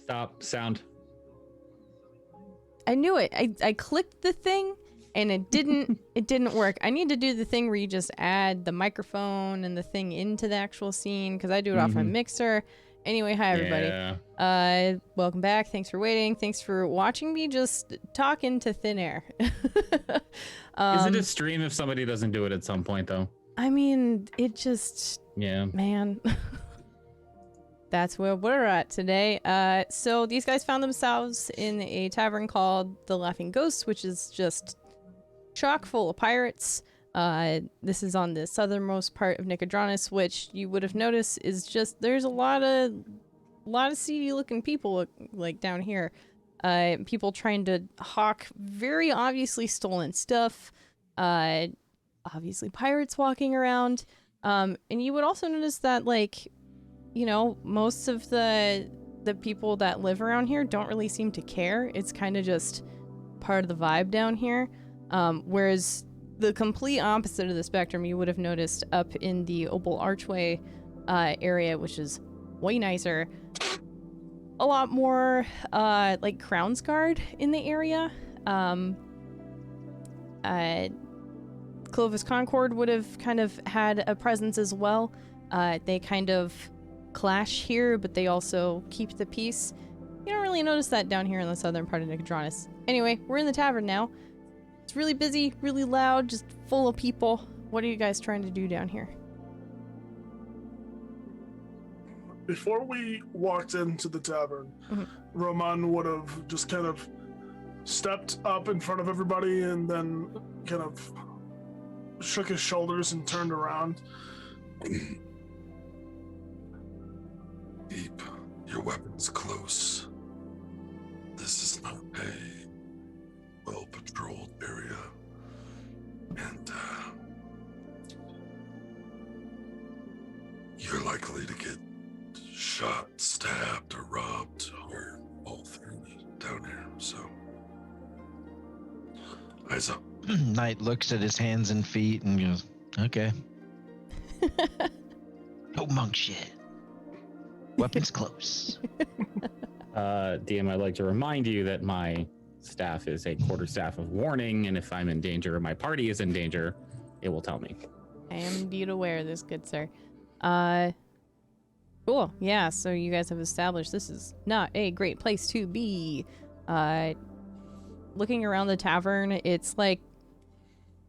Stop. Sound. I knew it. I clicked the thing and it didn't work. I need to do the thing where you just add the microphone and the thing into the actual scene because I do it off my mixer. Anyway, hi everybody. Yeah. Welcome back. Thanks for waiting. Thanks for watching me just talk into thin air. Is it a stream if somebody doesn't do it at some point though? I mean, it just man. That's where we're at today. So these guys found themselves in a tavern called the Laughing Ghost, which is just chock full of pirates. This is on the southernmost part of Nicodranus, which you would have noticed is just there's a lot of seedy looking people like down here. People trying to hawk very obviously stolen stuff. Obviously pirates walking around. And you would also notice that like, you know, most of the people that live around here don't really seem to care. It's kind of just part of the vibe down here. Whereas the complete opposite of the spectrum you would have noticed up in the Opal Archway area, which is way nicer. A lot more like Crown's Guard in the area. Clovis Concord would have kind of had a presence as well. They kind of clash here, but they also keep the peace. You don't really notice that down here in the southern part of Nicodranus. Anyway, we're in the tavern now. It's really busy, really loud, just full of people. What are you guys trying to do down here? Before we walked into the tavern, Roman would have just kind of stepped up in front of everybody and then kind of shook his shoulders and turned around. Keep your weapons close. This is not a well-patrolled area, and you're likely to get shot, stabbed, or robbed, or all three down here, so eyes up. Knight looks at his hands and feet and goes, okay. No monk shit. Weapons close. DM, I'd like to remind you that my staff is a quarterstaff of warning, and if I'm in danger or my party is in danger, it will tell me. I am indeed aware of this, good sir. Cool. Yeah, so you guys have established this is not a great place to be. Looking around the tavern, it's like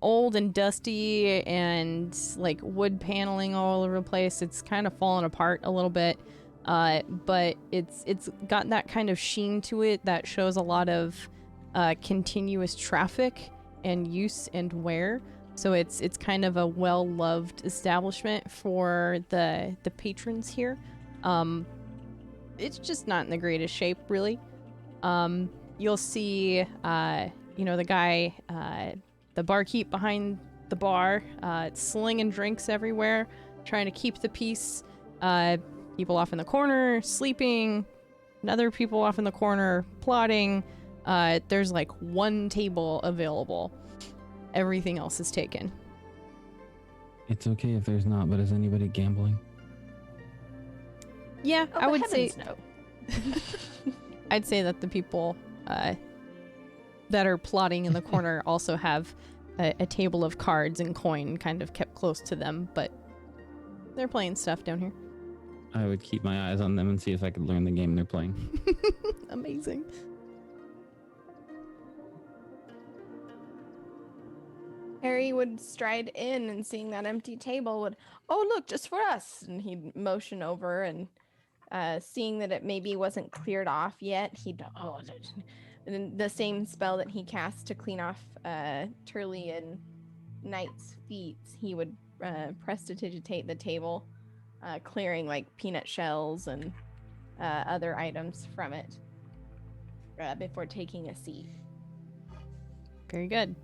old and dusty and like wood paneling all over the place. It's kind of fallen apart a little bit. But it's got that kind of sheen to it that shows a lot of continuous traffic and use and wear. So it's kind of a well-loved establishment for the patrons here. It's just not in the greatest shape, really. You'll see, you know, the guy, the barkeep behind the bar, slinging drinks everywhere, trying to keep the peace. People off in the corner sleeping, other people off in the corner plotting. There's like one table available. Everything else is taken. It's okay if there's not, but is anybody gambling? Yeah, Oh, I would say no. I'd say that the people that are plotting in the corner also have a table of cards and coin kind of kept close to them, but they're playing stuff down here. I would keep my eyes on them and see if I could learn the game they're playing. Amazing. Harry would stride in and seeing that empty table would, oh, look, just for us. And he'd motion over and seeing that it maybe wasn't cleared off yet, he'd, and then the same spell that he cast to clean off Turley and Knight's feet, he would prestidigitate the table, clearing like peanut shells and other items from it before taking a seat. Very good.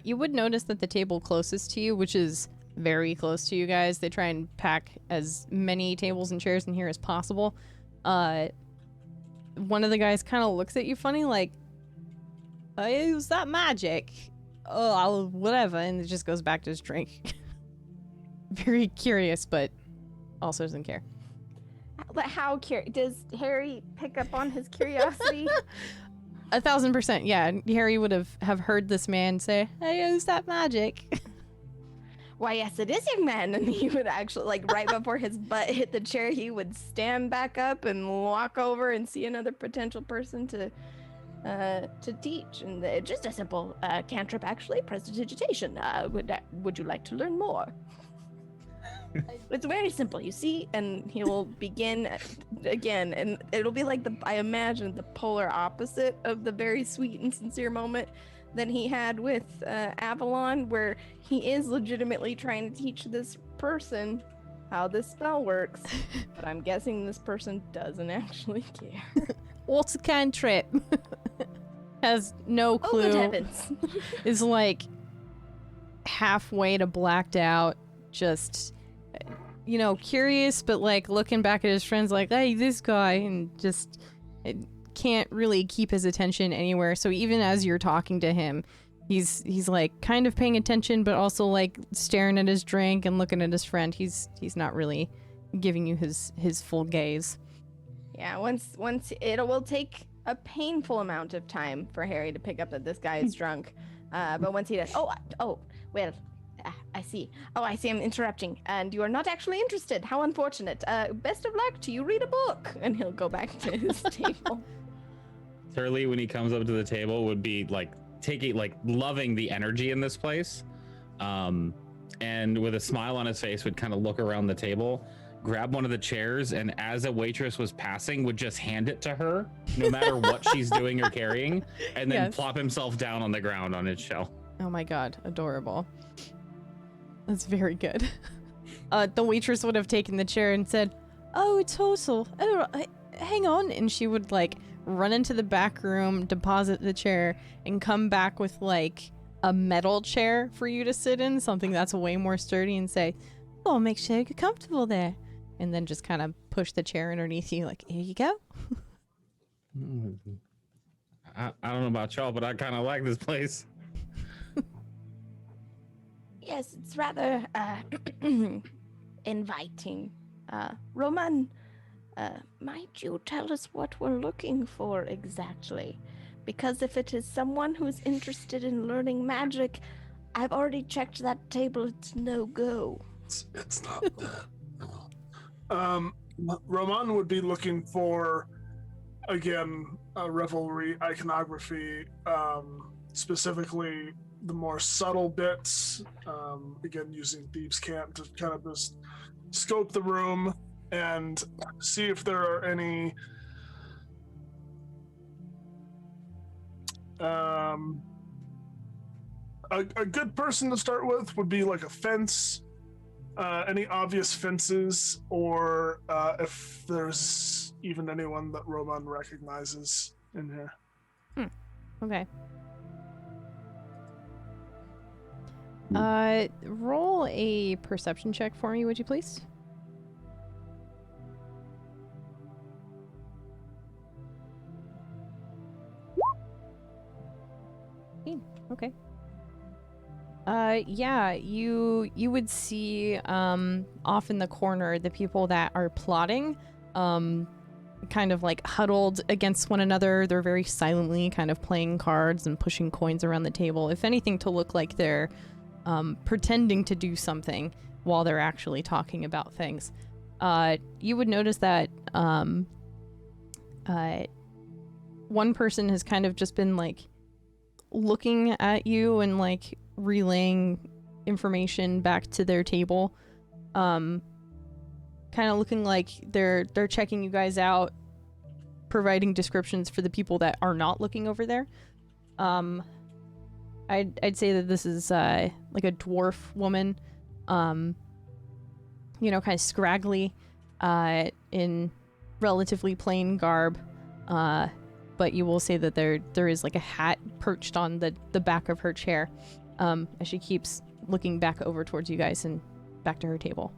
You would notice that the table closest to you, which is very close to you guys, they try and pack as many tables and chairs in here as possible. One of the guys kind of looks at you funny, like, is that magic? Oh, whatever, and it just goes back to his drink. Very curious, but also doesn't care. But how does Harry pick up on his curiosity? 1,000%, yeah. Harry would have heard this man say, "Hey, is that magic?" Why, yes, it is, young man. And he would actually, like, right before his butt hit the chair, he would stand back up and walk over and see another potential person to teach. And just a simple cantrip, actually, prestidigitation. Would you like to learn more? It's very simple, you see, and he will begin again, and it'll be like I imagine the polar opposite of the very sweet and sincere moment that he had with Avalon, where he is legitimately trying to teach this person how this spell works, but I'm guessing this person doesn't actually care. What's a cantrip? Has no clue. Oh, good heavens. Is like halfway to blacked out, just, you know, curious, but like looking back at his friends like, hey, this guy, and just can't really keep his attention anywhere. So even as you're talking to him, he's like kind of paying attention, but also like staring at his drink and looking at his friend. He's not really giving you his full gaze. Yeah, once it will take a painful amount of time for Harry to pick up that this guy is drunk. But once he does, well, I see. Oh, I see, I'm interrupting. And you are not actually interested. How unfortunate. Best of luck to you. Read a book. And he'll go back to his table. Turley, when he comes up to the table, would be like loving the energy in this place. And with a smile on his face, would kind of look around the table, grab one of the chairs, and as a waitress was passing, would just hand it to her, no matter what she's doing or carrying, and then plop himself down on the ground on his shell. Oh my god, adorable. That's very good. The waitress would have taken the chair and said, "Oh, it's Horsel. Oh, hang on." And she would like run into the back room, deposit the chair, and come back with like a metal chair for you to sit in, something that's way more sturdy, and say, "Oh, make sure you're comfortable there." And then just kind of push the chair underneath you, like, "Here you go." I don't know about y'all, but I kind of like this place. Yes, it's rather inviting. Roman, might you tell us what we're looking for exactly? Because if it is someone who's interested in learning magic, I've already checked that table. It's no go. It's not that. Roman would be looking for, again, revelry, iconography, specifically the more subtle bits, again, using Thieves' Cant to kind of just scope the room and see if there are any a good person to start with would be like a fence, any obvious fences, or if there's even anyone that Roman recognizes in here. Okay. Roll a perception check for me, would you please? Okay. Yeah, you would see off in the corner the people that are plotting, kind of like huddled against one another. They're very silently kind of playing cards and pushing coins around the table, if anything, to look like they're pretending to do something while they're actually talking about things. You would notice that one person has kind of just been like looking at you and like relaying information back to their table. Kind of looking like they're checking you guys out, providing descriptions for the people that are not looking over there. I'd say that this is like a dwarf woman, kind of scraggly, in relatively plain garb, but you will say that there is like a hat perched on the back of her chair, as she keeps looking back over towards you guys and back to her table.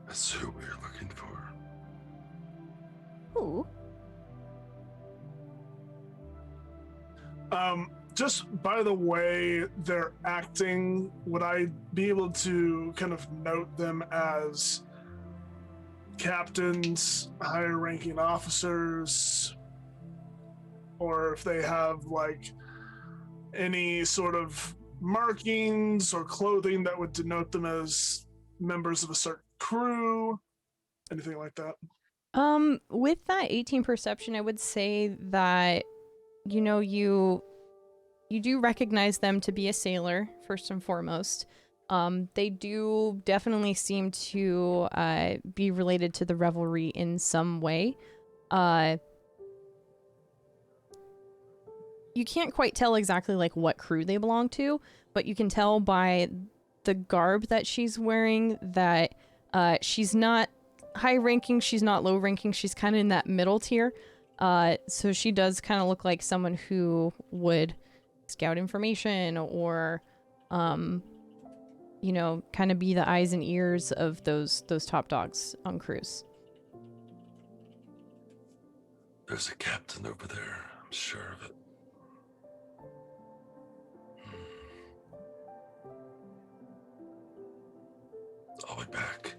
That's who we're looking for. Who? Just by the way they're acting, would I be able to kind of note them as captains, higher ranking officers, or if they have like any sort of markings or clothing that would denote them as members of a certain crew, anything like that? With that 18 perception, I would say that, you do recognize them to be a sailor, first and foremost. They do definitely seem to be related to the revelry in some way. You can't quite tell exactly like what crew they belong to, but you can tell by the garb that she's wearing that she's not high ranking, she's not low ranking, she's kind of in that middle tier. So she does kind of look like someone who would scout information or, kind of be the eyes and ears of those top dogs on cruise. There's a captain over there, I'm sure of it. I'll be back.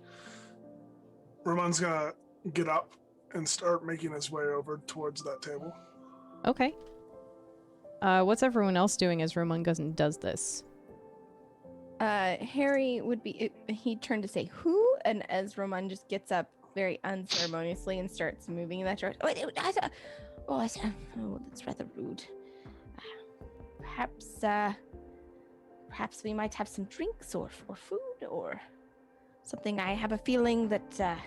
Ramon's gonna get up and start making his way over towards that table. Okay. What's everyone else doing as Roman does this? Harry would be, he'd turn to say, who? And as Roman just gets up very unceremoniously and starts moving in that direction. Oh, that's rather rude. Perhaps we might have some drinks or food or something. I have a feeling that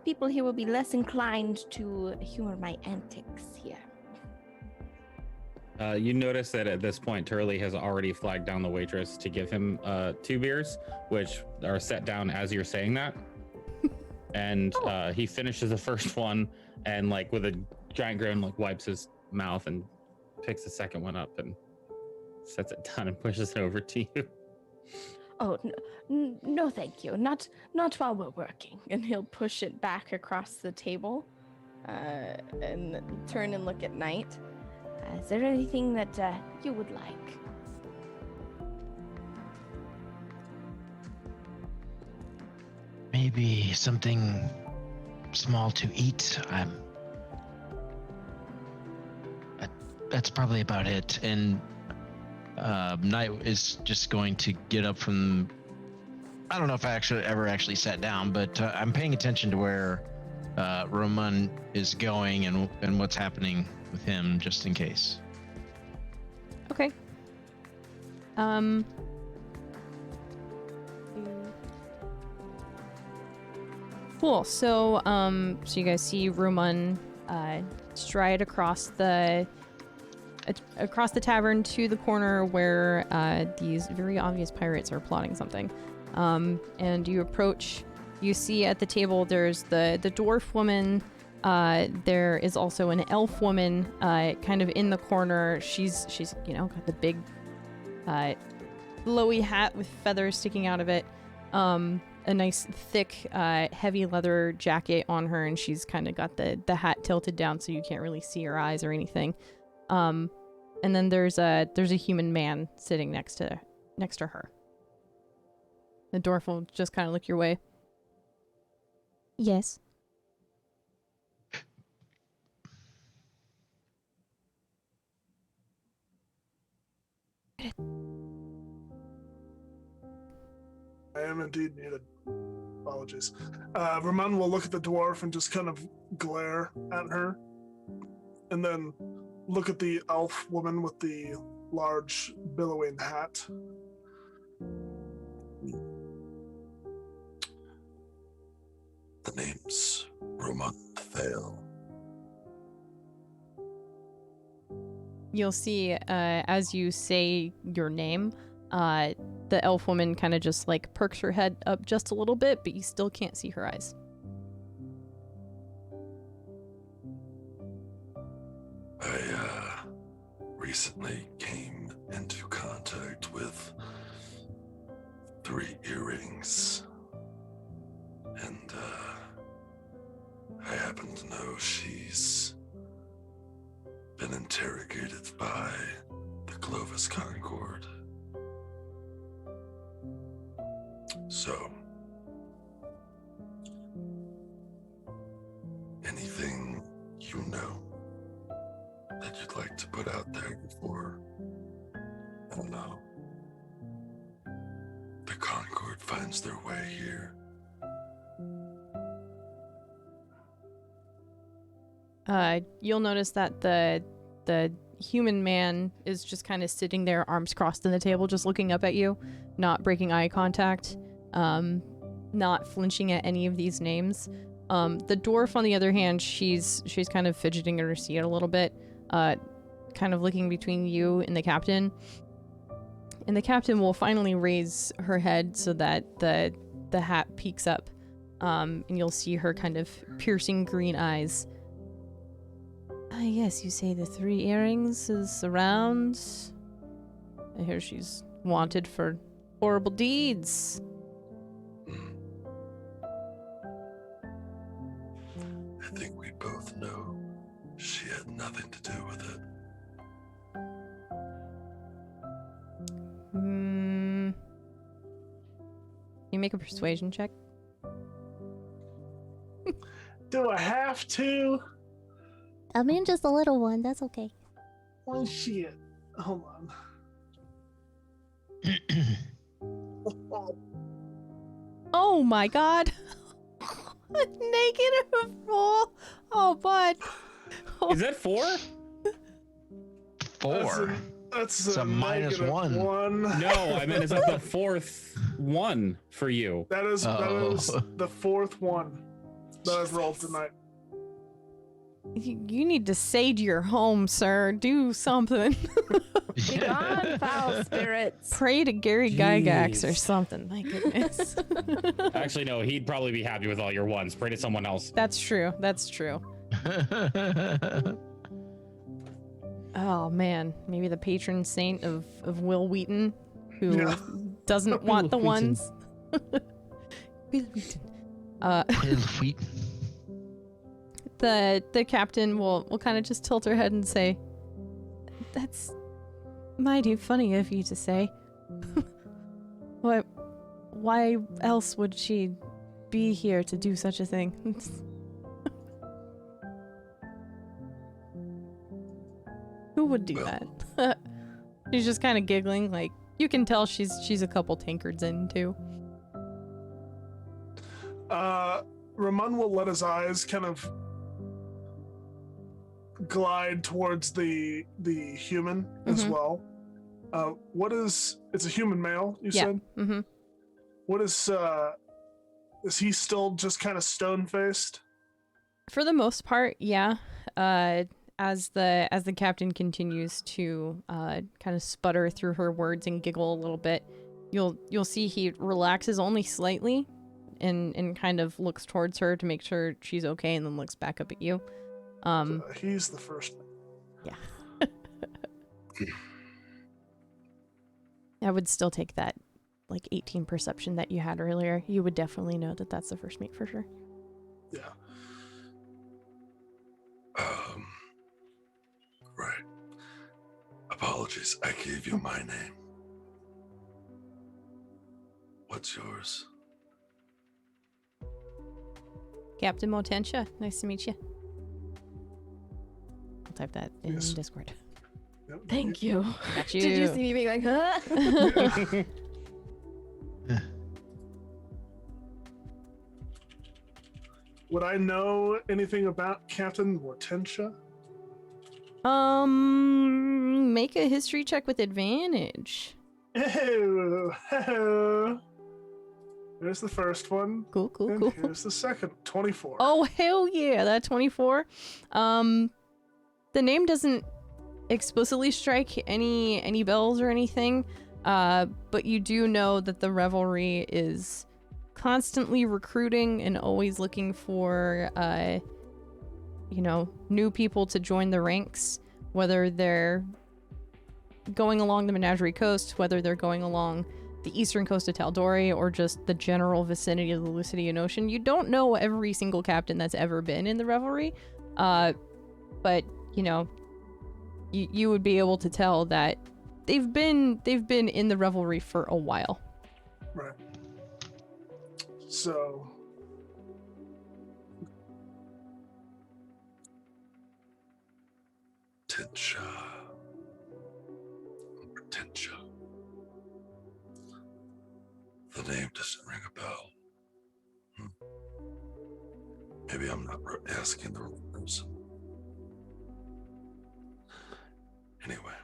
people here will be less inclined to humor my antics here. You notice that at this point, Turley has already flagged down the waitress to give him 2 beers, which are set down as you're saying that. And he finishes the first one and, like, with a giant grin, like, wipes his mouth and picks the second one up and sets it down and pushes it over to you. Oh, no, thank you. Not while we're working. And he'll push it back across the table and turn and look at Knight. Is there anything that you would like? Maybe something small to eat. That's probably about it. And Knight is just going to get up from. I don't know if I ever sat down, but I'm paying attention to where Roman is going and what's happening with him, just in case. Okay. Cool. So you guys see Roman stride across the tavern to the corner where these very obvious pirates are plotting something. And you approach. You see at the table there's the dwarf woman. There is also an elf woman kind of in the corner. She's got the big flowy hat with feathers sticking out of it. A nice thick heavy leather jacket on her, and she's kind of got the hat tilted down so you can't really see her eyes or anything. And then there's a human man sitting next to her. The dwarf will just kind of look your way. Yes. I am indeed needed. Apologies. Ramon will look at the dwarf and just kind of glare at her, and then look at the elf woman with the large billowing hat. The name's Roman Thale. You'll see as you say your name, the elf woman kind of just like perks her head up just a little bit, but you still can't see her eyes. I recently came into contact with 3 earrings, and I happen to know she's been interrogated by the Clovis Concord. So, anything you know that you'd like to put out there before, I don't know, the Concord finds their way here? You'll notice that the human man is just kind of sitting there, arms crossed on the table, just looking up at you, not breaking eye contact, not flinching at any of these names. The dwarf, on the other hand, she's kind of fidgeting in her seat a little bit, kind of looking between you and the captain. And the captain will finally raise her head so that the hat peeks up, and you'll see her kind of piercing green eyes. Yes, you say the 3 earrings is around. I hear she's wanted for horrible deeds. I think we both know she had nothing to do with it. You make a persuasion check. Do I have to? I mean, just a little one. That's okay. Oh shit. Hold on. Oh my god. Negative roll. Oh, bud. Is that 4? 4. That's It's a minus negative 1. No, I meant is that the 4th one for you? That is Oh. the 4th one that I've rolled tonight. You need to sage your home, sir. Do something. Be gone, foul spirits. Pray to Gary Gygax or Jeez. something. My goodness. Actually, no, he'd probably be happy with all your ones. Pray to someone else. That's true. That's true. Oh man, maybe the patron saint of Will Wheaton, who Yeah. doesn't want the Will Wheaton. ones. Will Wheaton. The captain will kind of just tilt her head and say, "That's mighty funny of you to say. Why else would she be here to do such a thing?" Who would do that? She's just kind of giggling, like you can tell she's a couple tankards in too. Ramon will let his eyes kind of glide towards the human as Mhm. well. What is? It's a human male. You Yeah. said. Mm-hmm. What is? Is he still just kind of stone faced? For the most part, yeah. As the captain continues to kind of sputter through her words and giggle a little bit, you'll see he relaxes only slightly, and kind of looks towards her to make sure she's okay, and then looks back up at you. He's the first. Yeah. I would still take that like 18 perception that you had earlier. You would definitely know that that's the first mate for sure. Yeah. Right. Apologies, I gave you my name. What's yours? Captain Motentia, nice to meet you. I'll type that in Yes. Discord. Yep. Thank you. Got you. Did you see me being like, huh? Would I know anything about Captain Hortensia? Make a history check with advantage. Oh. Here's the first one. Cool. And here's the second, 24. Oh, hell yeah, that 24. The name doesn't explicitly strike any bells or anything, but you do know that the Revelry is constantly recruiting and always looking for, new people to join the ranks, whether they're going along the Menagerie Coast, whether they're going along the eastern coast of Taldori, or just the general vicinity of the Lucidian Ocean. You don't know every single captain that's ever been in the Revelry, but you would be able to tell that they've been in the Revelry for a while. Right. So Hortensia. The name doesn't ring a bell. Maybe I'm not asking the wrong person. Anyway.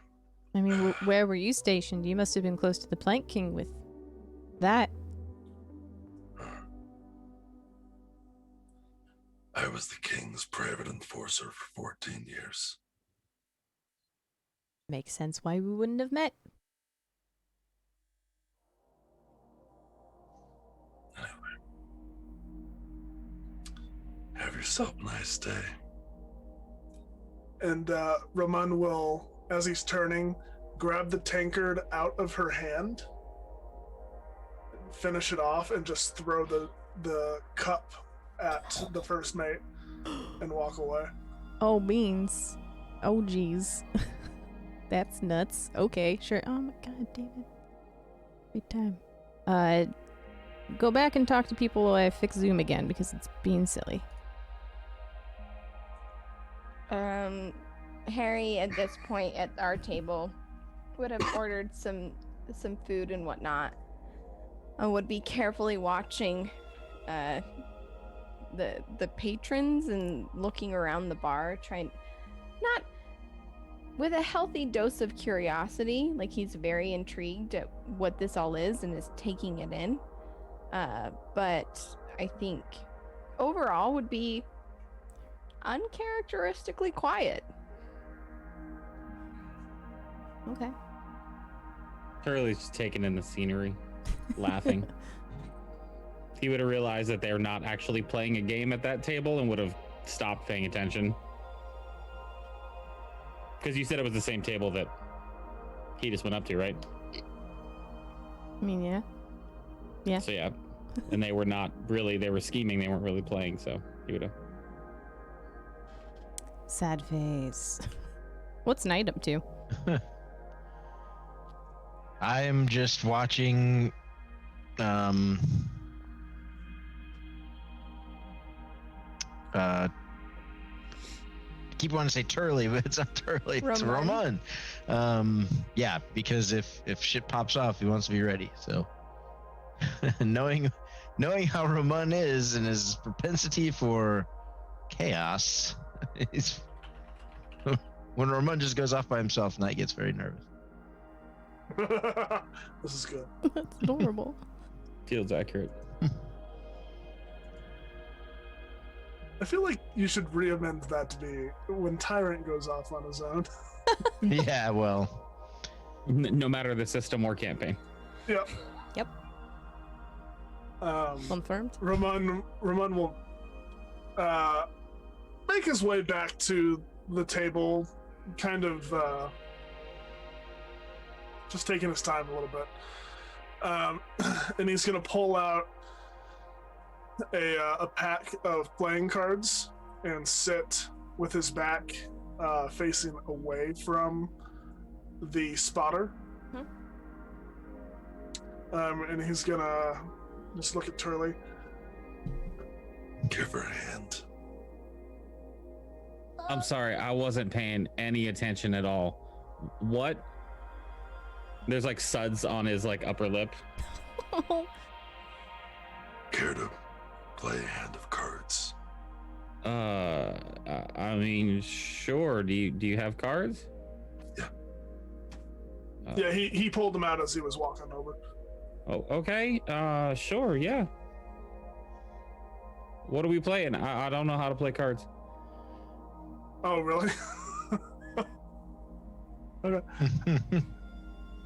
I mean, where were you stationed? You must have been close to the Plank King with that. I was the king's private enforcer for 14 years. Makes sense why we wouldn't have met. Anyway. Have yourself a nice day. And Ramon will, as he's turning, grab the tankard out of her hand, finish it off, and just throw the cup at the first mate and walk away. Oh, beans. Oh, geez. That's nuts. Okay, sure. Oh my god, damn it. Big time. Go back and talk to people while I fix Zoom again, because it's being silly. Harry, at this point at our table, would have ordered some food and whatnot. I would be carefully watching the patrons and looking around the bar, trying not with a healthy dose of curiosity, like he's very intrigued at what this all is and is taking it in. But I think overall would be uncharacteristically quiet. Okay. Turley's just taking in the scenery, laughing. He would have realized that they're not actually playing a game at that table and would have stopped paying attention. Because you said it was the same table that he just went up to, right? I mean, yeah. Yeah. So yeah. And they were not really, they were scheming, they weren't really playing, so he would have. Sad face. What's Knight up to? I am just watching keep wanting to say Turley, but it's not Turley, it's Ramon. Yeah, because if shit pops off, he wants to be ready. So knowing how Ramon is and his propensity for chaos, when Ramon just goes off by himself, Knight gets very nervous. This is good. That's adorable. Feels accurate. I feel like you should re-amend that to be when Tyrant goes off on his own. Yeah, well. No matter the system or campaign. Yep. Yep. Confirmed. Ramon will make his way back to the table, kind of just taking his time a little bit. And he's going to pull out a pack of playing cards and sit with his back facing away from the spotter. And he's going to just look at Turley. Give her a hand. I'm sorry, I wasn't paying any attention at all. What? There's like suds on his like upper lip. Care to play a hand of cards? I mean, sure. Do you have cards? Yeah. Yeah, he pulled them out as he was walking over. Oh, okay. Sure. Yeah. What are we playing? I don't know how to play cards. Oh, really? Okay.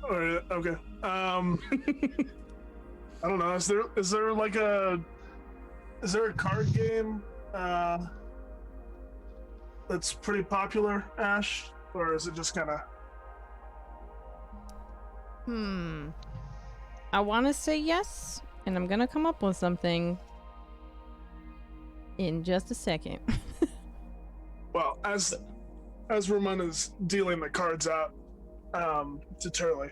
All right, okay. I don't know. Is there like a card game that's pretty popular, Ash, or is it just kind of? I want to say yes, and I'm gonna come up with something in just a second. Well, as Ramon is dealing the cards out to Turley.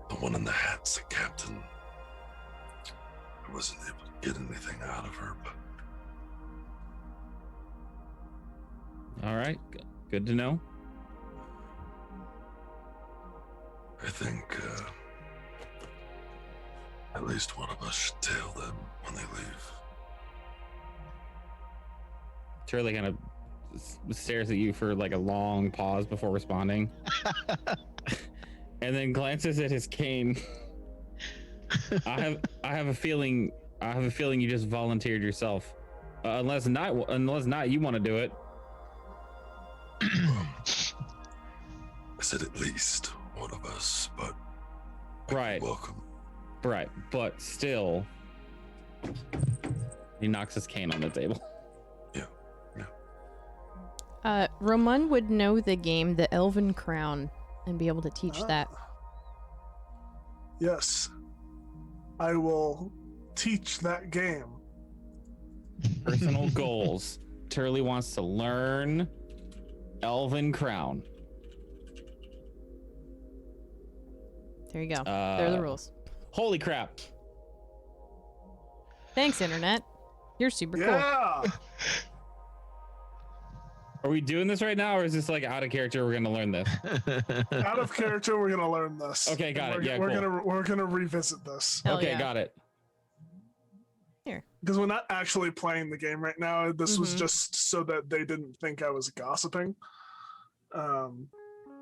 The one in the hat's the captain. I wasn't able to get anything out of her, but All right. Good to know. I think at least one of us should tail them when they leave. Turley kind of stares at you for like a long pause before responding, and then glances at his cane. I have a feeling you just volunteered yourself, unless not you want to do it. I said at least one of us, but Right. welcome. Right, but still, he knocks his cane on the table. Roman would know the game, the Elven Crown, and be able to teach that. Yes, I will teach that game. Personal goals. Turley wants to learn Elven Crown. There you go. There are the rules. Holy crap. Thanks, Internet. You're super cool. Yeah. Are we doing this right now, or is this like out of character? We're gonna learn this. Out of character, we're gonna learn this. Okay, got it. Yeah, we're cool. gonna revisit this Hell Okay, yeah. got it. because we're not actually playing the game right now. This was Mhm. just so that they didn't think I was gossiping.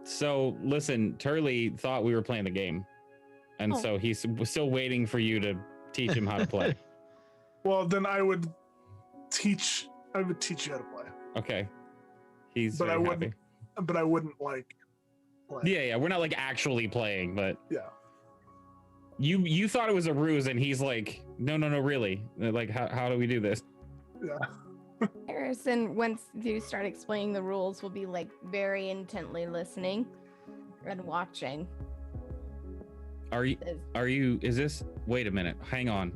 So listen, Turley thought we were playing the game, and Oh. so he's still waiting for you to teach him how to play. Well, then I would teach you how to play, Okay. He's but very I happy. wouldn't like play. Yeah, we're not like actually playing, but Yeah. you thought it was a ruse, and he's like, no, really. Like, how do we do this? Yeah. Harrison, once you start explaining the rules, will be like very intently listening and watching. Is this, wait a minute, hang on,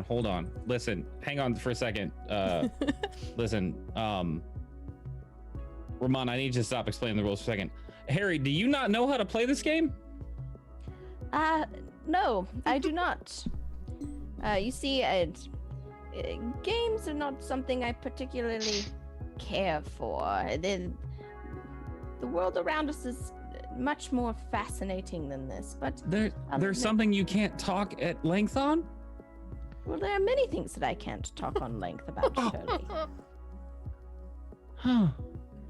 hold on, listen, hang on for a second. Listen, Ramon, I need you to stop explaining the rules for a second. Harry, do you not know how to play this game? No, I do not. You see, games are not something I particularly care for. The world around us is much more fascinating than this, but There's something you can't talk at length on? well, there are many things that I can't talk on length about, Shirley. Huh.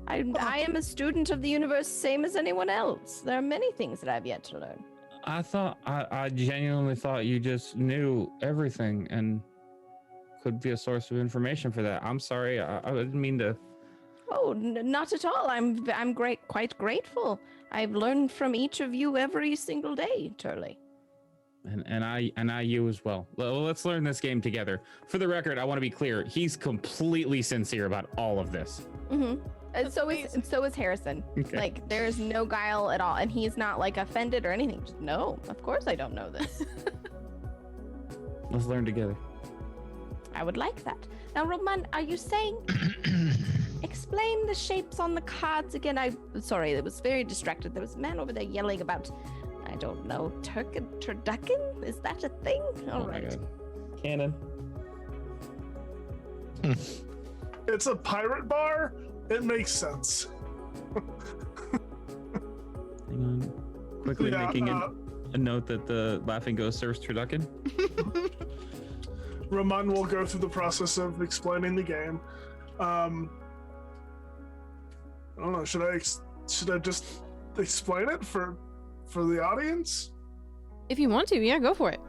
I am a student of the universe, same as anyone else. There are many things that I've yet to learn. I genuinely thought you just knew everything and could be a source of information for that. I'm sorry, I didn't mean to. Oh, not at all. I'm quite grateful. I've learned from each of you every single day, Turley. And I you as well. Let's learn this game together. For the record, I want to be clear. He's completely sincere about all of this. Mm-hmm. And so is Harrison. Okay. Like, there is no guile at all, and he's not like offended or anything. Just, no, of course I don't know this. Let's learn together. I would like that. Now, Roman, are you saying? Explain the shapes on the cards again. Sorry, I was very distracted. There was a man over there yelling about, I don't know, turducken? Is that a thing? All right. My God. Cannon. It's a pirate bar. It makes sense. Hang on. Quickly Yeah, making a note that the Laughing Ghost serves turducken. Ramon will go through the process of explaining the game. I don't know. Should I just explain it for the audience? If you want to, yeah, go for it.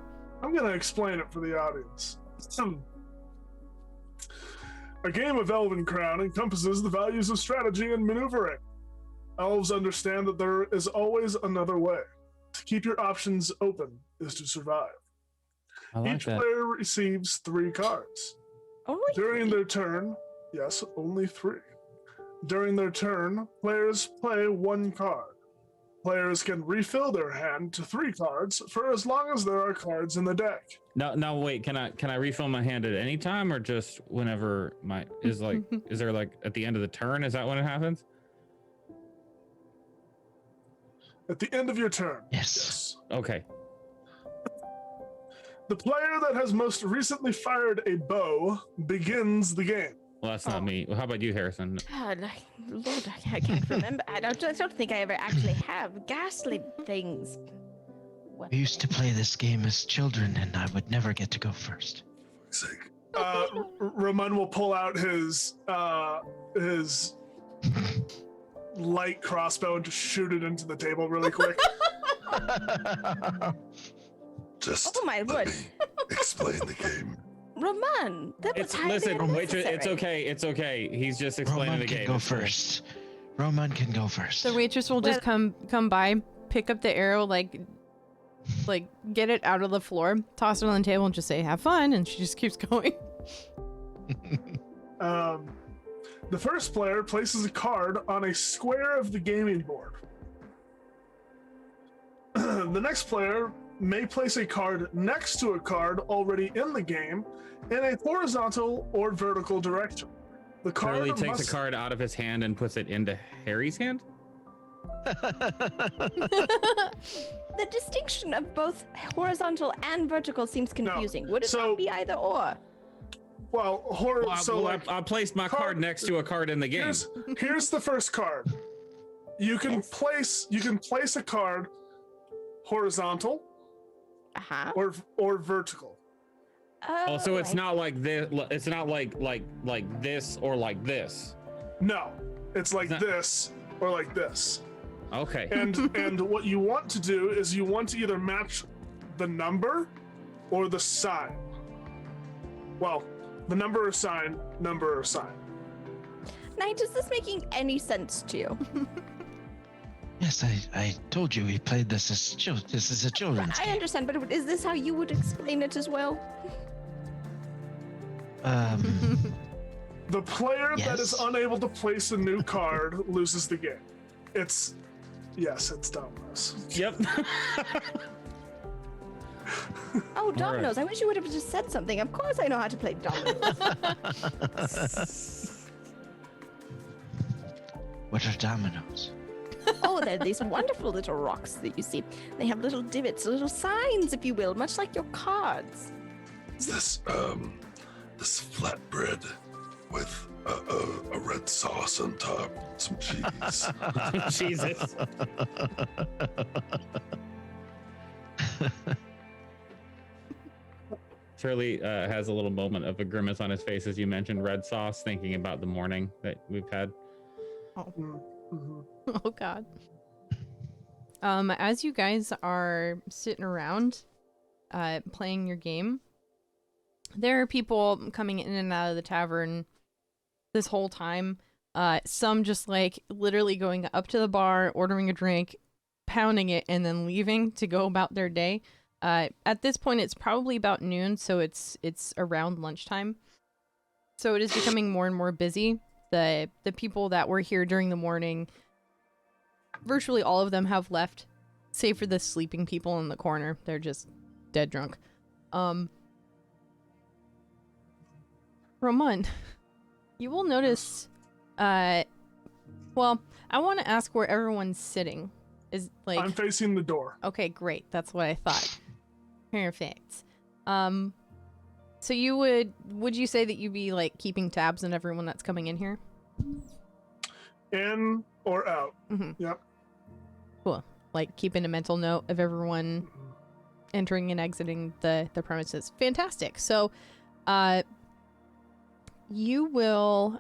I'm gonna explain it for the audience. A game of Elven Crown encompasses the values of strategy and maneuvering. Elves understand that there is always another way. To keep your options open is to survive. I like Each that. player receives 3 cards. Only During their turn, yes, only 3. During their turn, players play 1 card. Players can refill their hand to 3 cards for as long as there are cards in the deck. No, wait. Can I refill my hand at any time, or just whenever is there like at the end of the turn? Is that when it happens? At the end of your turn. Yes. Okay. The player that has most recently fired a bow begins the game. Well, that's not me. Well, how about you, Harrison? God, Lord, I can't remember. I don't think I ever actually have ghastly things. What? We used to play this game as children, and I would never get to go first. Sake. Ramon will pull out his light crossbow and just shoot it into the table really quick. Just Oh my let word. me explain the game. Roman, that was highly Listen, waitress, unnecessary. it's okay. He's just explaining Roman the game. can go It's cool. first. Roman can go first. The waitress will just come by, pick up the arrow, like get it out of the floor, toss it on the table, and just say, "Have fun," and she just keeps going. The first player places a card on a square of the gaming board. The next player may place a card next to a card already in the game in a horizontal or vertical direction. The card Curly takes must... a card out of his hand and puts it into Harry's hand. The distinction of both horizontal and vertical seems confusing. Would it not be either or? Well, I placed my card next to a card in the game. Here's the first card. You can place a card horizontal or vertical. Oh, so it's not like this. It's not like this or like this. No, it's like this or like this. Okay. And what you want to do is you want to either match the number or the sign. Well, the number or sign, number or sign. Knight, is this making any sense to you? Yes, I told you we played this as this is a children's I game. understand, but is this how you would explain it as well? The player that is Yes. unable to place a new card loses the game. It's dominoes. Yep. Oh, dominoes. I wish you would have just said something. Of course I know how to play dominoes. What are dominoes? Oh, they're these wonderful little rocks that you see. They have little divots, little signs, if you will, much like your cards. Is this flatbread with a red sauce on top, some cheese? Jesus. Shirley has a little moment of a grimace on his face as you mentioned red sauce, thinking about the morning that we've had. Mm-hmm. Oh God. As you guys are sitting around, playing your game, there are people coming in and out of the tavern this whole time. Some just like literally going up to the bar, ordering a drink, pounding it, and then leaving to go about their day. At this point, it's probably about noon, so it's around lunchtime. So it is becoming more and more busy. The people that were here during the morning, virtually all of them have left, save for the sleeping people in the corner. They're just dead drunk. Ramon, you will notice, well, I want to ask where everyone's sitting. Is like I'm facing the door. Okay, great. That's what I thought. Perfect. So you would you say that you'd be like keeping tabs on everyone that's coming in here? In or out. Mm-hmm. Yep. Cool. Like keeping a mental note of everyone entering and exiting the premises. Fantastic. So You will,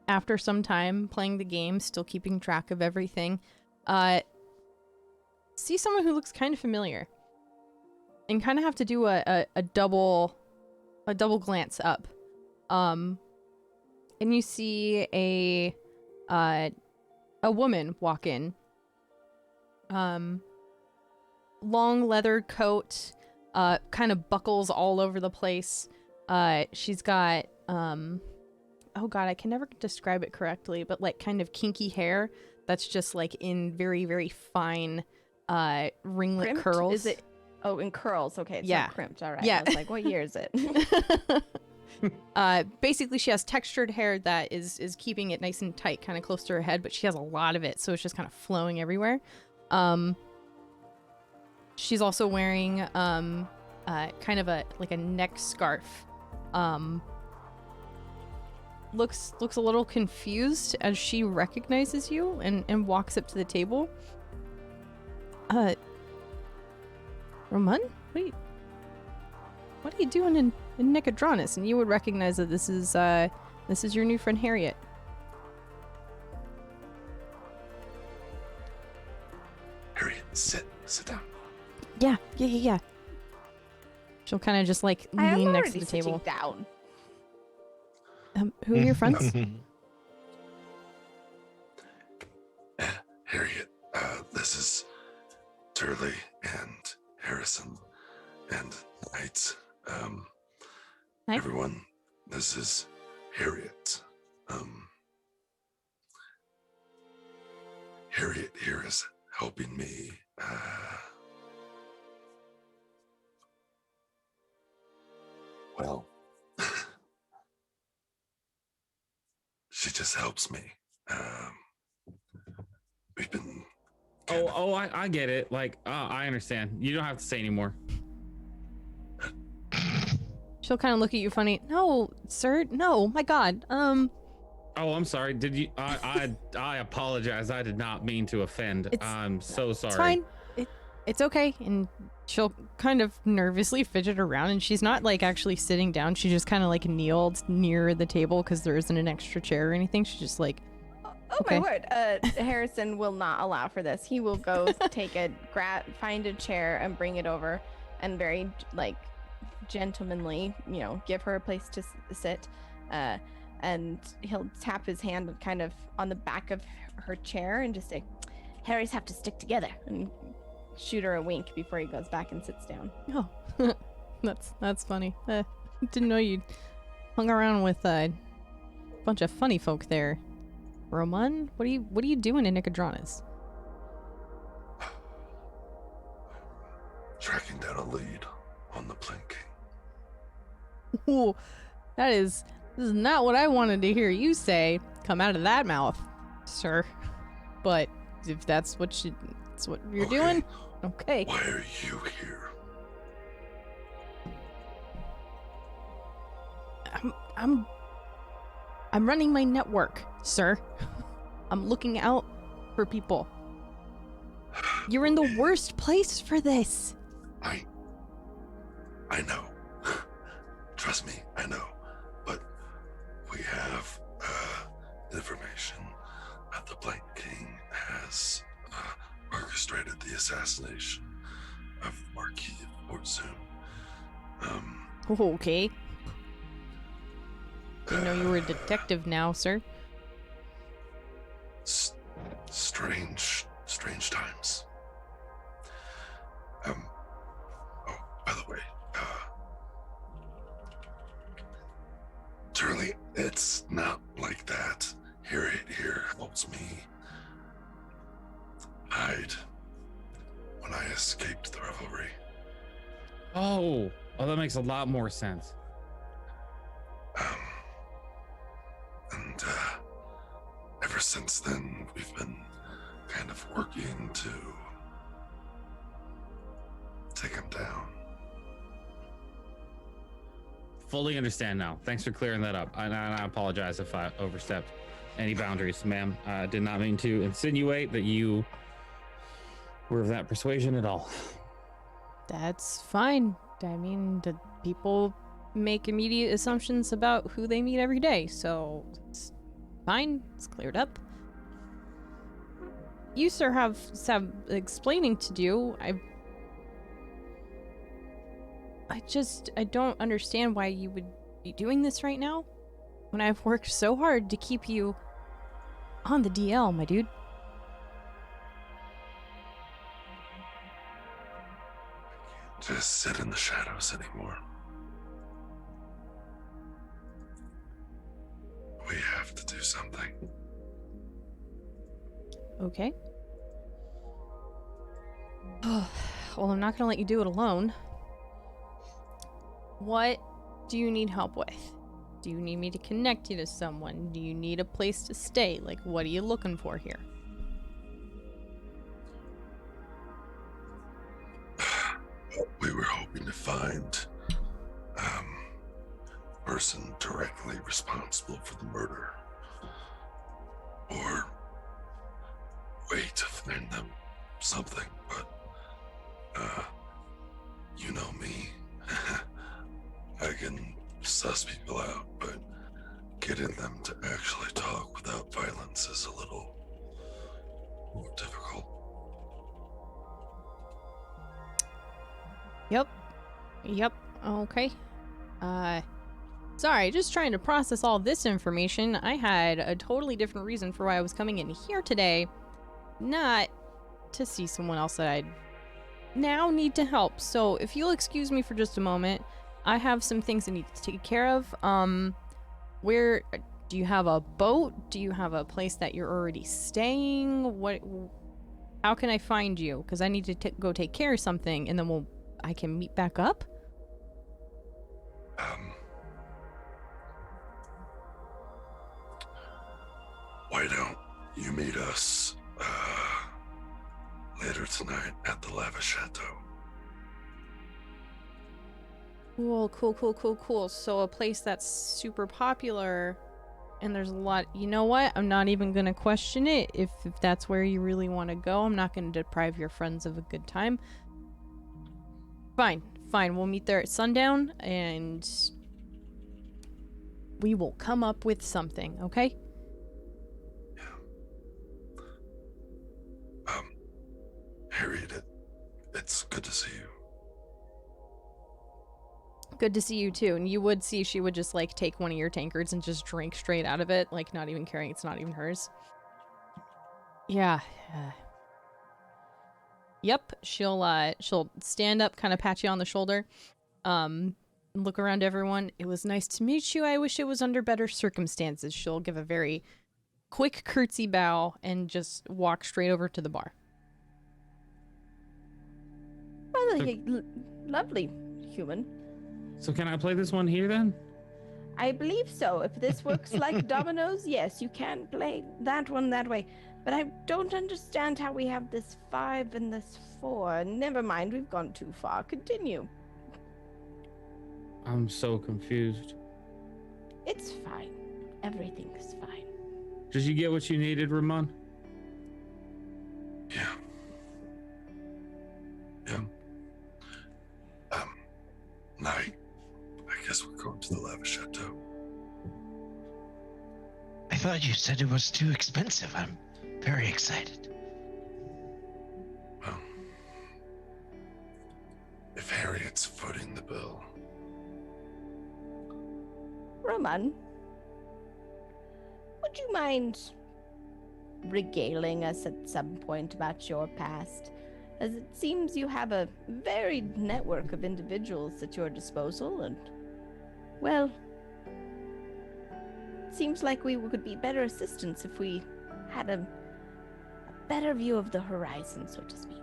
after some time playing the game, still keeping track of everything, see someone who looks kind of familiar, and kind of have to do a double glance up, and you see a woman walk in, long leather coat, kind of buckles all over the place. She's got oh god, I can never describe it correctly, but like kind of kinky hair that's just like in very, very fine ringlet Crimped? curls. Is it? Oh, in curls. Okay, it's Yeah. not crimped. All right. Yeah. I was like, what year is it? Basically she has textured hair that is keeping it nice and tight, kind of close to her head, but she has a lot of it, so it's just kind of flowing everywhere. She's also wearing kind of a neck scarf. Looks a little confused as she recognizes you and walks up to the table. Roman? What are you doing in Nicodranus? And you would recognize that this is your new friend Harriet. Harriet, sit down. Yeah. She'll kind of just like I am lean next already to the table. sitting down. Who are your friends? Harriet, this is Turley and Harrison and Knight. Hi. Everyone, this is Harriet. Harriet here is helping me. Well, she just helps me. We've been. I get it. Like, I understand. You don't have to say anymore. She'll kind of look at you funny. No, sir. No, my God. Oh, I'm sorry. Did you? I apologize. I did not mean to offend. I'm so sorry. It's fine. It's okay. And she'll kind of nervously fidget around, and she's not like actually sitting down. She just kind of like kneeled near the table because there isn't an extra chair or anything. She's just like, Oh okay. my word! Harrison will not allow for this. He will go find a chair and bring it over, and very like gentlemanly, give her a place to sit. And he'll tap his hand kind of on the back of her chair and just say, "Harrys have to stick together," and shoot her a wink before he goes back and sits down. oh, that's funny. Didn't know you hung around with a bunch of funny folk there. Roman, what are you doing in Nicodranus? Tracking down a lead on the planking. Ooh, this is not what I wanted to hear you say come out of that mouth, sir. But if that's what you're doing, okay. Why are you here? I'm running my network, sir. I'm looking out for people. You're in the worst place for this. I know. Trust me, I know. But we have information that the Blank King has orchestrated the assassination of the Marquis of Port Zoom. Okay. Didn't know you were a detective now, sir. Strange times. Oh, by the way, Turley, it's not like that. Harriet here helps me hide when I escaped the revelry. Oh, that makes a lot more sense. And ever since then, we've been kind of working to take him down. Fully understand now. Thanks for clearing that up. And I apologize if I overstepped any boundaries, ma'am. I did not mean to insinuate that you were of that persuasion at all. That's fine. I mean, the people make immediate assumptions about who they meet every day, so it's fine. It's cleared up. You, sir, have some explaining to do. I don't understand why you would be doing this right now when I've worked so hard to keep you on the DL, my dude. Just sit in the shadows anymore. We have to do something. Okay. Well, I'm not gonna let you do it alone. What do you need help with? Do you need me to connect you to someone? Do you need a place to stay? Like, what are you looking for here? We were hoping to find person directly responsible for the murder, or way to find them something, but you know me. I can suss people out, but getting them to actually talk without violence is a little more difficult. Yep. Okay. Sorry, just trying to process all this information. I had a totally different reason for why I was coming in here today. Not to see someone else that I'd now need to help. So if you'll excuse me for just a moment, I have some things I need to take care of. Where do you have a boat? Do you have a place that you're already staying? How can I find you? Because I need to go take care of something, and then I can meet back up. Why don't you meet us later tonight at the Lava Chateau? Cool. So a place that's super popular, and there's a lot. You know what? I'm not even gonna question it. If that's where you really want to go, I'm not gonna deprive your friends of a good time. Fine. We'll meet there at sundown, and we will come up with something. Okay? Harriet, it's good to see you. Good to see you too. And you would see she would just like take one of your tankards and just drink straight out of it, like not even caring it's not even hers. Yeah. Yep. She'll stand up, kind of pat you on the shoulder, look around everyone. It was nice to meet you. I wish it was under better circumstances. She'll give a very quick curtsy bow and just walk straight over to the bar. Well, lovely human. So can I play this one here then? I believe so. If this works like dominoes, yes, you can play that one that way. But I don't understand how we have this 5 and this 4. Never mind, we've gone too far. Continue. I'm so confused. It's fine. Everything's fine. Did you get what you needed, Ramon? Yeah. Night. I guess we're going to the Lava Chateau. I thought you said it was too expensive. I'm very excited. Well, if Harriet's footing the bill. Roman, would you mind regaling us at some point about your past? As it seems you have a varied network of individuals at your disposal, and, well, it seems like we could be better assistants if we had a better view of the horizon, so to speak.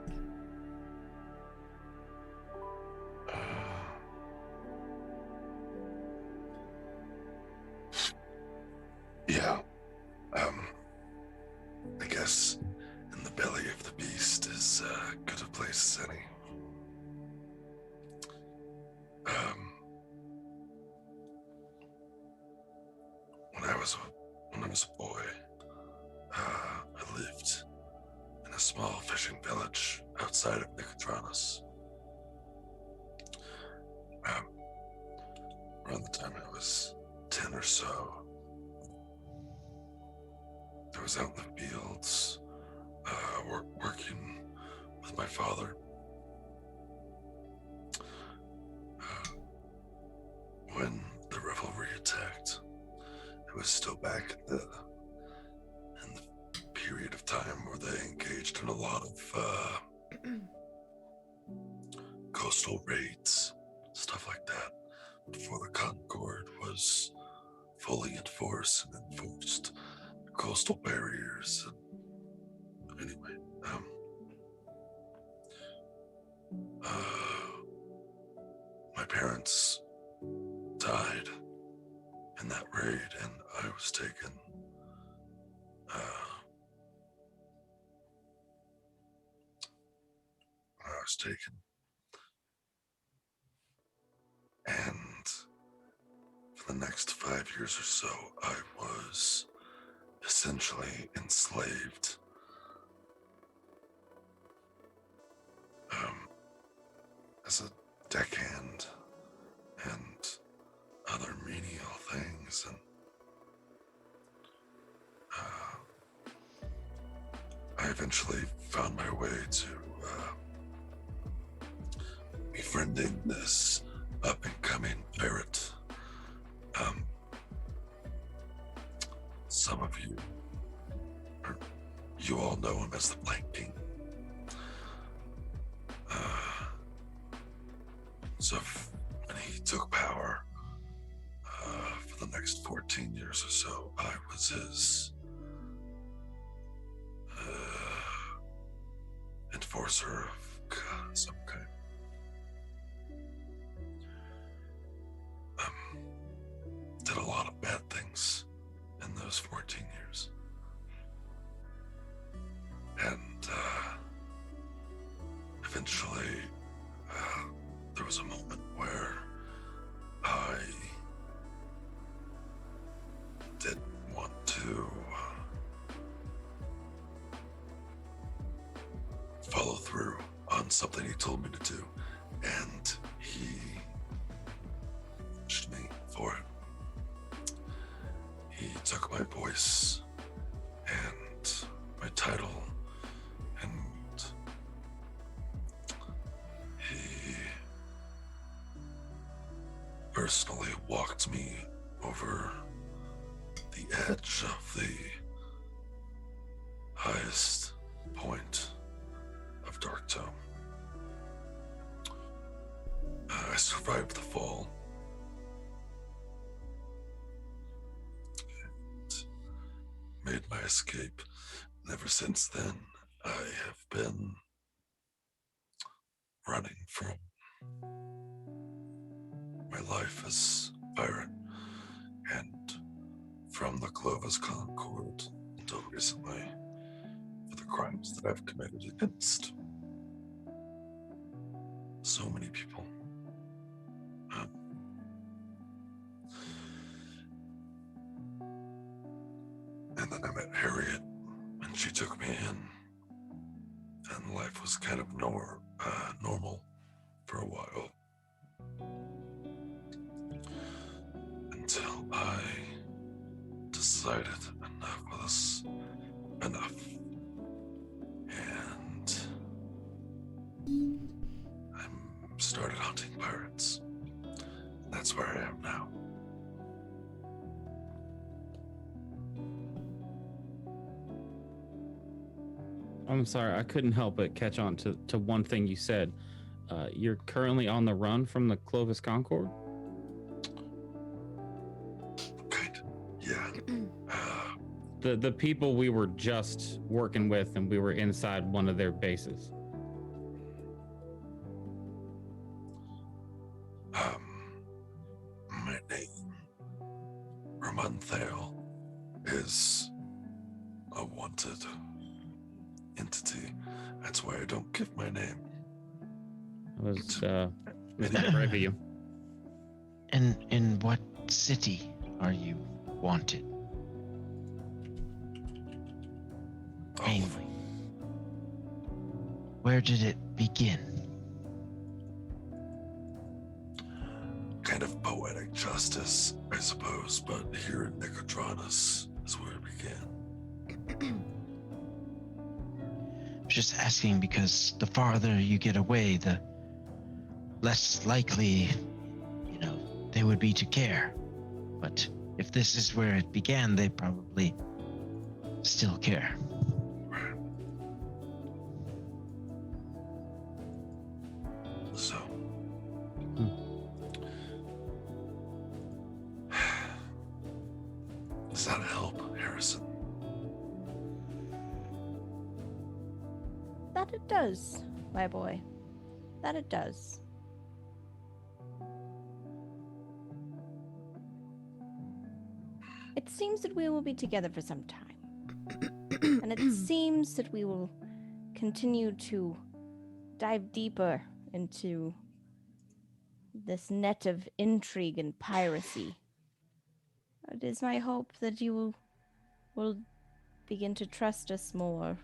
Yeah. I guess in the belly of the beast is good a place as any. When I was a boy, I lived in a small fishing village outside of Nicotranos. around the time I was 10 or so. I was out in the fields, working with my father. When the revelry attacked, it was still back in the period of time where they engaged in a lot of coastal raids, stuff like that, before the Concord was fully in force and enforced coastal barriers. Anyway, my parents died in that raid, and I was taken. And for the next 5 years or so, I was essentially enslaved. As a deckhand and other menial things, and I eventually found my way to befriending this up-and-coming pirate. Some of you, or you all know him as the Blank King. So when he took power, for the next 14 years or so, I was his enforcer of some kind. Did a lot of bad things in those 14 years. And eventually, there was a moment where I did want to follow through on something he told me to do, and he punished me for it. He took my voice and my title, and he personally walked me over the edge of the highest point of Darktome. I survived the fall and made my escape. And ever since then, I have been running from my life as a pirate and from the Clovis Concord until recently for the crimes that I've committed against so many people. And then I met Harriet, and she took me in, and life was kind of normal for a while. Until I decided enough was enough. And I started hunting pirates. That's where I am now. I'm sorry, I couldn't help but catch on to one thing you said. You're currently on the run from the Clovis Concord? Good. Yeah. The people we were just working with, and we were inside one of their bases. My name, Ramonthale, is a wanted entity. That's why I don't give my name. It was very brave of you. And in what city are you wanted? Mainly. Where did it begin? Kind of poetic justice. justice, I suppose, but here in Nicotronus is where it began. Just asking because the farther you get away, the less likely, they would be to care. But if this is where it began, they probably still care. So, does that help, Harrison? That it does, my boy. That it does. It seems that we will be together for some time. And it seems that we will continue to dive deeper into this net of intrigue and piracy. It is my hope that you will begin to trust us more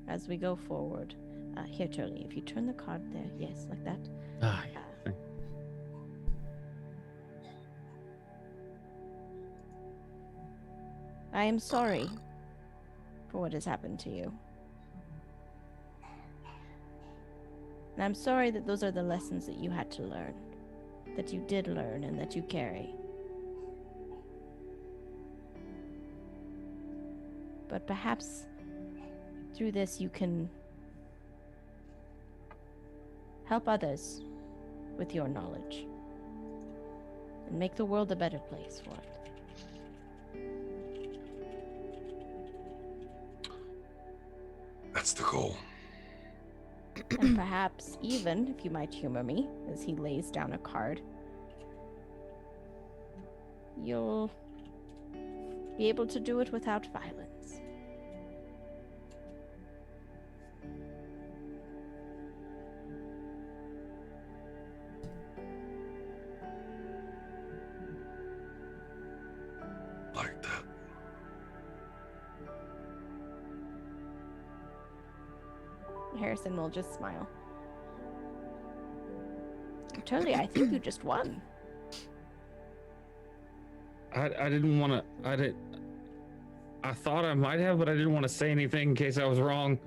as we go forward. Here, Turley, if you turn the card there, yes, like that. I am sorry for what has happened to you. And I'm sorry that those are the lessons that you had to learn, that you did learn and that you carry. But perhaps through this you can help others with your knowledge and make the world a better place for it. That's the goal. And perhaps even, if you might humor me, as he lays down a card, you'll be able to do it without violence. Like that. Harrison will just smile. Totally, I think you just won. I didn't want to. I thought I might have, but I didn't want to say anything in case I was wrong.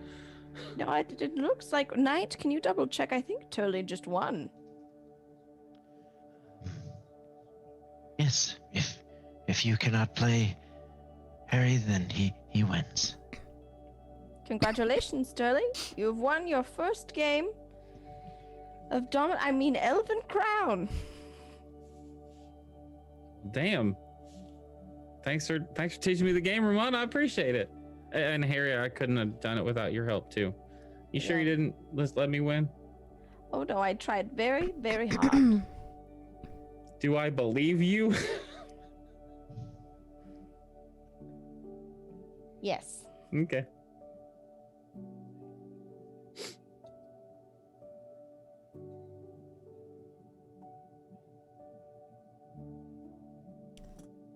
No, it looks like Knight. Can you double check? I think Totally just won. Yes, if you cannot play Harry, then he wins. Congratulations, Turley. You've won your first game of Elven Crown. Damn. Thanks for teaching me the game, Ramon. I appreciate it. And Harry, I couldn't have done it without your help too. You sure you didn't let me win? Oh no, I tried very, very hard. Do I believe you? Yes. Okay.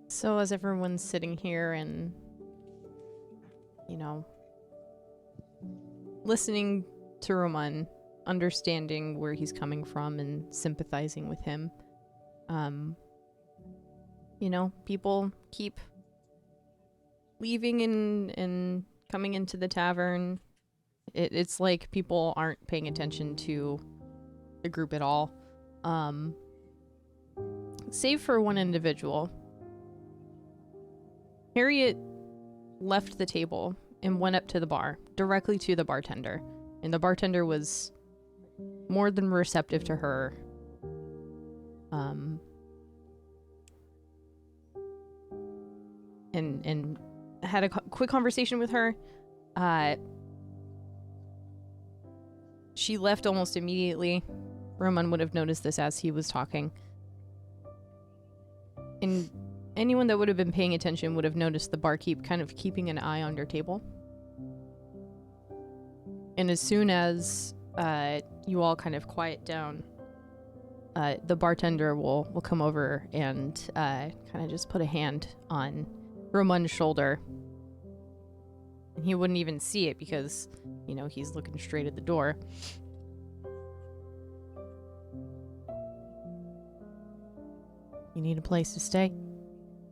So as everyone's sitting here and, listening to Roman, understanding where he's coming from and sympathizing with him, people keep leaving and coming into the tavern. It's like people aren't paying attention to the group at all. Save for one individual. Harriet left the table and went up to the bar, directly to the bartender. And the bartender was more than receptive to her. And had a quick conversation with her. She left almost immediately. Roman would have noticed this as he was talking. And anyone that would have been paying attention would have noticed the barkeep kind of keeping an eye on your table. And as soon as you all kind of quiet down, the bartender will come over and kind of just put a hand on Roman's shoulder. And he wouldn't even see it because, he's looking straight at the door. You need a place to stay?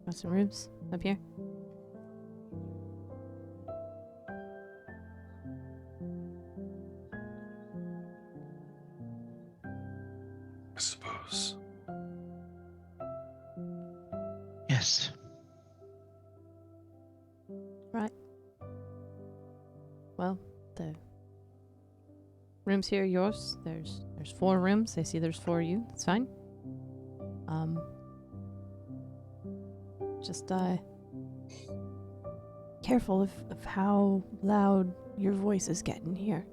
Got some rooms up here? I suppose. Yes. Right. Well, the rooms here are yours. There's 4 rooms. I see there's 4 of you. That's fine. Just careful of how loud your voice is getting here.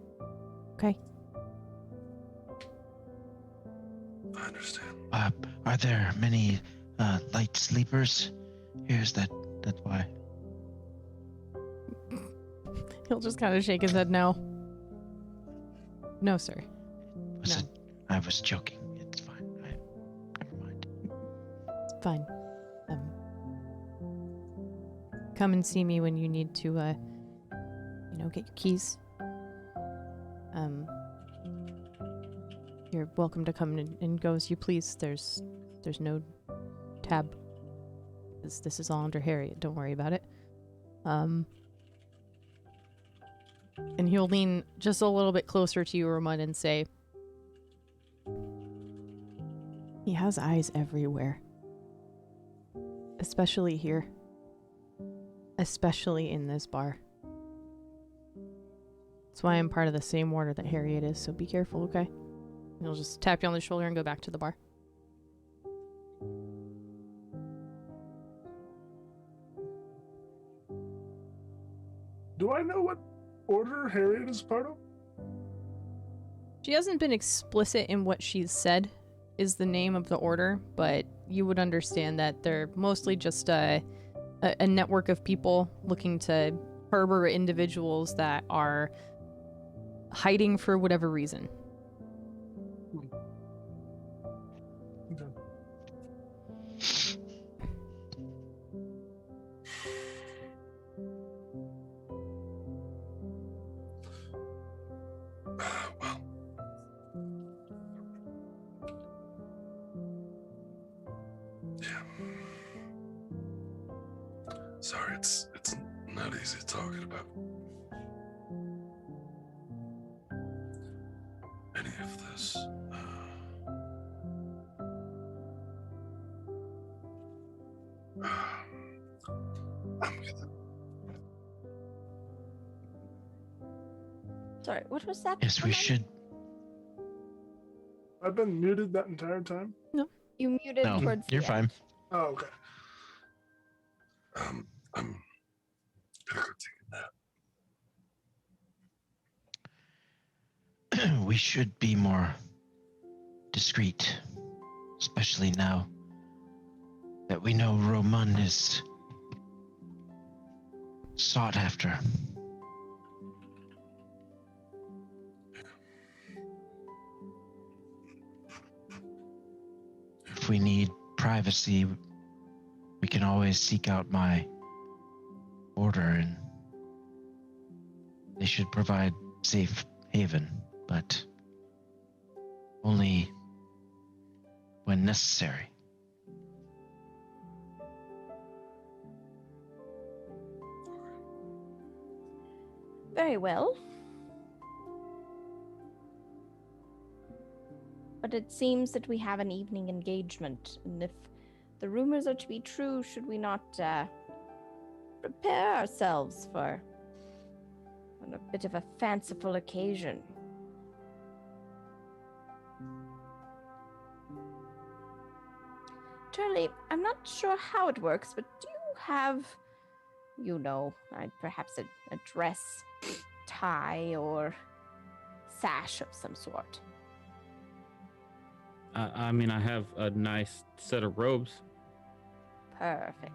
Okay? I understand. Are there many light sleepers? That's why. He'll just kind of shake his head no. No, sir. No. I was joking. It's fine. Never mind. It's fine. Come and see me when you need to, get your keys. You're welcome to come and go as you please. There's no tab. This is all under Harriet. Don't worry about it. And he'll lean just a little bit closer to you, Roman, and say, he has eyes everywhere. Especially here. Especially in this bar. That's why I'm part of the same order that Harriet is, so be careful, okay? And he'll just tap you on the shoulder and go back to the bar. Do I know what order Harriet is part of? She hasn't been explicit in what she's said is the name of the order, but you would understand that they're mostly just a network of people looking to harbor individuals that are hiding for whatever reason. Okay. Well, yeah. Sorry, it's not easy talking about any of this. I'm gonna. Sorry, what was that? Yes, we Roman? should. I've been muted that entire time. You muted No, towards you're the fine. Oh, okay. I'm gonna go take a nap. We should be more discreet, especially now that we know Roman is sought after. If we need privacy, we can always seek out my order, and they should provide safe haven, but only when necessary. Very well. But it seems that we have an evening engagement, and if the rumors are to be true, should we not prepare ourselves for a bit of a fanciful occasion? Charlie, I'm not sure how it works, but do you have, perhaps a dress, tie, or sash of some sort? I mean, I have a nice set of robes. Perfect.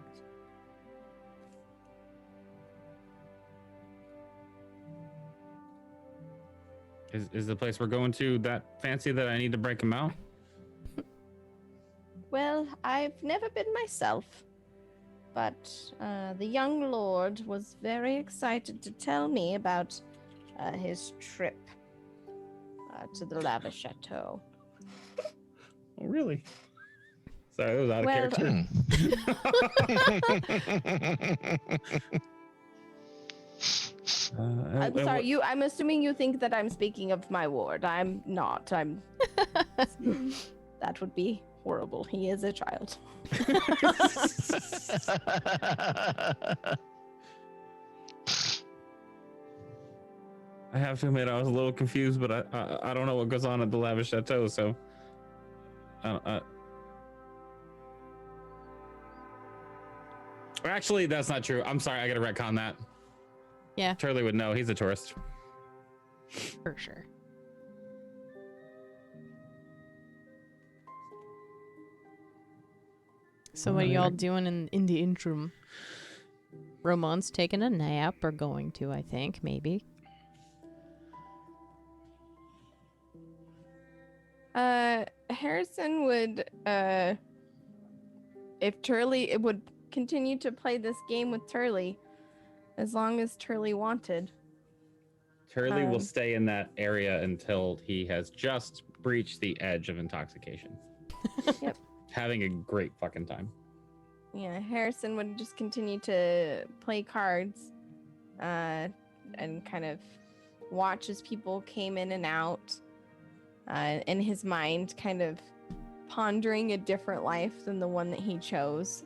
Is the place we're going to that fancy that I need to break him out? Well, I've never been myself, but the young lord was very excited to tell me about his trip to the lavish chateau. Oh, really? Sorry, that was out of character. I'm sorry. I'm assuming you think that I'm speaking of my ward. I'm not. That would be horrible. He is a child. I have to admit, I was a little confused, but I don't know what goes on at the Lavish Chateau, so. Actually, that's not true. I'm sorry, I gotta retcon that. Yeah. Turley would know. He's a tourist. For sure. So what are y'all doing in the interim? Ramon's taking a nap, or going to, I think, maybe. Harrison would, if Turley, it would continue to play this game with Turley, as long as Turley wanted. Turley will stay in that area until he has just breached the edge of intoxication. Yep. Having a great fucking time. Yeah, Harrison would just continue to play cards, and kind of watch as people came in and out, in his mind, kind of pondering a different life than the one that he chose,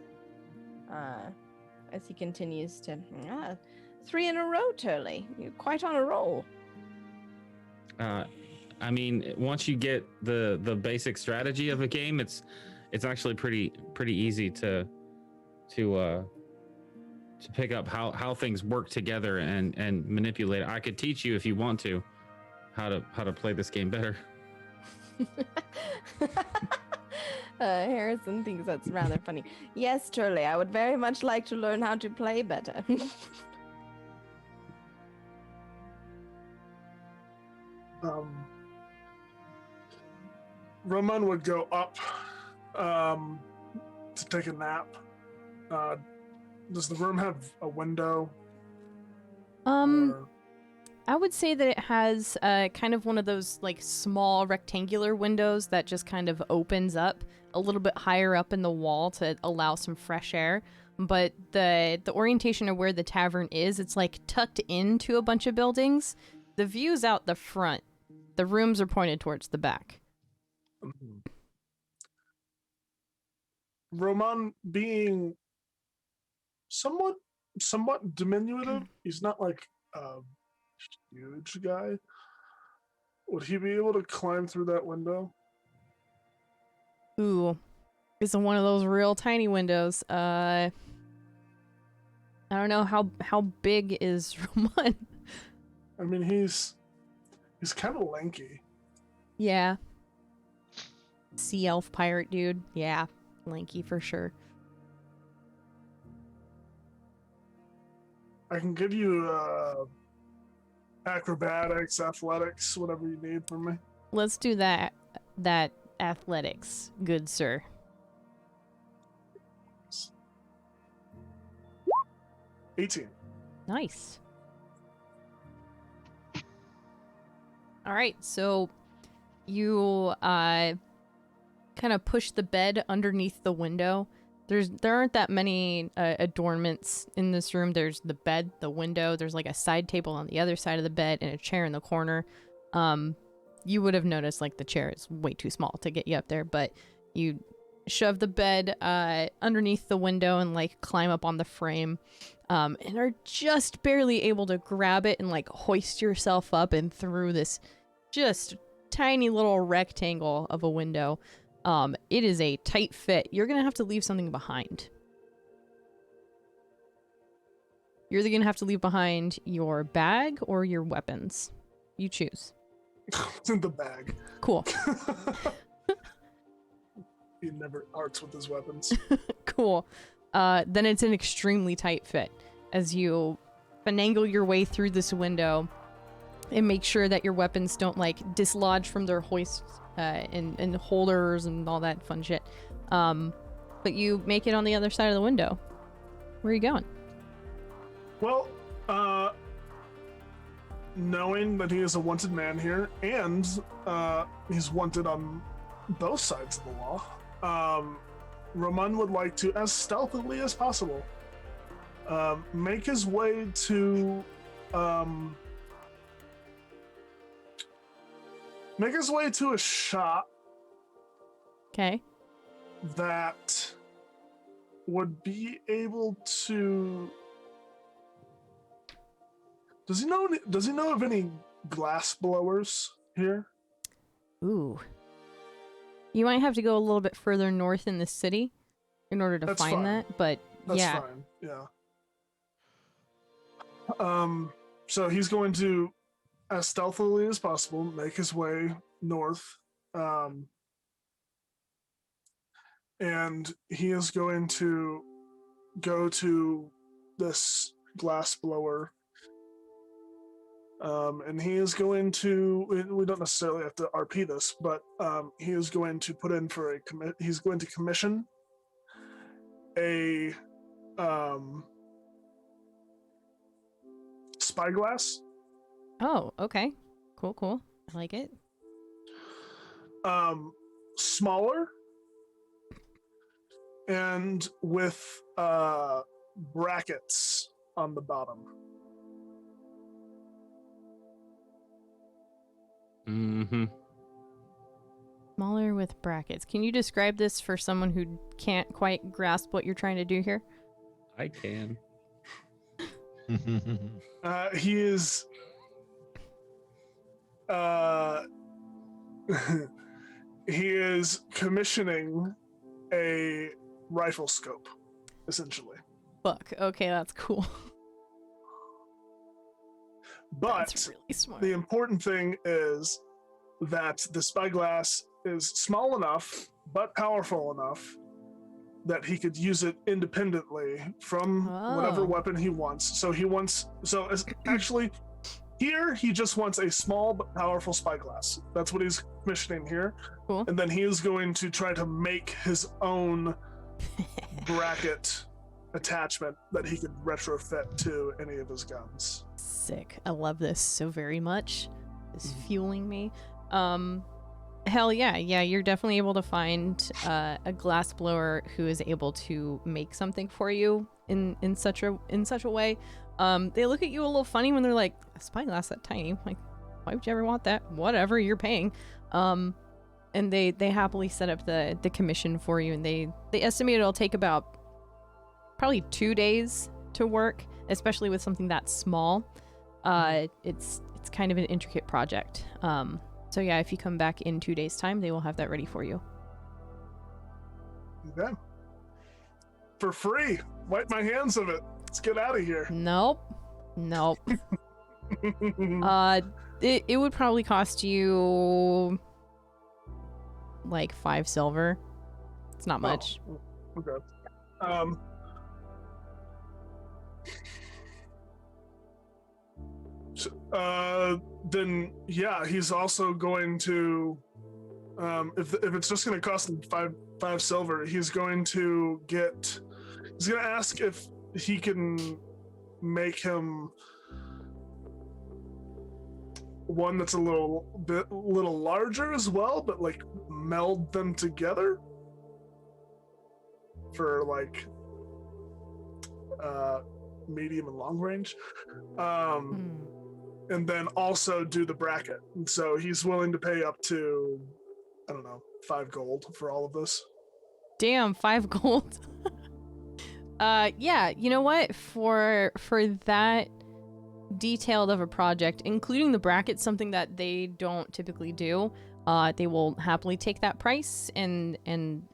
as he continues to 3 in a row, Turley. You're quite on a roll. I mean, once you get the basic strategy of a game, it's actually pretty easy to pick up how things work together and manipulate it. I could teach you, if you want to, how to play this game better. Harrison thinks that's rather funny. Yes, Turley, I would very much like to learn how to play better. Roman would go up to take a nap. Does the room have a window? Or... I would say that it has kind of one of those like small rectangular windows that just kind of opens up a little bit higher up in the wall to allow some fresh air. But the orientation of where the tavern is, it's like tucked into a bunch of buildings. The view's out the front. The rooms are pointed towards the back. Mm-hmm. Roman, being somewhat diminutive, he's not like a huge guy. Would he be able to climb through that window? Ooh, it's one of those real tiny windows. I don't know how big is Roman. I mean, he's kind of lanky. Yeah. Sea elf pirate dude. Yeah, lanky for sure. I can give you acrobatics, athletics, whatever you need from me. Let's do that athletics, good sir. $18. Nice. All right, so you kind of push the bed underneath the window. There aren't that many adornments in this room. There's the bed, the window. There's like a side table on the other side of the bed and a chair in the corner. You would have noticed like the chair is way too small to get you up there, but you shove the bed underneath the window and like climb up on the frame, and are just barely able to grab it and like hoist yourself up and through this just tiny little rectangle of a window. It is a tight fit. You're gonna have to leave something behind. You're either gonna have to leave behind your bag or your weapons. You choose. It's in the bag. Cool. He never arts with his weapons. Cool. Then it's an extremely tight fit as you finagle your way through this window and make sure that your weapons don't like dislodge from their hoists and holders and all that fun shit. But you make it on the other side of the window. Where are you going? Well, knowing that he is a wanted man here, and he's wanted on both sides of the law, Roman would like to, as stealthily as possible, make his way to a shop Okay. that would be able to. Does he know of any glass blowers here? Ooh. You might have to go a little bit further north in the city in order to That's find fine. that, but That's yeah. fine. Yeah. So he's going to, as stealthily as possible, make his way north. And he is going to go to this glass blower. And he is going to, we don't necessarily have to RP this, but he is going to put in for he's going to commission a spyglass. Oh, okay. Cool. I like it. Smaller and with brackets on the bottom. Mm-hmm. Smaller with brackets. Can you describe this for someone who can't quite grasp what you're trying to do here? I can. He is he is commissioning a rifle scope, essentially. Fuck. Okay, that's cool. But That's really smart. the important thing is that the spyglass is small enough but powerful enough that he could use it independently from whatever weapon he wants. Actually, here he just wants a small but powerful spyglass. That's what he's commissioning here. Cool. And then he is going to try to make his own bracket attachment that he could retrofit to any of his guns. Sick. I love this so very much. It's fueling me. Hell yeah. Yeah, you're definitely able to find a glass blower who is able to make something for you in such a way. They look at you a little funny when they're like, a spyglass that tiny. Like, why would you ever want that? Whatever, you're paying. And they happily set up the commission for you, and they estimate it'll take about probably 2 days to work, especially with something that small. It's kind of an intricate project. So yeah, if you come back in 2 days' time, they will have that ready for you. Okay. For free. Wipe my hands of it. Let's get out of here. Nope. It would probably cost you like 5 silver. It's not much. Oh, okay. Then yeah, he's also going to if it's just going to cost him five silver, he's going to ask if he can make him one that's a little larger as well, but like meld them together for like medium and long range. And then also do the bracket. And so he's willing to pay up to, I don't know, 5 gold for all of this. Damn, 5 gold. Yeah, you know what? For that detailed of a project, including the bracket, something that they don't typically do, they will happily take that price and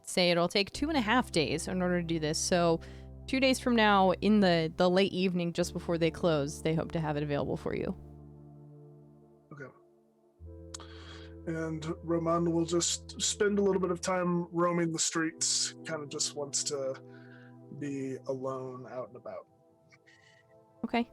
say it'll take 2.5 days in order to do this. So 2 days from now, in the late evening, just before they close, they hope to have it available for you. Okay. And Roman will just spend a little bit of time roaming the streets, kind of just wants to be alone out and about. Okay.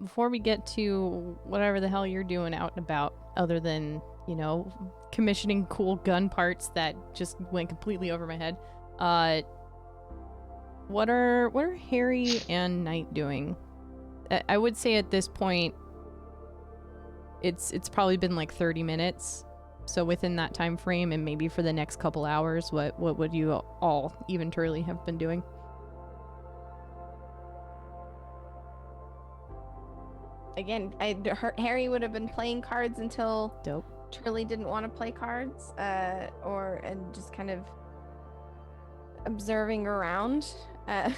Before we get to whatever the hell you're doing out and about, other than, you know, commissioning cool gun parts that just went completely over my head, what are Harry and Knight doing? I would say at this point, it's probably been like 30 minutes So within that time frame, and maybe for the next couple hours, what would you all, even Turley, have been doing? Again, Harry would have been playing cards until Dope. Turley didn't want to play cards, and just kind of observing around. I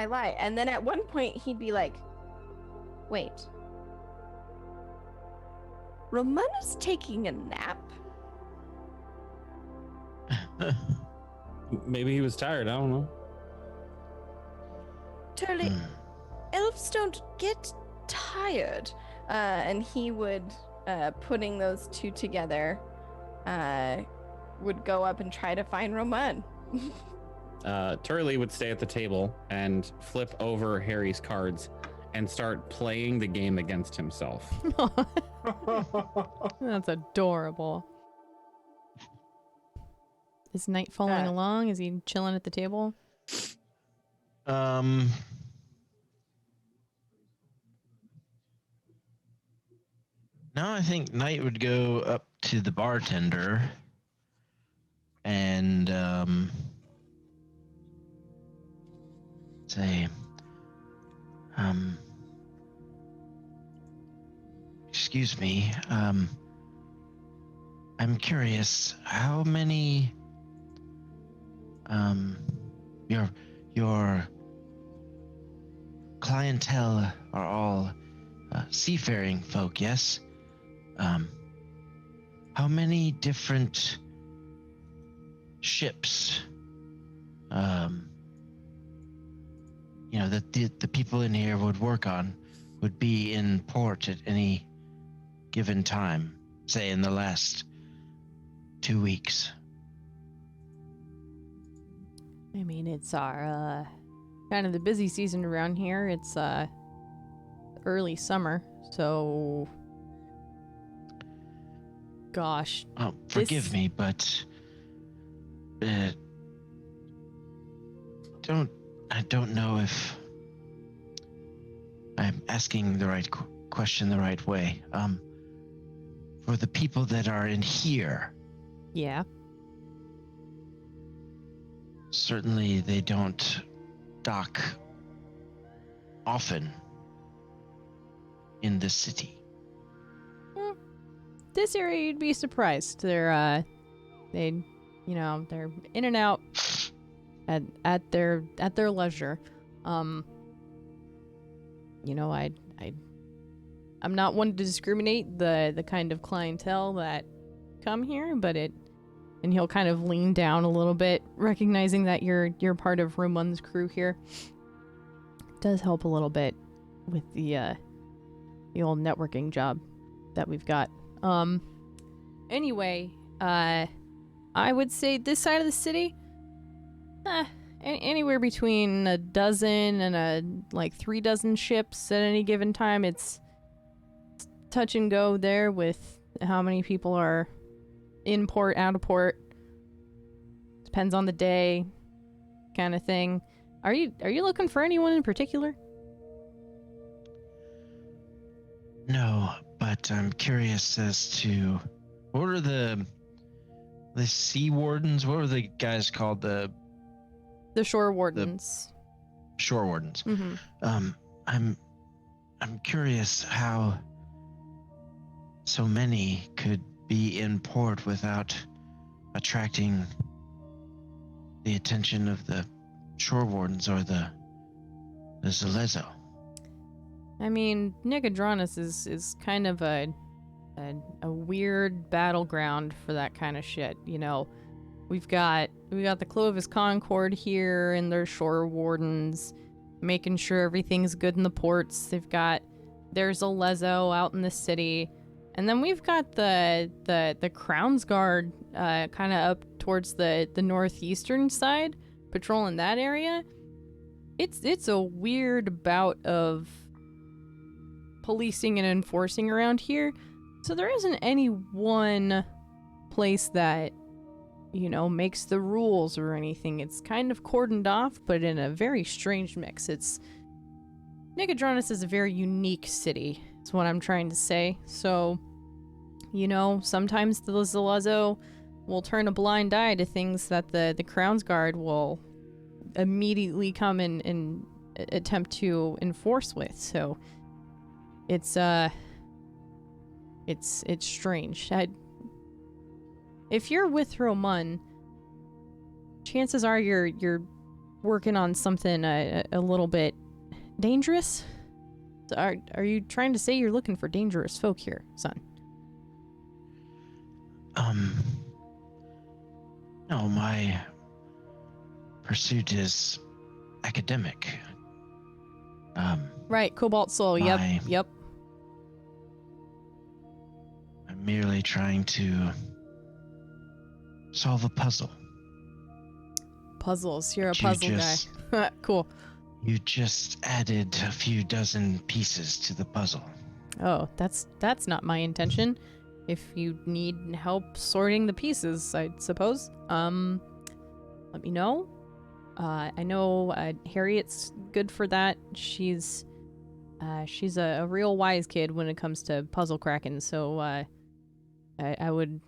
lie. And then at one point he'd be like, wait, Ramona's taking a nap? Maybe he was tired. I don't know. Turley, elves don't get tired. And he would, putting those two together, would go up and try to find Roman. Turley would stay at the table and flip over Harry's cards and start playing the game against himself. That's adorable. Is Knight following along? Is he chilling at the table? No, I think Knight would go up to the bartender and say, excuse me, I'm curious, how many your clientele are all seafaring folk, yes? How many different ships, that the people in here would work on would be in port at any given time, say in the last 2 weeks? I mean, it's our kind of the busy season around here. It's early summer, so gosh. Oh, forgive me, but I don't know if I'm asking the right question the right way. For the people that are in here, Yeah. certainly they don't dock often in the city. This area, you'd be surprised. They're in and out at their leisure. I'm not one to discriminate the kind of clientele that come here, but and he'll kind of lean down a little bit, recognizing that you're part of Room 1's crew here. It does help a little bit with the old networking job that we've got. Anyway, I would say this side of the city, anywhere between a dozen and 3 dozen ships at any given time. It's touch and go there with how many people are in port, out of port. Depends on the day, kind of thing. Are you looking for anyone in particular? No, but I'm curious as to what are the sea wardens? What were the guys called? The shore wardens. Shore wardens. Mm-hmm. I'm curious how so many could be in port without attracting the attention of the shore wardens or the Zalezo. I mean, Nicodranas is kind of a weird battleground for that kind of shit. We've got the Clovis Concord here and their shore wardens, making sure everything's good in the ports. There's a Lezo out in the city, and then we've got the Crown's Guard kind of up towards the northeastern side, patrolling that area. It's a weird bout of policing and enforcing around here, so there isn't any one place that makes the rules or anything. It's kind of cordoned off, but in a very strange mix. Nicodranas is a very unique city, is what I'm trying to say. So you know, sometimes the Zalazo will turn a blind eye to things that the Crown's Guard will immediately come and attempt to enforce with. So it's strange. If you're with Roman, chances are you're working on something a little bit dangerous. Are you trying to say you're looking for dangerous folk here, son? No, my pursuit is academic. Right, Cobalt Soul. Yep. I'm merely trying to solve a puzzle. Puzzles. You're a puzzle guy. Cool. You just added a few dozen pieces to the puzzle. Oh, that's not my intention. If you need help sorting the pieces, I suppose. Let me know. I know Harriet's good for that. She's a real wise kid when it comes to puzzle cracking, so I would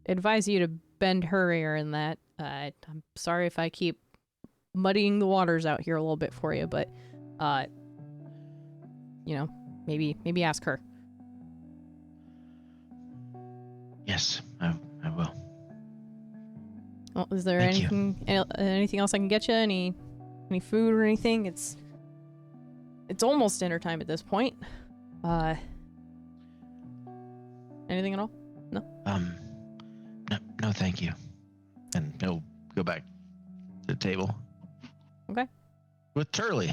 advise you to bend her ear in that. I'm sorry if I keep muddying the waters out here a little bit for you, but you know, maybe ask her. Yes, I will. Well, is there Thank anything else I can get you? Any food or anything? It's almost dinner time at this point. Anything at all? No. No, thank you. And he'll go back to the table. Okay. With Turley.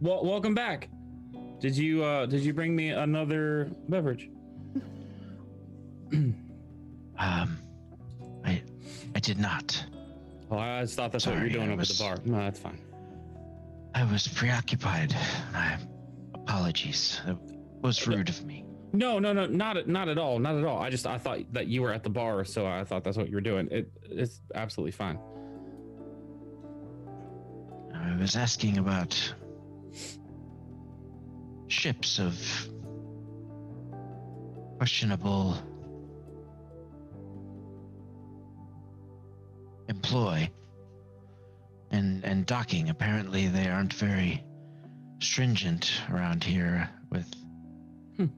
Well, welcome back. Did you bring me another beverage? I did not. Oh, I just thought that's what you were doing over the bar. No, that's fine. I was preoccupied. My apologies. It was rude of me. No, not at all. I thought that you were at the bar, so I thought that's what you were doing. It's absolutely fine. I was asking about ships of questionable employ and docking. Apparently they aren't very stringent around here with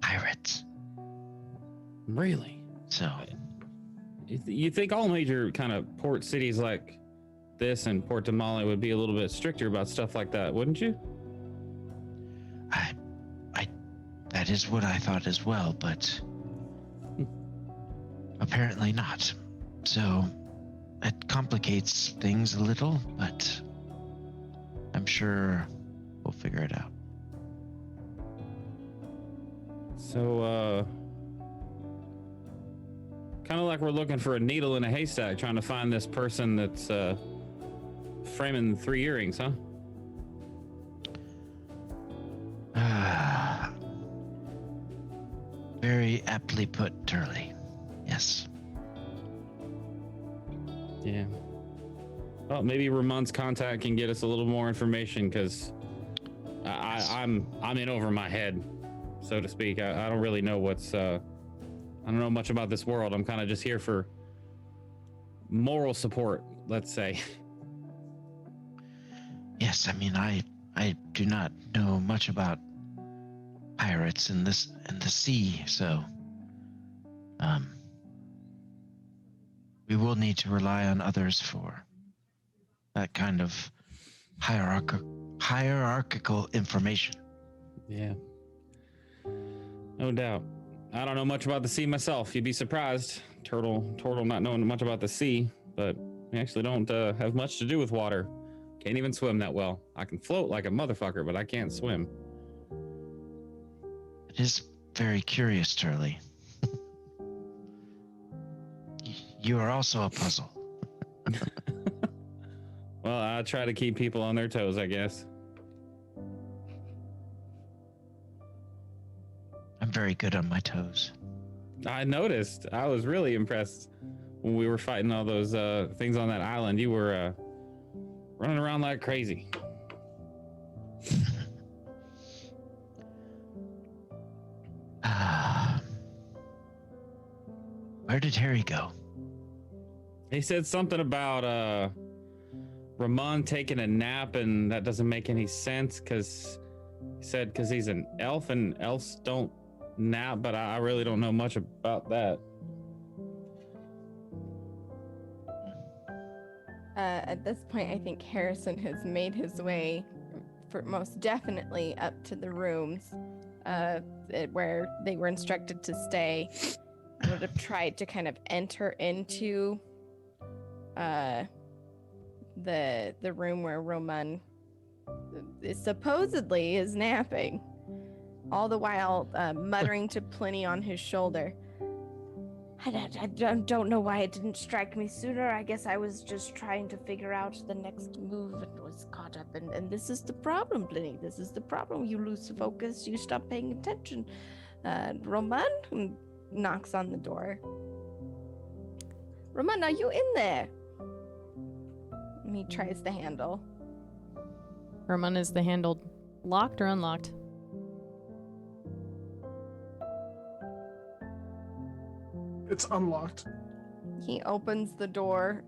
pirates. Really? So you think all major kind of port cities like this and Port Tamale would be a little bit stricter about stuff like that, wouldn't you? That is what I thought as well, but apparently not. So it complicates things a little, but I'm sure we'll figure it out. So, kind of like we're looking for a needle in a haystack, trying to find this person that's framing 3 earrings, huh? Very aptly put, Turley. Yes. Yeah. Well, maybe Ramon's contact can get us a little more information, because I'm in over my head, so to speak. I don't really know I don't know much about this world. I'm kind of just here for moral support, let's say. Yes, I mean, I do not know much about pirates in the sea, so we will need to rely on others for that kind of hierarchical information. Yeah. No doubt. I don't know much about the sea myself. You'd be surprised. Turtle not knowing much about the sea, but we actually don't have much to do with water. Can't even swim that well. I can float like a motherfucker, but I can't swim. It is very curious, Turley. You are also a puzzle. Well, I try to keep people on their toes, I guess. I'm very good on my toes. I noticed. I was really impressed when we were fighting all those things on that island. You were running around like crazy. Where did Harry go? He said something about Ramon taking a nap, and that doesn't make any sense because he said because he's an elf and elves don't nap, but I really don't know much about that. At this point, I think Harrison has made his way, for most definitely, up to the rooms where they were instructed to stay. Would have tried to kind of enter into the room where Roman supposedly is napping, all the while muttering to Pliny on his shoulder. I don't know why it didn't strike me sooner. I guess I was just trying to figure out the next move and was caught up. And this is the problem, Pliny. This is the problem. You lose focus. You stop paying attention. Roman knocks on the door. Roman, are you in there? And he tries the handle. Roman, is the handle locked or unlocked? It's unlocked. He opens the door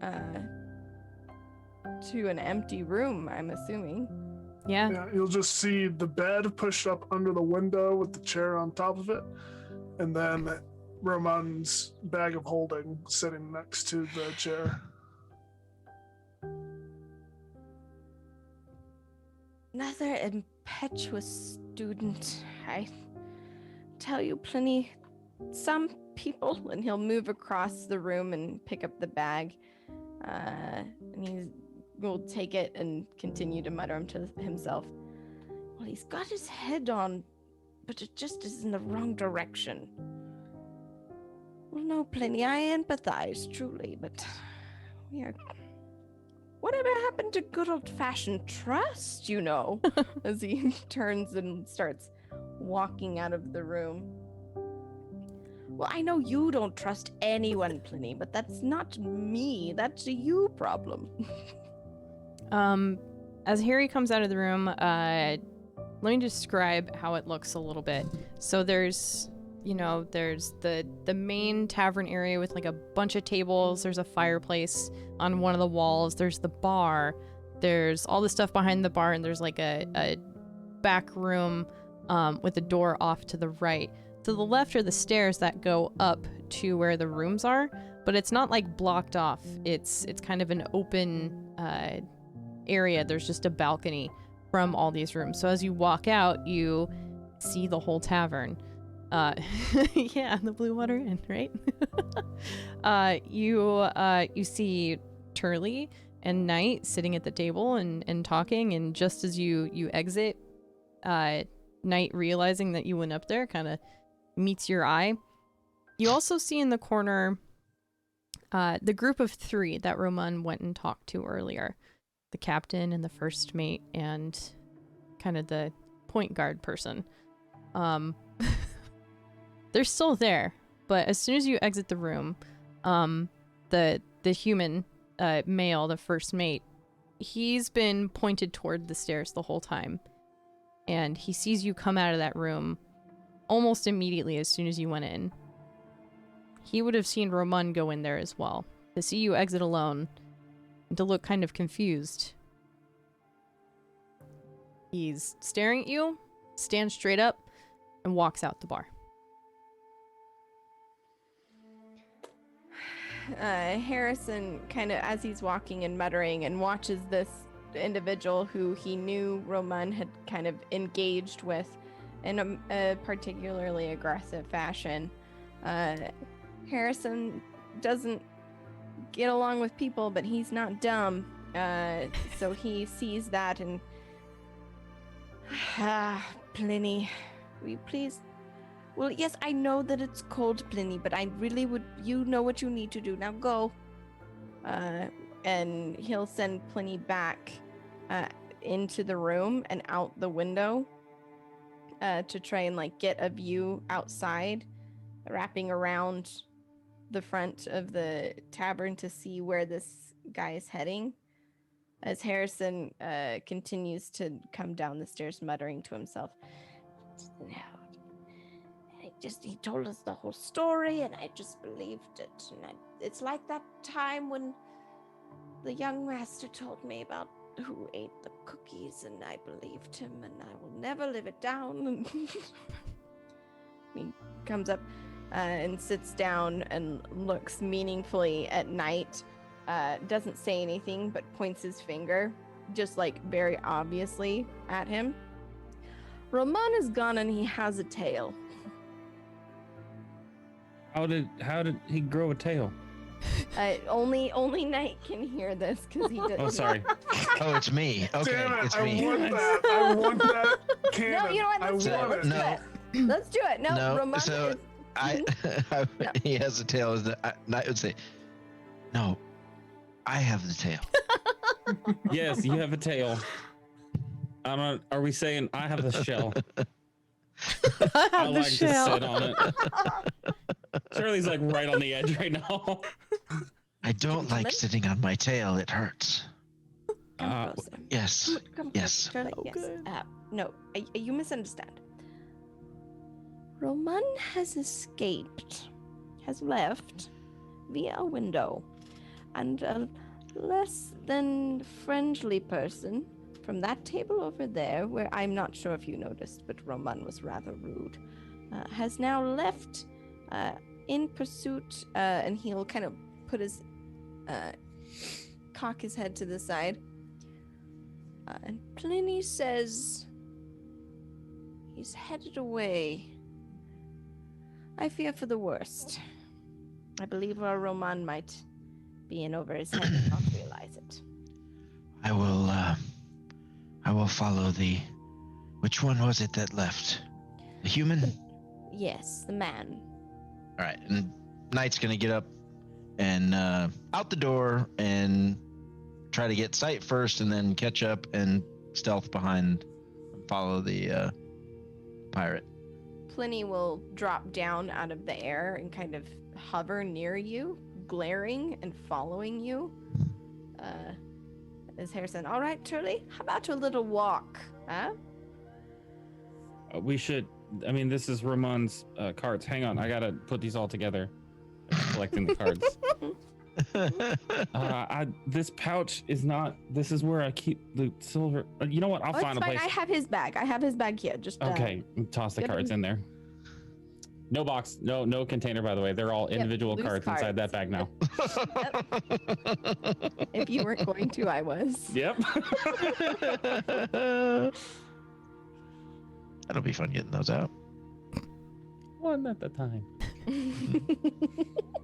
to an empty room, I'm assuming. Yeah. Yeah, you'll just see the bed pushed up under the window with the chair on top of it, and then Roman's bag of holding sitting next to the chair. Another impetuous student. I tell you, Pliny, some people, and he'll move across the room and pick up the bag, and he will take it and continue to mutter to himself. Well, he's got his head on, but it just is in the wrong direction. Well, no, Pliny, I empathize, truly, but we are... Whatever happened to good old-fashioned trust, you know? As he turns and starts walking out of the room. Well, I know you don't trust anyone, Pliny, but that's not me. That's a you problem. As Harry comes out of the room, let me describe how it looks a little bit. So there's the main tavern area with like a bunch of tables. There's a fireplace on one of the walls. There's the bar. There's all the stuff behind the bar, and there's like a back room with a door off to the right. To the left are the stairs that go up to where the rooms are, but it's not like blocked off. It's kind of an open area. There's just a balcony from all these rooms. So as you walk out, you see the whole tavern. Yeah, the Blue Water Inn, right? You see Turley and Knight sitting at the table and talking, and just as you exit, Knight, realizing that you went up there, kind of meets your eye. You also see in the corner the group of three that Roman went and talked to earlier. The captain and the first mate and kind of the point guard person. They're still there, but as soon as you exit the room, the human male, the first mate, he's been pointed toward the stairs the whole time. And he sees you come out of that room almost immediately as soon as you went in. He would have seen Roman go in there as well. To see you exit alone, and to look kind of confused. He's staring at you, stands straight up, and walks out the bar. Harrison, kind of as he's walking and muttering, and watches this individual who he knew Roman had kind of engaged with in a particularly aggressive fashion. Harrison doesn't get along with people, but he's not dumb. So he sees that and... Pliny, will you please... Well, yes, I know that it's cold, Pliny, but I really would... You know what you need to do. Now go. And he'll send Pliny back into the room and out the window to try and, like, get a view outside, wrapping around the front of the tavern to see where this guy is heading. As Harrison continues to come down the stairs, muttering to himself. he told us the whole story, and I just believed it. And it's like that time when the young master told me about who ate the cookies, and I believed him, and I will never live it down. He comes up and sits down and looks meaningfully at Knight. Doesn't say anything, but points his finger, just like very obviously at him. Roman is gone, and he has a tail. How did he grow a tail? Only Knight can hear this because he does. Oh, sorry. Oh, it's me. Okay, Damn it, it's I me. want that. I want that cannon. No, you know what? Let's do it. Let's do it. Let's do it. No, Roman so is... No. He has a tail. Knight would say, no, I have the tail. Yes, you have a tail. I don't. Are we saying I have the shell? I have I the like shell. to sit on it. Shirley's like right on the edge right now. I don't like sitting on my tail. It hurts. Come closer. Yes. Come Yes. closer, Charlie. Oh, Yes. good. No, you misunderstand. Roman has escaped, has left via a window, and a less than friendly person from that table over there, where I'm not sure if you noticed, but Roman was rather rude, has now left in pursuit, and he'll kind of put his cock his head to the side. And Pliny says he's headed away. I fear for the worst. I believe our Roman might be in over his head and not realize it. I will follow the. Which one was it that left? The human? Yes, the man. All right, and Knight's gonna get up and out the door and try to get sight first, and then catch up and stealth behind, and follow the pirate. Pliny will drop down out of the air and kind of hover near you, glaring and following you. Is Harrison, all right, Turley? How about a little walk, huh? We should. I mean, this is Ramon's cards. Hang on, I gotta put these all together. I'm collecting the cards. This pouch is not. This is where I keep the silver. You know what? I'll find a fine. place. I have his bag. here. Just Okay, toss the get cards them. in there. No box, no container. By the way, they're all individual loose cards inside that bag now. If you weren't going to, I was. Yep. That'll be fun getting those out. One at a time.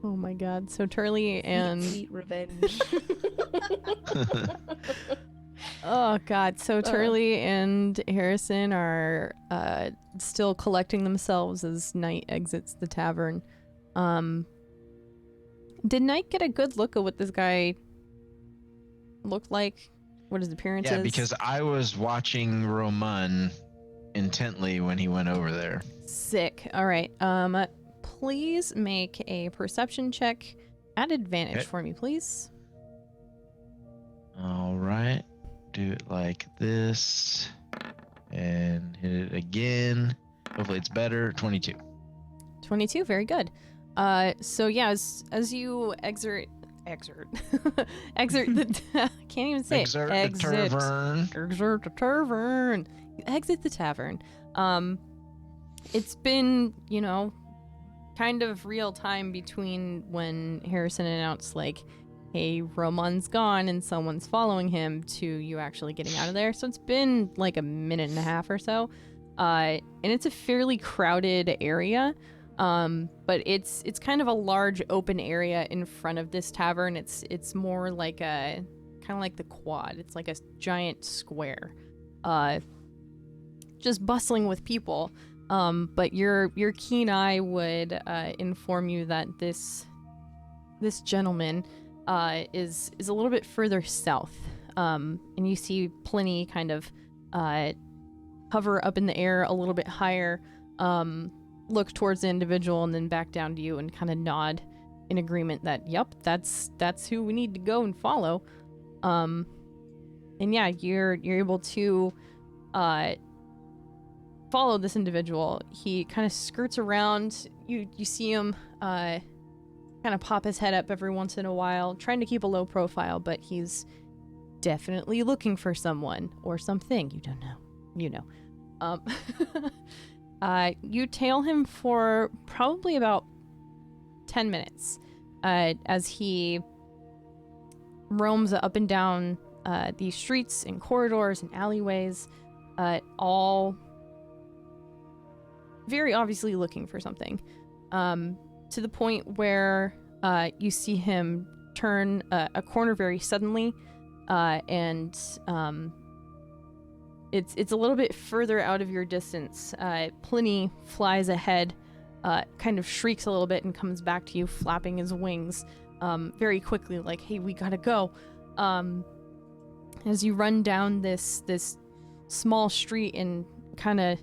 Oh my god. So Turley and Sweet revenge. oh god. So Turley and Harrison are still collecting themselves as Knight exits the tavern. Did Knight get a good look at what this guy looked like? What his appearance is? Yeah, because I was watching Roman intently when he went over there. Sick. All right. Please make a perception check at advantage Okay. for me, please. All right. Do it like this. And hit it again. Hopefully it's better. 22. 22. Very good. So yeah, as you exit the can't even say Exert it. the tavern. Exit the tavern. You exit the tavern. It's been, kind of real time between when Harrison announced like, hey, Roman's gone and someone's following him, to you actually getting out of there. So it's been like a minute and a half or so. And it's a fairly crowded area. But it's kind of a large open area in front of this tavern. It's more like a kind of like the quad. It's like a giant square, just bustling with people. But your keen eye would inform you that this gentleman is a little bit further south. And you see Pliny kind of hover up in the air a little bit higher. Look towards the individual and then back down to you and kind of nod in agreement that, yep, that's who we need to go and follow. And yeah, you're able to follow this individual. He kind of skirts around. You see him kind of pop his head up every once in a while, trying to keep a low profile, but he's definitely looking for someone or something. You don't know. You know. You tail him for probably about 10 minutes as he roams up and down these streets and corridors and alleyways, all very obviously looking for something, to the point where you see him turn a corner very suddenly, and it's a little bit further out of your distance. Pliny flies ahead, kind of shrieks a little bit and comes back to you, flapping his wings very quickly, like, hey, we gotta go. As you run down this small street and kind of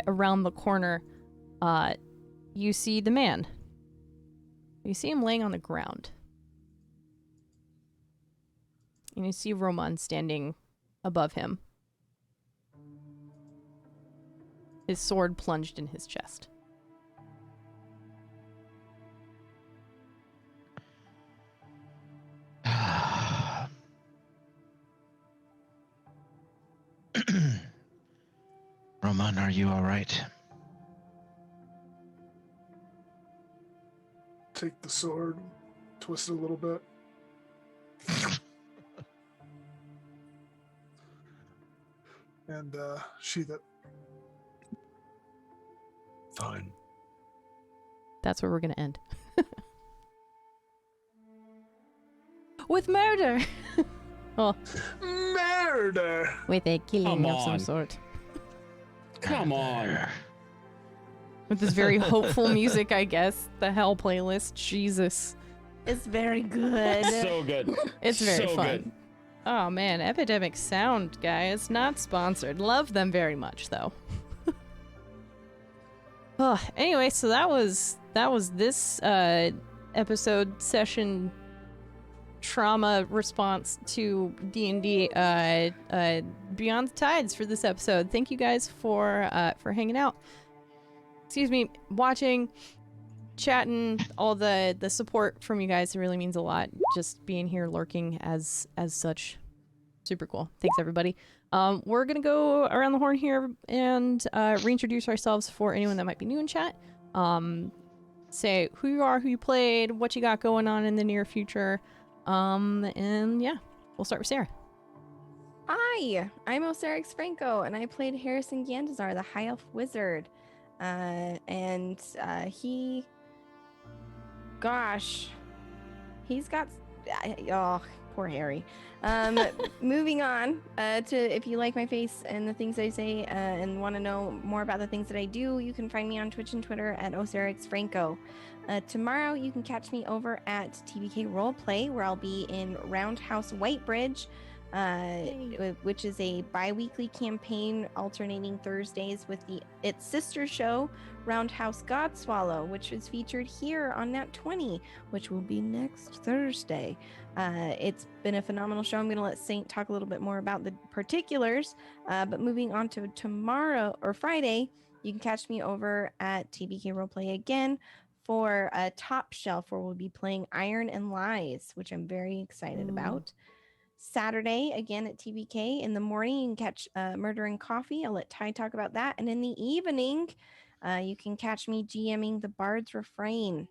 around the corner, you see the man. You see him laying on the ground. And you see Roman standing above him, his sword plunged in his chest. Roman, are you all right? Take the sword, twist it a little bit. And sheath it. Fine. That's where we're gonna end. With murder! Oh, Murder! with a killing Come of some on. sort. Come on. With this very hopeful music, I guess. The Hell playlist. Jesus. It's very good. So good. It's very So fun. good. Oh man, Epidemic Sound, guys. Not sponsored. Love them very much, though. Oh, anyway, so that was this episode session trauma response to D&D Beyond the Tides for this episode. Thank you guys for hanging out. Excuse me, watching, chatting, all the support from you guys. It really means a lot. Just being here, lurking as such. Super cool. Thanks, everybody. We're gonna go around the horn here and reintroduce ourselves for anyone that might be new in chat. Say who you are, who you played, what you got going on in the near future. And yeah, we'll start with Sarah. Hi, I'm Oserix Franco, and I played Harrison Gandazar, the High Elf Wizard. He... Gosh. He's got... Oh, poor Harry. Moving on to, if you like my face and the things I say and want to know more about the things that I do, you can find me on Twitch and Twitter at Oserix Franco. Tomorrow you can catch me over at TBK Roleplay, where I'll be in Roundhouse Whitebridge, which is a bi-weekly campaign alternating Thursdays with its sister show, Roundhouse Godswallow, which is featured here on Nat 20, which will be next Thursday. It's been a phenomenal show. I'm going to let Saint talk a little bit more about the particulars, but moving on to tomorrow or Friday, you can catch me over at TBK Roleplay again for Top Shelf, where we'll be playing Iron and Lies, which I'm very excited about. Saturday, again at TBK. In the morning, you can catch Murder and Coffee. I'll let Ty talk about that. And in the evening, you can catch me GMing The Bard's Refrain,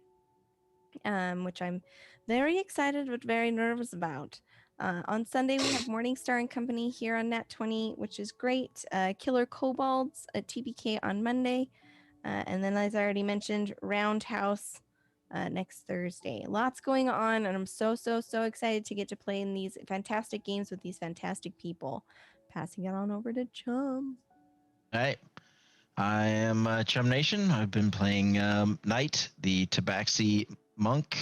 which I'm very excited but very nervous about. On Sunday, we have Morningstar and Company here on Nat 20, which is great. Killer Kobolds at TBK on Monday. And then, as I already mentioned, Roundhouse next Thursday. Lots going on, and I'm so excited to get to play in these fantastic games with these fantastic people. Passing it on over to Chum. All right. I am Chum Nation. I've been playing Knight, the Tabaxi monk.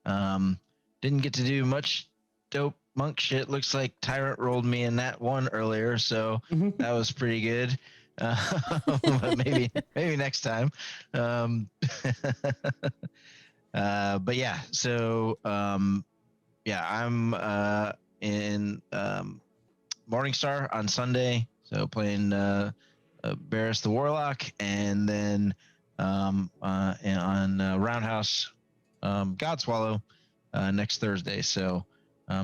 Didn't get to do much dope monk shit. Looks like Tyrant rolled me in that one earlier, so that was pretty good. But maybe next time. But yeah, so yeah, I'm in Morningstar on Sunday, so playing Barris the Warlock, and then on Roundhouse Godswallow next Thursday. So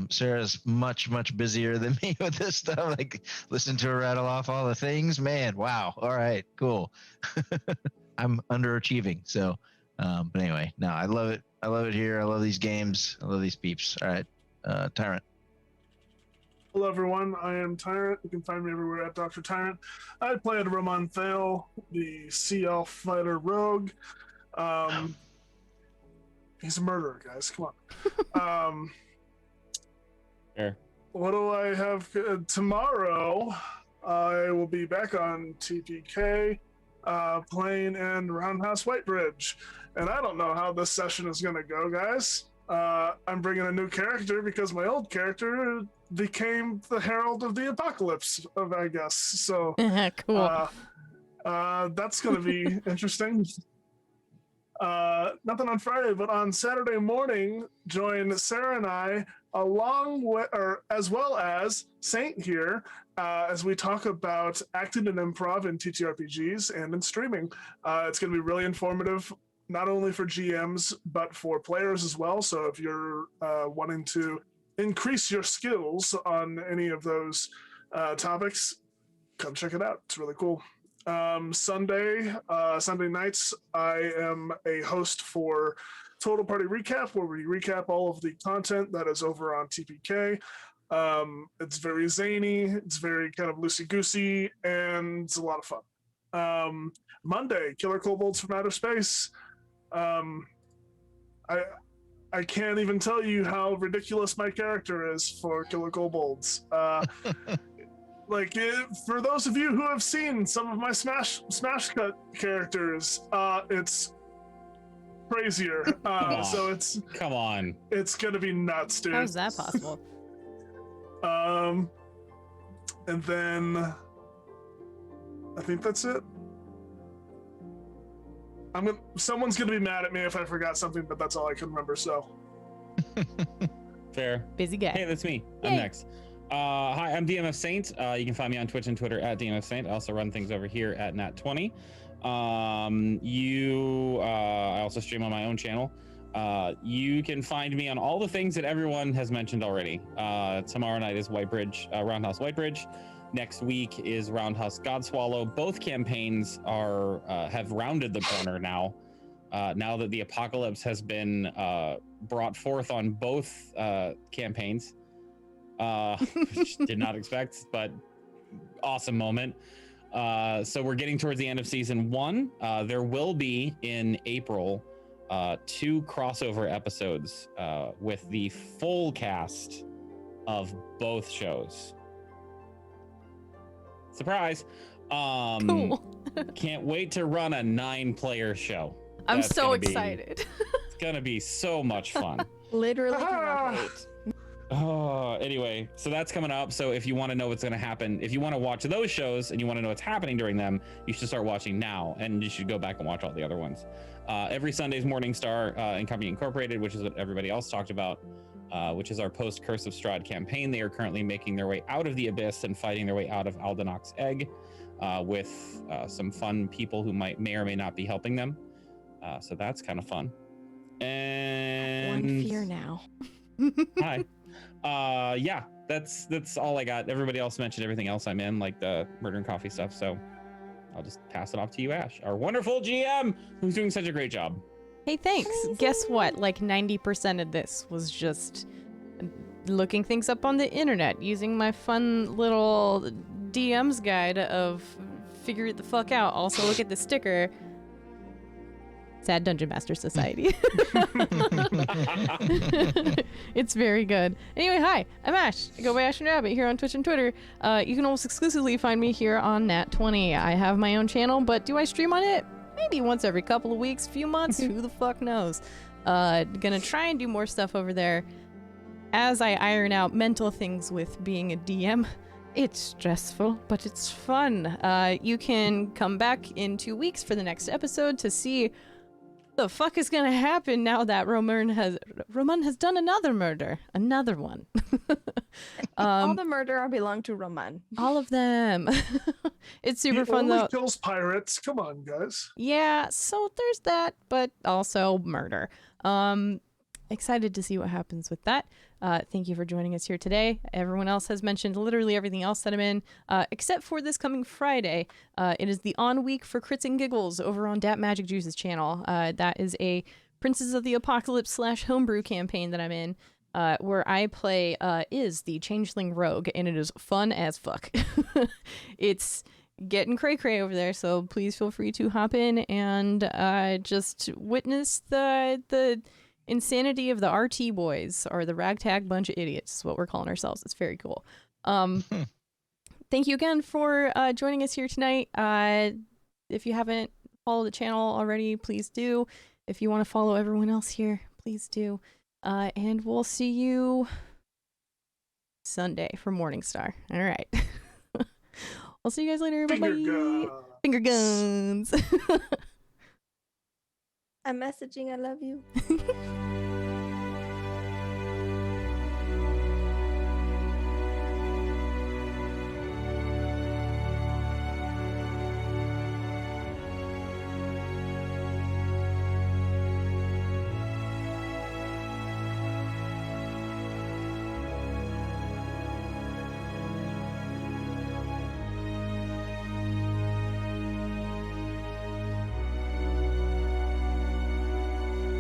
Sarah's much busier than me with this stuff. Like, listen to her rattle off all the things. Man, wow. All right, cool. I'm underachieving. So, but anyway, no, I love it. I love it here. I love these games. I love these peeps. All right, Tyrant. Hello, everyone. I am Tyrant. You can find me everywhere at Dr. Tyrant. I played Ramon Thale, the Sea Elf Fighter Rogue. He's a murderer, guys. Come on. Sure. What do I have tomorrow? I will be back on TPK, playing in Roundhouse Whitebridge. And I don't know how this session is going to go, guys. I'm bringing a new character because my old character became the Herald of the Apocalypse, I guess. So Cool. that's going to be interesting. Nothing on Friday, but on Saturday morning, join Sarah and I as well as Saint here, as we talk about acting and improv in TTRPGs and in streaming. It's going to be really informative, not only for GMs, but for players as well. So if you're wanting to increase your skills on any of those topics, come check it out. It's really cool. Sunday nights, I am a host for Total Party Recap, where we recap all of the content that is over on TPK. It's very zany, it's very kind of loosey-goosey, and it's a lot of fun. Monday, Killer Kobolds from Outer Space. I can't even tell you how ridiculous my character is for Killer Kobolds. For those of you who have seen some of my Smash Cut characters, it's crazier. So it's come on. It's gonna be nuts, dude. How is that possible? And then I think that's it. Someone's gonna be mad at me if I forgot something, but that's all I can remember. So Fair. Busy guy. Hey, that's me. I'm next. Hi, I'm DMF Saint. You can find me on Twitch and Twitter at DMF Saint. I also run things over here at Nat20. I also stream on my own channel. You can find me on all the things that everyone has mentioned already. Tomorrow night is Roundhouse Whitebridge. Next week is Roundhouse Godswallow. Both campaigns have rounded the corner now. Now that the apocalypse has been brought forth on both campaigns. Which did not expect, but awesome moment. So we're getting towards the end of season 1. There will be in April 2 crossover episodes with the full cast of both shows. Surprise. Cool. Can't wait to run a 9-player show. I'm so excited. It's gonna be so much fun. Literally cannot wait. Oh, anyway, so that's coming up. So if you want to know what's going to happen, if you want to watch those shows and you want to know what's happening during them, you should start watching now, and you should go back and watch all the other ones. Every Sunday's Morningstar and Company Incorporated, which is what everybody else talked about, which is our post Curse of Strahd campaign. They are currently making their way out of the Abyss and fighting their way out of Aldenoc's Egg with some fun people who may or may not be helping them. So that's kind of fun. And One fear now. Hi. Yeah, that's all I got. Everybody else mentioned everything else I'm in, like the Murder and Coffee stuff. So I'll just pass it off to you, Ash, our wonderful GM, who's doing such a great job. Hey, thanks. Guess what? Like 90% of this was just looking things up on the internet, using my fun little DM's guide of figure it the fuck out. Also, look at the sticker. Sad Dungeon Master Society. It's very good. Anyway, hi, I'm Ash. I go by Ash and Rabbit here on Twitch and Twitter. You can almost exclusively find me here on Nat20. I have my own channel, but do I stream on it? Maybe once every couple of weeks, few months, who the fuck knows. Gonna try and do more stuff over there as I iron out mental things with being a DM. It's stressful, but it's fun. You can come back in 2 weeks for the next episode to see the fuck is gonna happen now that Roman has done another murder, another one. All the murder belong to Roman. All of them. It's super fun only though. kills pirates. Come on, guys. Yeah, so there's that, but also murder. Excited to see what happens with that. Thank you for joining us here today. Everyone else has mentioned literally everything else that I'm in, except for this coming Friday. It is the on week for Crits and Giggles over on Dat Magic Juice's channel. That is a Princes of the Apocalypse / homebrew campaign that I'm in, where I play Is the Changeling Rogue, and it is fun as fuck. It's getting cray-cray over there, so please feel free to hop in and just witness the insanity of the RT boys, or the ragtag bunch of idiots is what we're calling ourselves. It's very cool. Thank you again for joining us here tonight. If you haven't followed the channel already, please do. If you want to follow everyone else here, please do. And we'll see you Sunday for Morningstar. All right. I'll see you guys later. Bye-bye. Finger guns. I'm messaging I love you.